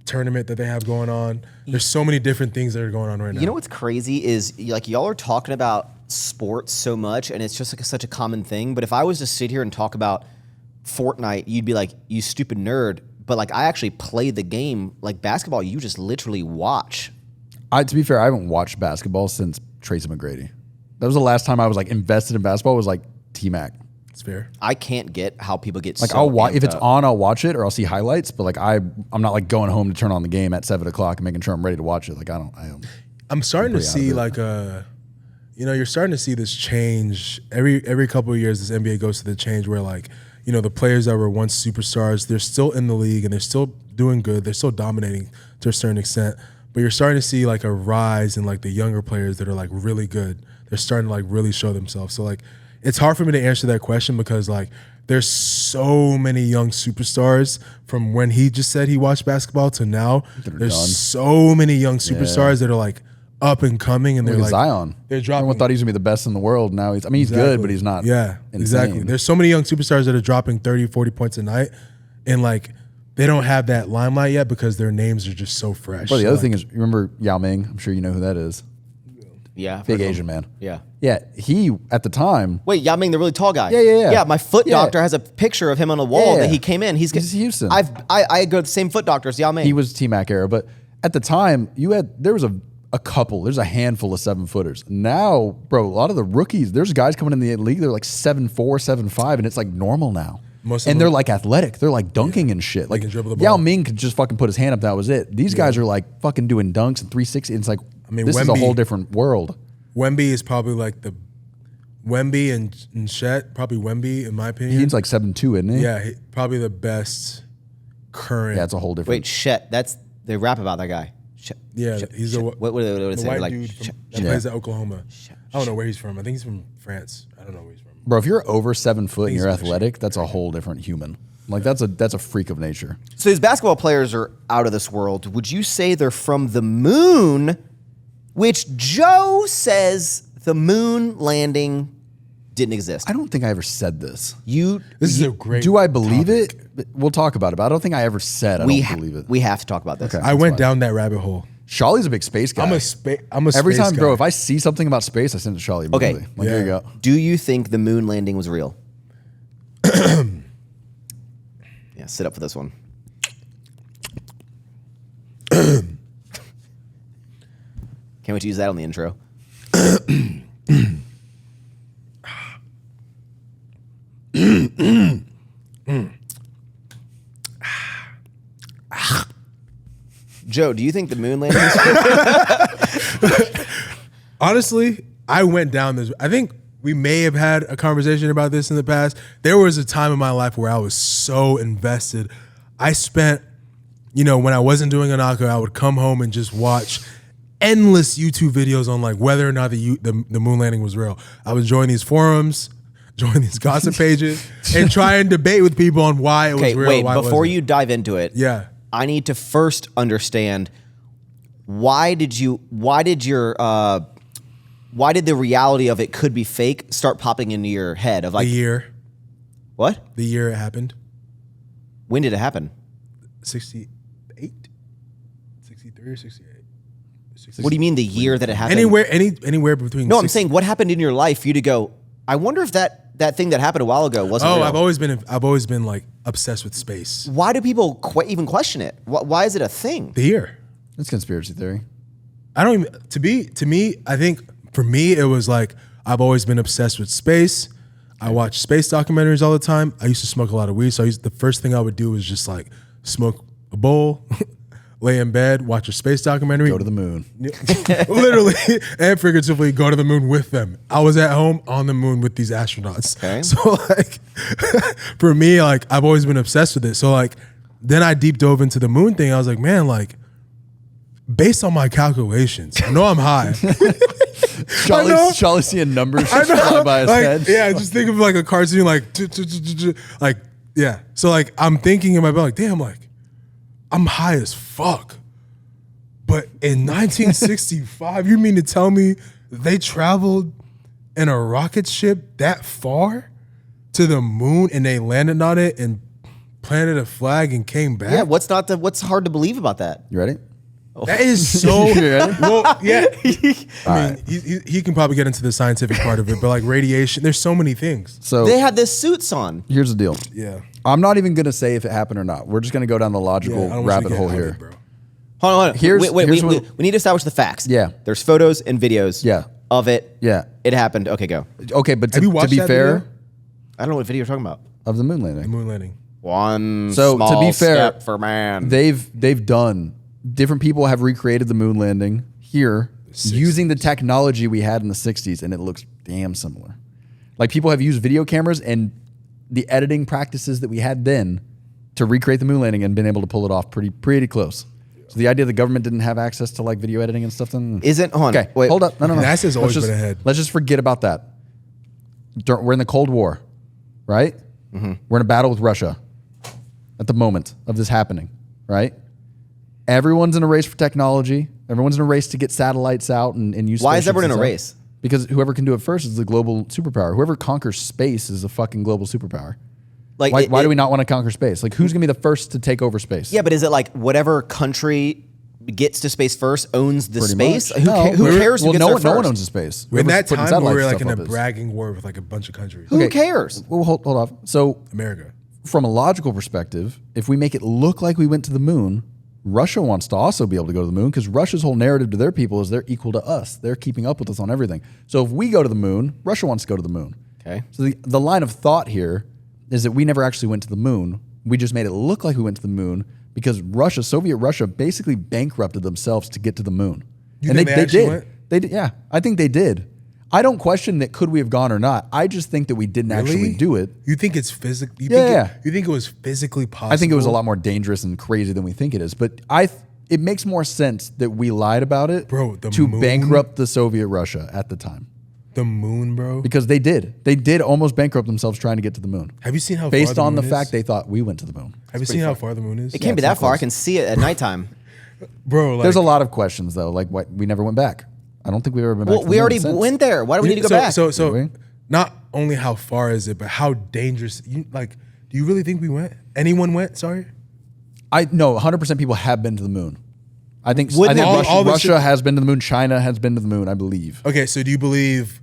Speaker 2: tournament that they have going on. There's so many different things that are going on right now.
Speaker 1: You know what's crazy is like y'all are talking about sports so much and it's just like such a common thing. But if I was to sit here and talk about Fortnite, you'd be like, you stupid nerd. But like I actually play the game. Like basketball, you just literally watch.
Speaker 3: To be fair, I haven't watched basketball since Tracy McGrady. That was the last time I was like invested in basketball. Was like T-Mac.
Speaker 2: It's fair.
Speaker 1: I can't get how people get
Speaker 3: like
Speaker 1: so
Speaker 3: I'll watch if
Speaker 1: amped
Speaker 3: it's
Speaker 1: up.
Speaker 3: on, I'll watch it or I'll see highlights. But like I'm not like going home to turn on the game at 7:00 and making sure I'm ready to watch it. Like
Speaker 2: I'm starting to see like you're starting to see this change every couple of years. This NBA goes to the change where like the players that were once superstars, they're still in the league and they're still doing good. They're still dominating to a certain extent. But you're starting to see like a rise in like the younger players that are like really good. They're starting to like really show themselves. So like it's hard for me to answer that question because like there's so many young superstars from when he just said he watched basketball to now. There's so many young superstars that are like up and coming and they're like
Speaker 3: Zion.
Speaker 2: They're dropping.
Speaker 3: Everyone thought he was gonna be the best in the world. Now he's good, but he's not.
Speaker 2: Yeah,
Speaker 3: insane.
Speaker 2: exactly. There's so many young superstars that are dropping 30, 40 points a night and like they don't have that limelight yet because their names are just so fresh.
Speaker 3: But the other thing is, you remember Yao Ming? I'm sure you know who that is.
Speaker 1: Yeah.
Speaker 3: Big Asian man.
Speaker 1: Yeah.
Speaker 3: Yeah. He, at the time.
Speaker 1: Wait, Yao Ming, the really tall guy.
Speaker 3: Yeah.
Speaker 1: Yeah, my foot doctor has a picture of him on a wall that he came in. He's
Speaker 3: Houston.
Speaker 1: I go to the same foot doctor as Yao Ming.
Speaker 3: He was T-Mac era. But at the time, there was a couple. There's a handful of 7-footers. Now, bro, a lot of the rookies, there's guys coming in the league, they're like 7'4", 7'5", and it's like normal now. And they're like athletic. They're like dunking and shit. Like
Speaker 2: can dribble the ball.
Speaker 3: Yao Ming could just fucking put his hand up. That was it. These guys are like fucking doing dunks and 360. It's like, this is a whole different world.
Speaker 2: Wemby is probably like Wemby and Chet, probably Wemby in my opinion.
Speaker 3: He's like 7'2", isn't he?
Speaker 2: Yeah, probably the best current.
Speaker 3: Yeah, it's a whole different.
Speaker 1: Wait, Shet. They rap about that guy. Shet,
Speaker 2: yeah,
Speaker 1: Shet,
Speaker 2: he's
Speaker 1: Shet.
Speaker 2: the
Speaker 1: What
Speaker 2: the
Speaker 1: say?
Speaker 2: white
Speaker 1: Like,
Speaker 2: dude
Speaker 1: Shet,
Speaker 2: that plays at Oklahoma. I don't know where he's from. I think he's from France. I don't know where he's from.
Speaker 3: Bro, if you're over 7 foot and
Speaker 2: He's
Speaker 3: you're
Speaker 2: actually
Speaker 3: athletic, that's a whole different human. Like that's a freak of nature.
Speaker 1: So these basketball players are out of this world. Would you say they're from the moon? Which Joe says the moon landing didn't exist.
Speaker 3: I don't think I ever said this.
Speaker 2: This is a great.
Speaker 3: Do I believe
Speaker 2: topic.
Speaker 3: it? We'll talk about it, but I don't think I ever said I don't believe it.
Speaker 1: We have to talk about this.
Speaker 3: Okay.
Speaker 2: I went down that rabbit hole.
Speaker 3: Shawley's a big space guy.
Speaker 2: I'm a space
Speaker 3: Every time,
Speaker 2: guy.
Speaker 3: bro, if I see something about space, I send it to Shawley immediately.
Speaker 1: Okay.
Speaker 3: Like, here you go.
Speaker 1: Do you think the moon landing was real? Yeah, sit up for this one. Can't wait to use that on the intro. Joe, do you think the moon landing is
Speaker 2: Honestly, I went down this. I think we may have had a conversation about this in the past. There was a time in my life where I was so invested. I spent, when I wasn't doing Anaka, I would come home and just watch endless YouTube videos on like whether or not the moon landing was real. I would join these forums, join these gossip pages, and try and debate with people on why it was real.
Speaker 1: Wait,
Speaker 2: why
Speaker 1: before you dive into it,
Speaker 2: I
Speaker 1: need to first understand why did the reality of it could be fake start popping into your head of like
Speaker 2: the year.
Speaker 1: What?
Speaker 2: The year it happened.
Speaker 1: When did it happen?
Speaker 2: 68? 63 or 68?
Speaker 1: What do you mean the year that it happened?
Speaker 2: Anywhere between.
Speaker 1: No, I'm saying what happened in your life for you to go, I wonder if that thing that happened a while ago wasn't real.
Speaker 2: I've always been like obsessed with space.
Speaker 1: Why do people even question it? Why is it a thing?
Speaker 2: The year.
Speaker 3: It's conspiracy theory.
Speaker 2: I don't even, to me, I think for me, it was like, I've always been obsessed with space. I watch space documentaries all the time. I used to smoke a lot of weed. So the first thing I would do was just like smoke a bowl, lay in bed, watch a space documentary.
Speaker 3: Go to the moon.
Speaker 2: Literally and figuratively go to the moon with them. I was at home on the moon with these astronauts.
Speaker 1: Okay.
Speaker 2: So like, for me, like I've always been obsessed with it. So like, then I deep dove into the moon thing. I was like, man, like based on my calculations, I know I'm high.
Speaker 3: Shawley seeing numbers just fly by his head.
Speaker 2: Yeah, just think of like a cartoon, like yeah. So like I'm thinking in my mind, like, damn, like I'm high as fuck. But in 1965, you mean to tell me they traveled in a rocket ship that far to the moon and they landed on it and planted a flag and came back?
Speaker 1: Yeah, what's hard to believe about that?
Speaker 3: You ready?
Speaker 2: That is so well, yeah. I mean, he can probably get into the scientific part of it, but like radiation, there's so many things.
Speaker 3: So
Speaker 1: they had this suits on.
Speaker 3: Here's the deal.
Speaker 2: Yeah,
Speaker 3: I'm not even gonna say if it happened or not. We're just gonna go down the logical rabbit hole here.
Speaker 2: Bro.
Speaker 1: Hold on. We need to establish the facts.
Speaker 3: Yeah.
Speaker 1: There's photos and videos. Of it.
Speaker 3: Yeah.
Speaker 1: It happened. Okay, go.
Speaker 3: Okay, but to be fair,
Speaker 1: video? I don't know what video you're talking about.
Speaker 3: Of the moon landing.
Speaker 2: The moon landing.
Speaker 1: One
Speaker 3: so
Speaker 1: small
Speaker 3: to be fair,
Speaker 1: step for man.
Speaker 3: They've done. Different people have recreated the moon landing here using the technology we had in the 60s, and it looks damn similar. Like people have used video cameras and the editing practices that we had then to recreate the moon landing and been able to pull it off pretty close. So the idea the government didn't have access to like video editing and stuff then
Speaker 1: isn't on.
Speaker 3: Okay,
Speaker 1: wait,
Speaker 3: hold up. No.
Speaker 2: NASA's always been ahead.
Speaker 3: Let's just forget about that. We're in the Cold War, right? Mm-hmm. We're in a battle with Russia at the moment of this happening, right? Everyone's in a race for technology. Everyone's in a race to get satellites out and use.
Speaker 1: Why is everyone in a race?
Speaker 3: Because whoever can do it first is the global superpower. Whoever conquers space is a fucking global superpower. Like, why do we not want to conquer space? Like, who's gonna be the first to take over space?
Speaker 1: Yeah, but is it like whatever country gets to space first owns the space?
Speaker 3: Who
Speaker 1: cares? Who gets there first?
Speaker 3: No one owns the space.
Speaker 2: In that
Speaker 3: Whoever's putting
Speaker 2: time, we were
Speaker 3: satellite
Speaker 2: like in a
Speaker 3: stuff up is.
Speaker 2: bragging war with like a bunch of countries.
Speaker 1: Who cares?
Speaker 3: Well, hold off. So
Speaker 2: America.
Speaker 3: From a logical perspective, if we make it look like we went to the moon, Russia wants to also be able to go to the moon because Russia's whole narrative to their people is they're equal to us. They're keeping up with us on everything. So if we go to the moon, Russia wants to go to the moon.
Speaker 1: Okay.
Speaker 3: So the line of thought here is that we never actually went to the moon. We just made it look like we went to the moon because Soviet Russia basically bankrupted themselves to get to the moon.
Speaker 2: You think they actually went?
Speaker 3: They did. Yeah, I think they did. I don't question that could we have gone or not. I just think that we didn't actually do it.
Speaker 2: You think it's physically?
Speaker 3: Yeah.
Speaker 2: You think it was physically possible?
Speaker 3: I think it was a lot more dangerous and crazy than we think it is. But it makes more sense that we lied about it,
Speaker 2: bro,
Speaker 3: to bankrupt the Soviet Russia at the time.
Speaker 2: The moon, bro.
Speaker 3: Because they did almost bankrupt themselves trying to get to the moon.
Speaker 2: Have you seen how
Speaker 3: based
Speaker 2: far
Speaker 3: on
Speaker 2: the
Speaker 3: the
Speaker 2: moon
Speaker 3: fact
Speaker 2: is?
Speaker 3: they thought we went to the moon?
Speaker 2: Have you seen how far the moon is?
Speaker 1: It can't be that far. I can see it at nighttime.
Speaker 2: Bro, like,
Speaker 3: there's a lot of questions though. Like what we never went back. I don't think we've ever been back.
Speaker 1: Well, we already went there. Why do we need to go back?
Speaker 2: So not only how far is it, but how dangerous. Do you really think we went? Anyone went? Sorry.
Speaker 3: I know 100% people have been to the moon. I think
Speaker 2: all
Speaker 3: Russia has been to the moon. China has been to the moon, I believe.
Speaker 2: Okay, so do you believe,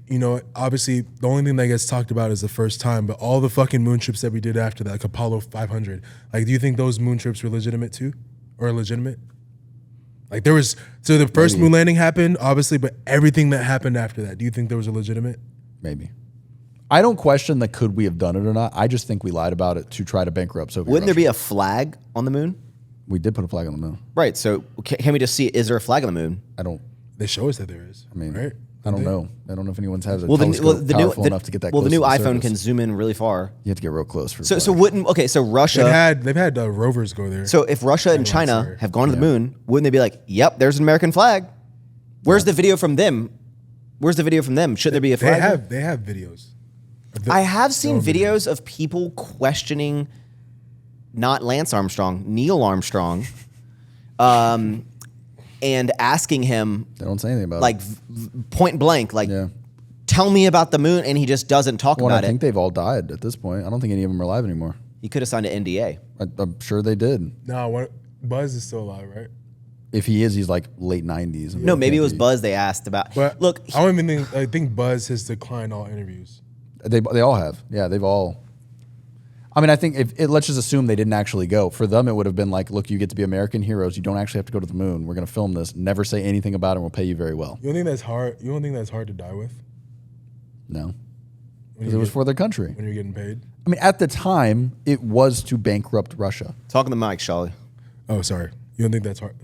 Speaker 2: obviously the only thing that gets talked about is the first time, but all the fucking moon trips that we did after that, like Apollo 500, like, do you think those moon trips were legitimate too? Or legitimate? Like so the first moon landing happened, obviously, but everything that happened after that, do you think there was a legitimate?
Speaker 3: Maybe. I don't question that could we have done it or not. I just think we lied about it to try to bankrupt Soviet
Speaker 1: Wouldn't there
Speaker 3: Russia.
Speaker 1: be a flag on the moon?
Speaker 3: We did put a flag on the moon.
Speaker 1: Right. So can we just see, is there a flag on the moon?
Speaker 3: I don't.
Speaker 2: They show us that there is.
Speaker 3: I mean,
Speaker 2: right?
Speaker 3: I don't know. I don't know if anyone's has a
Speaker 1: Well,
Speaker 3: telescope powerful enough to get that
Speaker 1: well,
Speaker 3: close
Speaker 1: the new
Speaker 3: to the
Speaker 1: iPhone
Speaker 3: surface.
Speaker 1: can zoom in really far.
Speaker 3: You have to get real close for
Speaker 1: So Russia.
Speaker 2: They've had rovers go there.
Speaker 1: So if Russia and China have gone to the moon, wouldn't they be like, "Yep, there's an American flag"? Where's the video from them? Should there be a flag?
Speaker 2: They have videos.
Speaker 1: I have seen videos of people questioning not Lance Armstrong, Neil Armstrong, and asking him,
Speaker 3: They don't say anything about
Speaker 1: like, point blank, like, tell me about the moon, and he just doesn't talk about
Speaker 3: I think
Speaker 1: it.
Speaker 3: they've all died at this point. I don't think any of them are alive anymore.
Speaker 1: He could have signed an NDA.
Speaker 3: I'm sure they did.
Speaker 2: No, Buzz is still alive, right?
Speaker 3: If he is, he's like late 90s.
Speaker 1: No, maybe it was Buzz they asked about.
Speaker 2: But
Speaker 1: Look,
Speaker 2: I don't even think. I think Buzz has declined all interviews.
Speaker 3: They all have. Yeah, they've all. I mean, I think let's just assume they didn't actually go. For them, it would have been like, look, you get to be American heroes. You don't actually have to go to the moon. We're going to film this. Never say anything about it. And we'll pay you very well.
Speaker 2: You don't think that's hard? You don't think that's hard to die with?
Speaker 3: No. Because it was for their country.
Speaker 2: When you're getting paid?
Speaker 3: I mean, at the time, it was to bankrupt Russia.
Speaker 1: talking to Mike, Shawley.
Speaker 2: Oh, sorry. You don't think that's hard?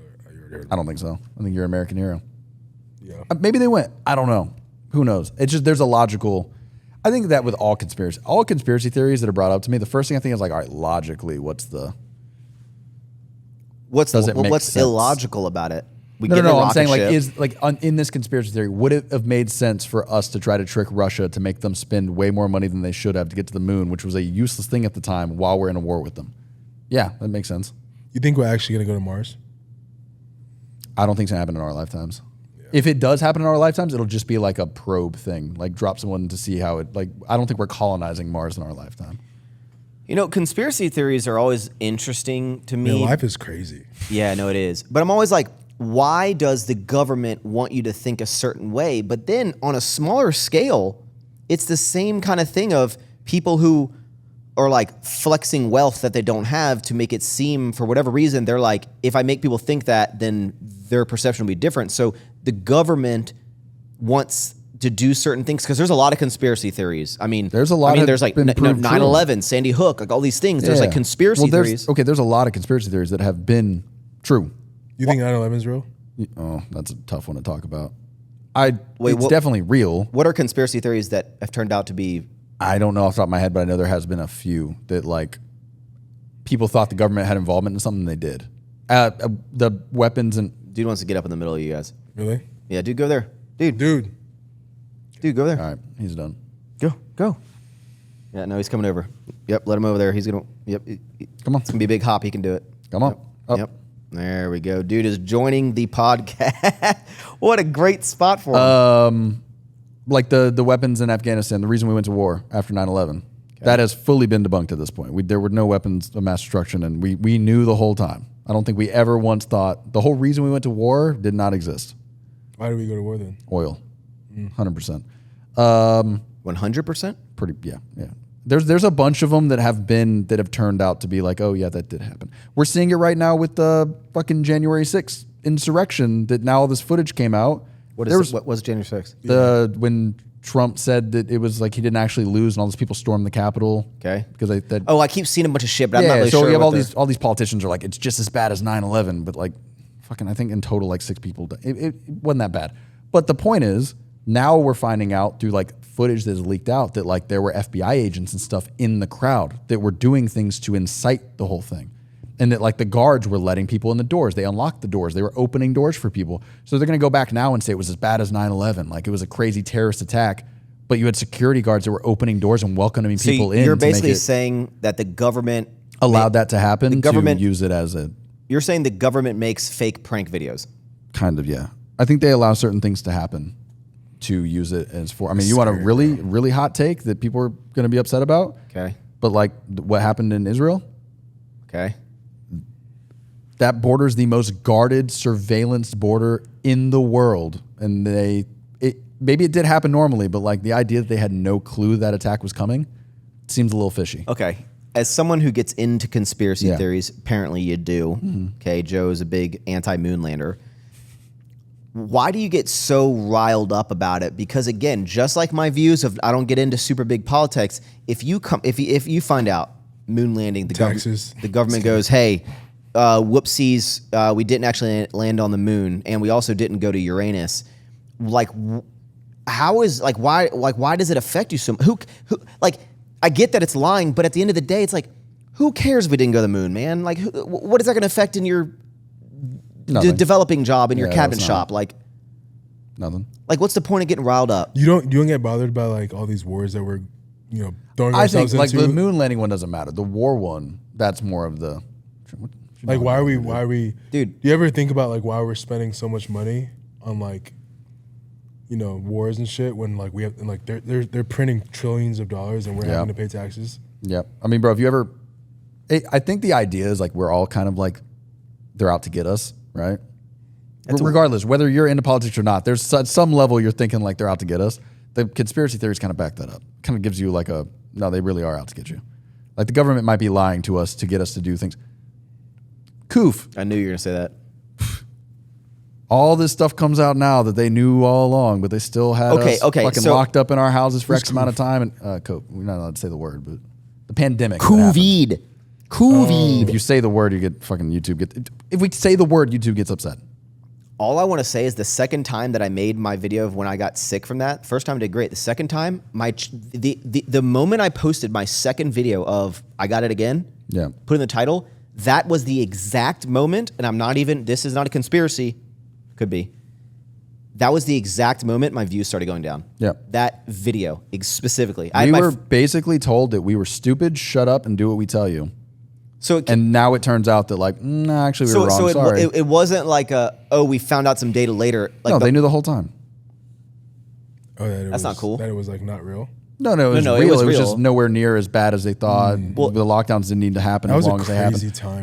Speaker 3: I don't think so. I think you're an American hero.
Speaker 2: Yeah.
Speaker 3: Maybe they went. I don't know. Who knows? It's just there's a logical. I think that with all conspiracy theories that are brought up to me, the first thing I think is like, all right, logically, what's sense?
Speaker 1: Illogical about it? We
Speaker 3: No. I'm saying in this conspiracy theory, would it have made sense for us to try to trick Russia to make them spend way more money than they should have to get to the moon, which was a useless thing at the time while we're in a war with them? Yeah, that makes sense.
Speaker 2: You think we're actually going to go to Mars?
Speaker 3: I don't think it's gonna happen in our lifetimes. Yeah. If it does happen in our lifetimes, it'll just be like a probe thing, like drop someone to see how it. Like I don't think we're colonizing Mars in our lifetime.
Speaker 1: You know, conspiracy theories are always interesting to me.
Speaker 2: Life is crazy.
Speaker 1: Yeah, no, it is. But I'm always like, why does the government want you to think a certain way? But then on a smaller scale, it's the same kind of thing of people who are like flexing wealth that they don't have to make it seem, for whatever reason, they're like, if I make people think that, then their perception will be different. So the government wants to do certain things because there's a lot of conspiracy theories. I mean,
Speaker 3: there's a lot.
Speaker 1: There's like 9/11, Sandy Hook, like all these things. There's like conspiracy theories.
Speaker 3: There's a lot of conspiracy theories that have been true.
Speaker 2: You think 9/11 is real?
Speaker 3: Oh, that's a tough one to talk about. It's definitely real.
Speaker 1: What are conspiracy theories that have turned out to be?
Speaker 3: I don't know off the top of my head, but I know there has been a few that like people thought the government had involvement in something they did. The weapons and
Speaker 1: Dude wants to get up in the middle of you guys.
Speaker 2: Really?
Speaker 1: Yeah, dude, go there. Dude, go there.
Speaker 3: all right, he's done.
Speaker 1: Go. Yeah, no, he's coming over. Yep, let him over there. He's gonna. Yep.
Speaker 3: Come on.
Speaker 1: It's gonna be a big hop. He can do it.
Speaker 3: Come on. Up.
Speaker 1: Yep. There we go. Dude is joining the podcast. What a great spot for him.
Speaker 3: Like the weapons in Afghanistan, the reason we went to war after 9/11, that has fully been debunked at this point. There were no weapons of mass destruction, and we knew the whole time. I don't think we ever once thought the whole reason we went to war did not exist.
Speaker 2: Why did we go to war then?
Speaker 3: Oil, 100%.
Speaker 1: 100%?
Speaker 3: Pretty, yeah. There's a bunch of them that have turned out to be like, oh yeah, that did happen. We're seeing it right now with the fucking January 6th insurrection. That now all this footage came out.
Speaker 1: What was January 6th?
Speaker 3: When Trump said that it was like he didn't actually lose and all these people stormed the Capitol.
Speaker 1: Okay.
Speaker 3: Because
Speaker 1: I keep seeing a bunch of shit, but I'm not really
Speaker 3: so
Speaker 1: sure.
Speaker 3: You have all these politicians are like, it's just as bad as 9/11, but like fucking I think in total like 6 people died. It wasn't that bad. But the point is, now we're finding out through like footage that is leaked out that like there were FBI agents and stuff in the crowd that were doing things to incite the whole thing. And that like the guards were letting people in the doors. They unlocked the doors. They were opening doors for people. So they're going to go back now and say it was as bad as 9/11. Like it was a crazy terrorist attack. But you had security guards that were opening doors and welcoming people in.
Speaker 1: You're basically saying that the government
Speaker 3: allowed that to happen. The government to use it as a.
Speaker 1: You're saying the government makes fake prank videos.
Speaker 3: Kind of, yeah. I think they allow certain things to happen to use it as for. I mean, you want a really, really hot take that people are going to be upset about?
Speaker 1: Okay.
Speaker 3: But like what happened in Israel?
Speaker 1: Okay.
Speaker 3: That border is the most guarded surveillance border in the world. And maybe it did happen normally, but like the idea that they had no clue that attack was coming seems a little fishy.
Speaker 1: Okay. As someone who gets into conspiracy theories, apparently you do. Mm-hmm. Okay. Joe is a big anti-moonlander. Why do you get so riled up about it? Because again, just like my views of I don't get into super big politics. If you find out moon landing, the government goes, hey, whoopsies, we didn't actually land on the moon, and we also didn't go to Uranus. Like, how is why does it affect you so much? Who like I get that it's lying, but at the end of the day, it's like, who cares if we didn't go to the moon, man? Like, what is that going to affect in your developing job in your cabinet shop? Like,
Speaker 3: nothing.
Speaker 1: Like, what's the point of getting riled up?
Speaker 2: You don't get bothered by like all these wars that we're throwing ourselves into?
Speaker 3: I think like the moon landing one doesn't matter. The war one, that's more of the.
Speaker 2: Like, why are we?
Speaker 1: Dude,
Speaker 2: do you ever think about like why we're spending so much money on like, wars and shit when like we have, and like they're printing trillions of dollars and we're having to pay taxes?
Speaker 3: Yep. I mean, bro, if you ever, I think the idea is like we're all kind of like they're out to get us, right? Regardless, whether you're into politics or not, there's at some level you're thinking like they're out to get us. The conspiracy theories kind of back that up. Kind of gives you like no, they really are out to get you. Like the government might be lying to us to get us to do things. Coof.
Speaker 1: I knew you were gonna say that.
Speaker 3: All this stuff comes out now that they knew all along, but they still had us fucking locked up in our houses for X amount of time. And we're not allowed to say the word, but the pandemic.
Speaker 1: COVID.
Speaker 3: If you say the word, you get fucking YouTube. If we say the word, YouTube gets upset.
Speaker 1: All I want to say is the second time that I made my video of when I got sick from that, first time I did great. The second time, the moment I posted my second video of I got it again, put in the title, that was the exact moment, and I'm not even, this is not a conspiracy, could be. That was the exact moment my views started going down.
Speaker 3: Yeah.
Speaker 1: That video specifically.
Speaker 3: We were basically told that we were stupid, shut up, and do what we tell you. And now it turns out that like, nah, actually we were wrong, sorry.
Speaker 1: It wasn't like we found out some data later. Like
Speaker 3: no, they knew the whole time.
Speaker 2: Oh,
Speaker 1: that's not cool.
Speaker 2: That it was like not real?
Speaker 3: No, it was real. It was just nowhere near as bad as they thought. Well, the lockdowns didn't need to happen as long as they happened.
Speaker 2: Time,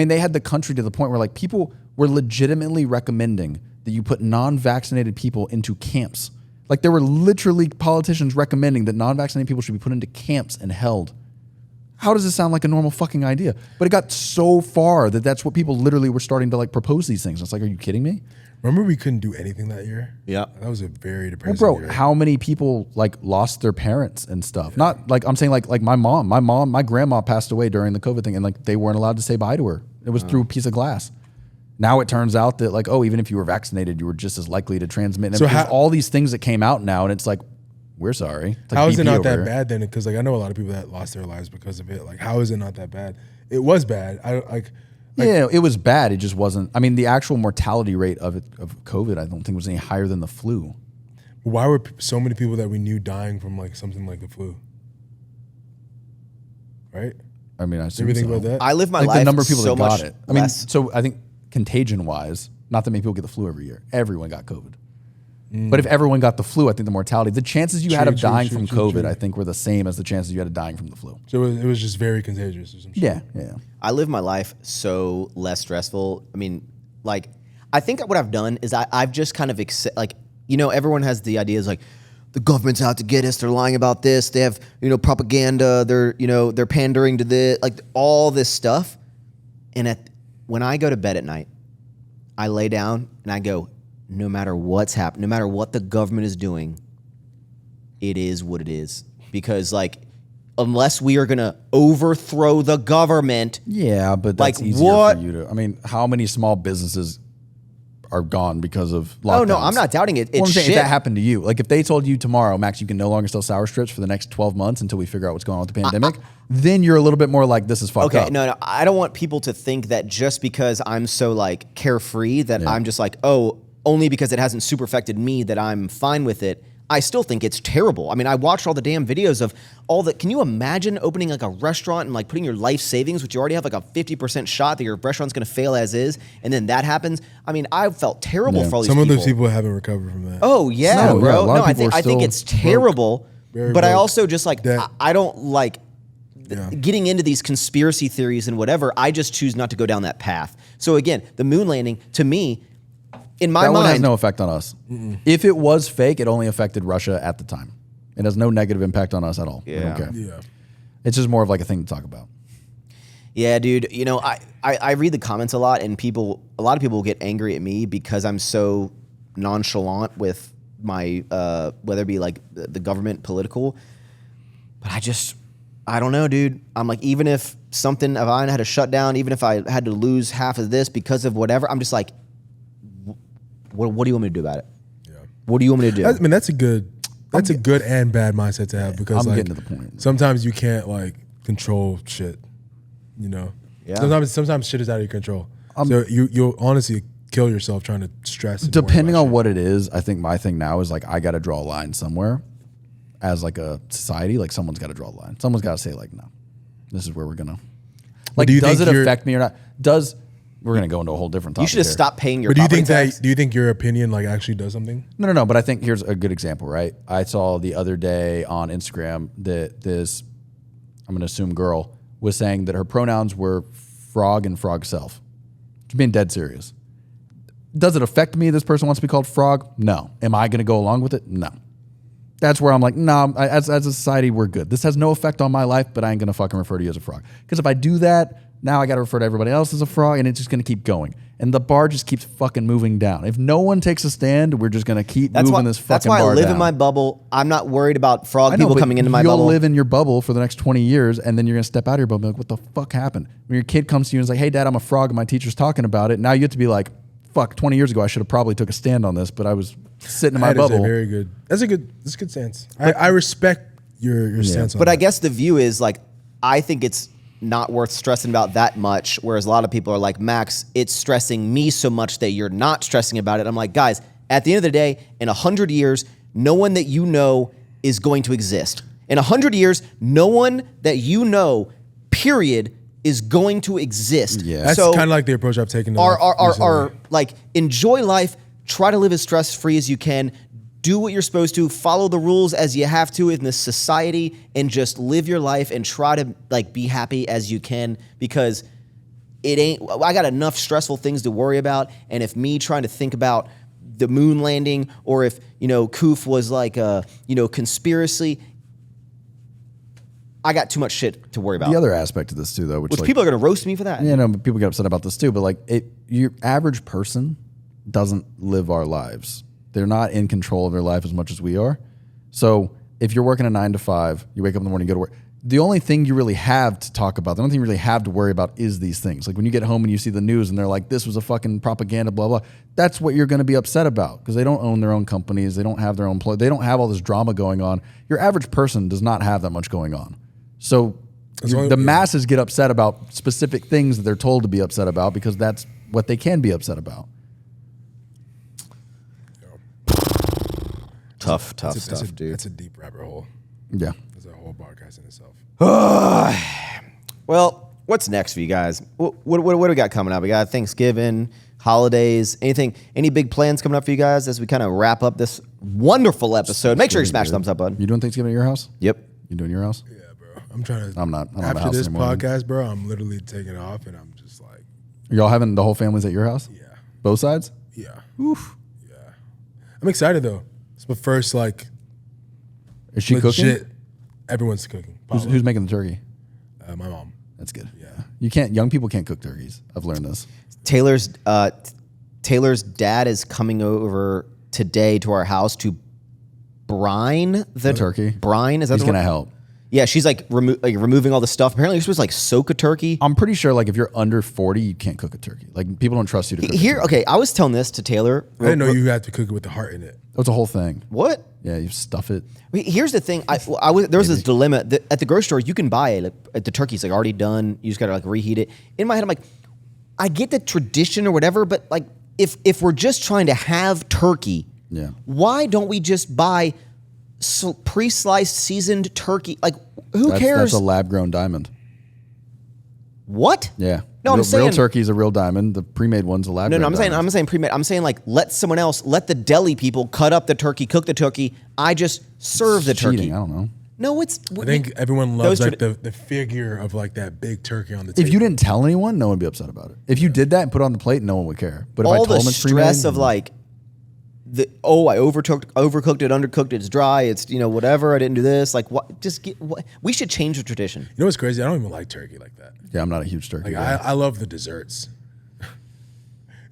Speaker 3: they had the country to the point where like people were legitimately recommending that you put non-vaccinated people into camps. Like there were literally politicians recommending that non-vaccinated people should be put into camps and held. How does this sound like a normal fucking idea? But it got so far that that's what people literally were starting to like propose these things. It's like, are you kidding me?
Speaker 2: Remember we couldn't do anything that year?
Speaker 1: Yeah.
Speaker 2: That was a very depressing year.
Speaker 3: How many people like lost their parents and stuff? Yeah. Not like, I'm saying like my grandma passed away during the COVID thing and like they weren't allowed to say bye to her. It was through a piece of glass. Now it turns out that like, even if you were vaccinated, you were just as likely to transmit. And there's all these things that came out now and it's like, we're sorry. Like
Speaker 2: how is it not that bad then? Because like I know a lot of people that lost their lives because of it. Like how is it not that bad? It was bad.
Speaker 3: It was bad. It just wasn't. I mean, the actual mortality rate of COVID, I don't think was any higher than the flu.
Speaker 2: Why were so many people that we knew dying from like something like the flu? Right.
Speaker 3: I mean, I assume
Speaker 2: think about that.
Speaker 1: I live my life.
Speaker 3: The number of people
Speaker 1: so
Speaker 3: that got it. I mean,
Speaker 1: so
Speaker 3: I think contagion wise, not that many people get the flu every year. Everyone got COVID. But if everyone got the flu, I think the mortality, the chances you had of dying from COVID, I think were the same as the chances you had of dying from the flu.
Speaker 2: So it was just very contagious or some shit.
Speaker 3: Yeah.
Speaker 1: I live my life so less stressful. I mean, like, I think what I've done is I've just kind of, everyone has the ideas like, the government's out to get us, they're lying about this, they have, propaganda, they're pandering to this, like all this stuff. And when I go to bed at night, I lay down and I go, no matter what's happening, no matter what the government is doing, it is what it is. Because like, unless we are going to overthrow the government.
Speaker 3: Yeah, but that's easier for you to. I mean, how many small businesses are gone because of lockdowns?
Speaker 1: Oh, no, I'm not doubting it. It's
Speaker 3: I'm saying,
Speaker 1: shit.
Speaker 3: if that happened to you, like if they told you tomorrow, Max, you can no longer sell sour strips for the next 12 months until we figure out what's going on with the pandemic, then you're a little bit more like, this is fucked up.
Speaker 1: Okay, no, I don't want people to think that just because I'm so like carefree that I'm just like, only because it hasn't super affected me that I'm fine with it. I still think it's terrible. I mean, I watched all the damn videos of all the, can you imagine opening like a restaurant and like putting your life savings, which you already have like a 50% shot that your restaurant's gonna fail as is, and then that happens? I mean, I felt terrible for all these people.
Speaker 2: Some of those people haven't recovered from that.
Speaker 1: Oh yeah,
Speaker 3: No,
Speaker 1: bro.
Speaker 3: a lot
Speaker 1: No,
Speaker 3: of
Speaker 1: I
Speaker 3: people
Speaker 1: think
Speaker 3: are
Speaker 1: it's
Speaker 3: still
Speaker 1: terrible,
Speaker 2: Very
Speaker 1: but I
Speaker 2: broke.
Speaker 1: also just like, I don't like getting into these conspiracy theories and whatever. I just choose not to go down that path. So again, the moon landing, to me, in my mind,
Speaker 3: that one has no effect on us. If it was fake, it only affected Russia at the time. It has no negative impact on us at all.
Speaker 1: Yeah.
Speaker 3: I don't care.
Speaker 2: Yeah.
Speaker 3: It's just more of like a thing to talk about.
Speaker 1: Yeah, dude. I read the comments a lot, and a lot of people get angry at me because I'm so nonchalant with my whether it be like the government, political. But I don't know, dude. I'm like, even if I had to shut down, even if I had to lose half of this because of whatever, I'm just like, what do you want me to do about it?
Speaker 2: Yeah.
Speaker 1: What do you want me to do?
Speaker 2: I mean, that's a good and bad mindset to have because
Speaker 3: I'm
Speaker 2: like,
Speaker 3: getting to the point.
Speaker 2: sometimes you can't like control shit. You know,
Speaker 1: Yeah.
Speaker 2: Sometimes shit is out of your control. So you'll honestly kill yourself trying to stress. And
Speaker 3: Depending
Speaker 2: worry
Speaker 3: on
Speaker 2: about
Speaker 3: what it is, I think my thing now is like I got to draw a line somewhere. As like a society, like someone's got to draw a line. Someone's got to say like, no, this is where we're gonna. Like,
Speaker 2: do you
Speaker 3: does
Speaker 2: think
Speaker 3: it affect me or not? We're gonna go into a whole different topic.
Speaker 1: You should have
Speaker 3: here.
Speaker 1: stopped paying your
Speaker 2: But do you
Speaker 1: property
Speaker 2: think
Speaker 1: tax.
Speaker 2: do you think your opinion like actually does something?
Speaker 3: No. But I think here's a good example, right? I saw the other day on Instagram that this, I'm gonna assume girl, was saying that her pronouns were frog and frog self. She's being dead serious. Does it affect me? This person wants to be called frog? No. Am I gonna go along with it? No. That's where I'm like, no, as a society, we're good. This has no effect on my life, but I ain't gonna fucking refer to you as a frog. Because if I do that, now I gotta refer to everybody else as a frog, and it's just gonna keep going. And the bar just keeps fucking moving down. If no one takes a stand, we're just gonna keep moving this fucking
Speaker 1: That's why
Speaker 3: bar
Speaker 1: I live
Speaker 3: down.
Speaker 1: in my bubble. I'm not worried about frog
Speaker 3: I know,
Speaker 1: people
Speaker 3: but
Speaker 1: coming into my
Speaker 3: you'll
Speaker 1: bubble.
Speaker 3: live in your bubble for the next 20 years, and then you're gonna step out of your bubble and be like, what the fuck happened? When your kid comes to you and is like, hey, Dad, I'm a frog, and my teacher's talking about it, now you have to be like, fuck, 20 years ago, I should have probably took a stand on this, but I was sitting in my
Speaker 2: That is
Speaker 3: bubble.
Speaker 2: very good. That's a good stance. I respect your stance on
Speaker 1: But
Speaker 2: that.
Speaker 1: I guess the view is like, I think it's not worth stressing about that much. Whereas a lot of people are like, Max, it's stressing me so much that you're not stressing about it. I'm like, guys, at the end of the day, in 100 years, no one that you know is going to exist. In 100 years, no one that you know, period, is going to exist.
Speaker 3: Yeah.
Speaker 2: That's
Speaker 1: So
Speaker 2: kind of like the approach I've taken to life
Speaker 1: are
Speaker 2: recently.
Speaker 1: like, enjoy life, try to live as stress free as you can, do what you're supposed to, follow the rules as you have to in this society, and just live your life and try to like be happy as you can, because I got enough stressful things to worry about. And if me trying to think about the moon landing, or if, Koof was like a, conspiracy, I got too much shit to worry about.
Speaker 3: The other aspect of this too, though, which like,
Speaker 1: people are going to roast me for that.
Speaker 3: you know, people get upset about this too, but like your average person doesn't live our lives. They're not in control of their life as much as we are. So if you're working a 9 to 5, you wake up in the morning, you go to work. The only thing you really have to talk about, the only thing you really have to worry about is these things. Like when you get home and you see the news and they're like, this was a fucking propaganda, blah, blah. That's what you're going to be upset about because they don't own their own companies. They don't have their own, they don't have all this drama going on. Your average person does not have that much going on. So the masses get upset about specific things that they're told to be upset about because that's what they can be upset about.
Speaker 1: Tough
Speaker 2: That's
Speaker 1: dude.
Speaker 2: That's a deep rabbit hole.
Speaker 3: Yeah.
Speaker 2: That's a whole podcast in itself.
Speaker 1: Well, what's next for you guys? What do we got coming up? We got Thanksgiving, holidays, any big plans coming up for you guys as we kind of wrap up this wonderful episode? Make sure you smash the thumbs up button.
Speaker 3: You doing Thanksgiving at your house?
Speaker 1: Yep.
Speaker 3: You doing your house?
Speaker 2: Yeah, bro. I'm trying to.
Speaker 3: I'm not. I don't have a
Speaker 2: After
Speaker 3: house
Speaker 2: this
Speaker 3: anymore.
Speaker 2: podcast, bro, I'm literally taking off, and I'm just like,
Speaker 3: Y'all having the whole family's at your house?
Speaker 2: yeah,
Speaker 3: Both sides?
Speaker 2: yeah,
Speaker 3: Oof.
Speaker 2: yeah. I'm excited though. It's my first like
Speaker 3: Is she
Speaker 2: legit.
Speaker 3: cooking?
Speaker 2: Everyone's cooking.
Speaker 3: Who's making the turkey?
Speaker 2: My mom.
Speaker 3: That's good.
Speaker 2: Yeah.
Speaker 3: You can't. Young people can't cook turkeys. I've learned this.
Speaker 1: Taylor's dad is coming over today to our house to brine the
Speaker 3: turkey.
Speaker 1: Brine, is that
Speaker 3: He's
Speaker 1: the
Speaker 3: gonna
Speaker 1: word?
Speaker 3: help.
Speaker 1: Yeah, she's like removing all the stuff. Apparently, you're supposed to like soak a turkey.
Speaker 3: I'm pretty sure, like, if you're under 40, you can't cook a turkey. Like, people don't trust you to cook.
Speaker 1: Here, okay, I was telling this to Taylor.
Speaker 2: I didn't know you had to cook it with the heart in it.
Speaker 3: It's a whole thing.
Speaker 1: What?
Speaker 3: Yeah, you stuff it.
Speaker 1: Here's the thing. There was this dilemma at the grocery store. You can buy it. The turkey's like already done. You just gotta like reheat it. In my head, I'm like, I get the tradition or whatever, but like if we're just trying to have turkey,
Speaker 3: Yeah.
Speaker 1: why don't we just buy pre-sliced seasoned turkey? Like, who cares?
Speaker 3: That's a lab-grown diamond.
Speaker 1: What?
Speaker 3: Yeah.
Speaker 1: No, I'm saying
Speaker 3: real turkey's a real diamond. The pre-made one's a lab-grown.
Speaker 1: No, I'm saying pre-made. I'm saying like let someone else, let the deli people cut up the turkey, cook the turkey. I just serve the turkey.
Speaker 3: Cheating, I don't know.
Speaker 1: No, it's.
Speaker 2: I think everyone loves
Speaker 1: those
Speaker 2: like the figure of like that big turkey on the table.
Speaker 3: If you didn't tell anyone, no one would be upset about it. If you did that and put it on the plate, no one would care. But if I
Speaker 1: all
Speaker 3: told
Speaker 1: the
Speaker 3: them it's pre-made,
Speaker 1: stress of like I overcooked it, undercooked it, it's dry, it's whatever. I didn't do this. Like what? Just get. What, we should change the tradition.
Speaker 2: You know what's crazy? I don't even like turkey like that.
Speaker 3: yeah, I'm not a huge turkey
Speaker 2: Like
Speaker 3: guy.
Speaker 2: I love the desserts.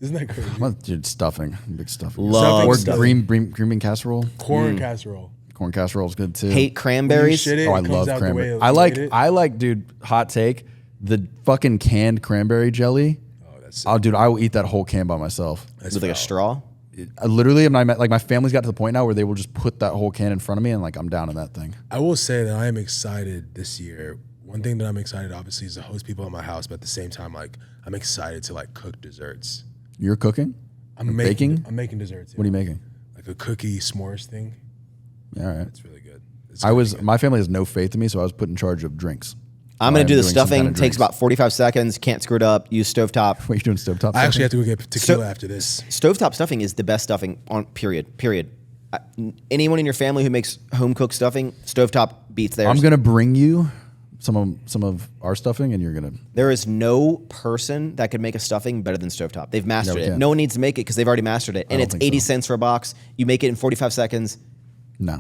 Speaker 2: Isn't that crazy?
Speaker 3: Dude, stuffing, big stuffing.
Speaker 1: Love
Speaker 3: or
Speaker 1: stuffing.
Speaker 3: green bean casserole.
Speaker 2: Corn casserole.
Speaker 3: Corn casserole is good too.
Speaker 1: Hate cranberries.
Speaker 2: Shit it,
Speaker 3: Oh, I
Speaker 2: it comes
Speaker 3: love
Speaker 2: out the way
Speaker 3: cranberry.
Speaker 2: it-
Speaker 3: I like, dude. Hot take: the fucking canned cranberry jelly.
Speaker 2: Oh, that's
Speaker 3: Oh, dude, I will eat that whole can by myself.
Speaker 1: With like a straw.
Speaker 3: I literally, my family's got to the point now where they will just put that whole can in front of me and like I'm down in that thing.
Speaker 2: I will say that I am excited this year. One thing that I'm excited, obviously, is to host people at my house, but at the same time, like I'm excited to like cook desserts.
Speaker 3: You're cooking? Baking?
Speaker 2: I'm making desserts. Yeah.
Speaker 3: What are you making?
Speaker 2: Like a cookie s'mores thing.
Speaker 3: All right.
Speaker 2: It's really good.
Speaker 3: My family has no faith in me, so I was put in charge of drinks.
Speaker 1: I'm going to do the stuffing. Takes about 45 seconds. Can't screw it up. Use stovetop.
Speaker 3: What are you doing, stovetop?
Speaker 2: I actually have to go get tequila after this.
Speaker 1: Stovetop stuffing is the best stuffing on period. Anyone in your family who makes home cooked stuffing, stovetop beats theirs.
Speaker 3: I'm going to bring you some of our stuffing, and you're going to...
Speaker 1: There is no person that could make a stuffing better than stovetop. They've mastered it. No one needs to make it because they've already mastered it. And it's 80 cents for a box. You make it in 45 seconds.
Speaker 3: No.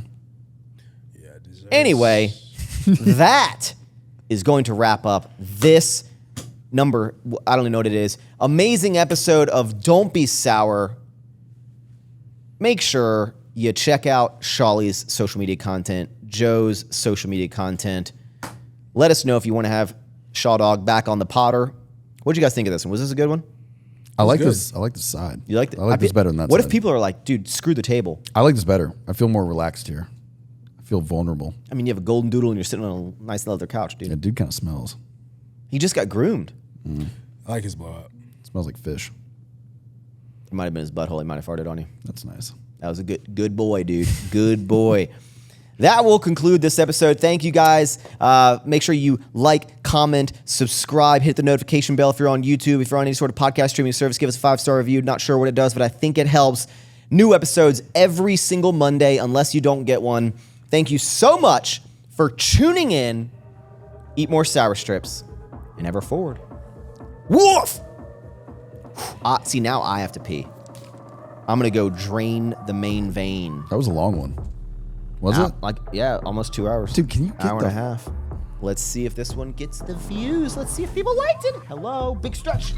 Speaker 2: Yeah. Desserts.
Speaker 1: Anyway, that is going to wrap up this number. I don't even know what it is. Amazing episode of Don't Be Sour. Make sure you check out Shawley's social media content, Joe's social media content. Let us know if you want to have Shaw Dog back on the Potter. What did you guys think of this one? Was this a good one?
Speaker 3: I like this. I like this side.
Speaker 1: You liked it?
Speaker 3: I like this better than that
Speaker 1: What
Speaker 3: side.
Speaker 1: if people are like, dude, screw the table?
Speaker 3: I like this better. I feel more relaxed here. I feel vulnerable.
Speaker 1: I mean, you have a golden doodle and you're sitting on a nice leather couch, dude.
Speaker 3: Yeah, dude kind of smells.
Speaker 1: He just got groomed.
Speaker 2: I like his blow up.
Speaker 3: It smells like fish.
Speaker 1: It might have been his butthole. He might have farted on you.
Speaker 3: That's nice.
Speaker 1: That was a good boy, dude. Good boy. That will conclude this episode. Thank you, guys. Make sure you like, comment, subscribe, hit the notification bell if you're on YouTube. If you're on any sort of podcast streaming service, give us a 5-star review. Not sure what it does, but I think it helps. New episodes every single Monday, unless you don't get one. Thank you so much for tuning in. Eat more sour strips and ever forward. Woof! See, now I have to pee. I'm going to go drain the main vein.
Speaker 3: That was a long one. Was it?
Speaker 1: Like, yeah, almost 2 hours.
Speaker 3: Dude, can you get
Speaker 1: hour and a half. Let's see if this one gets the views. Let's see if people liked it. Hello, big stretch.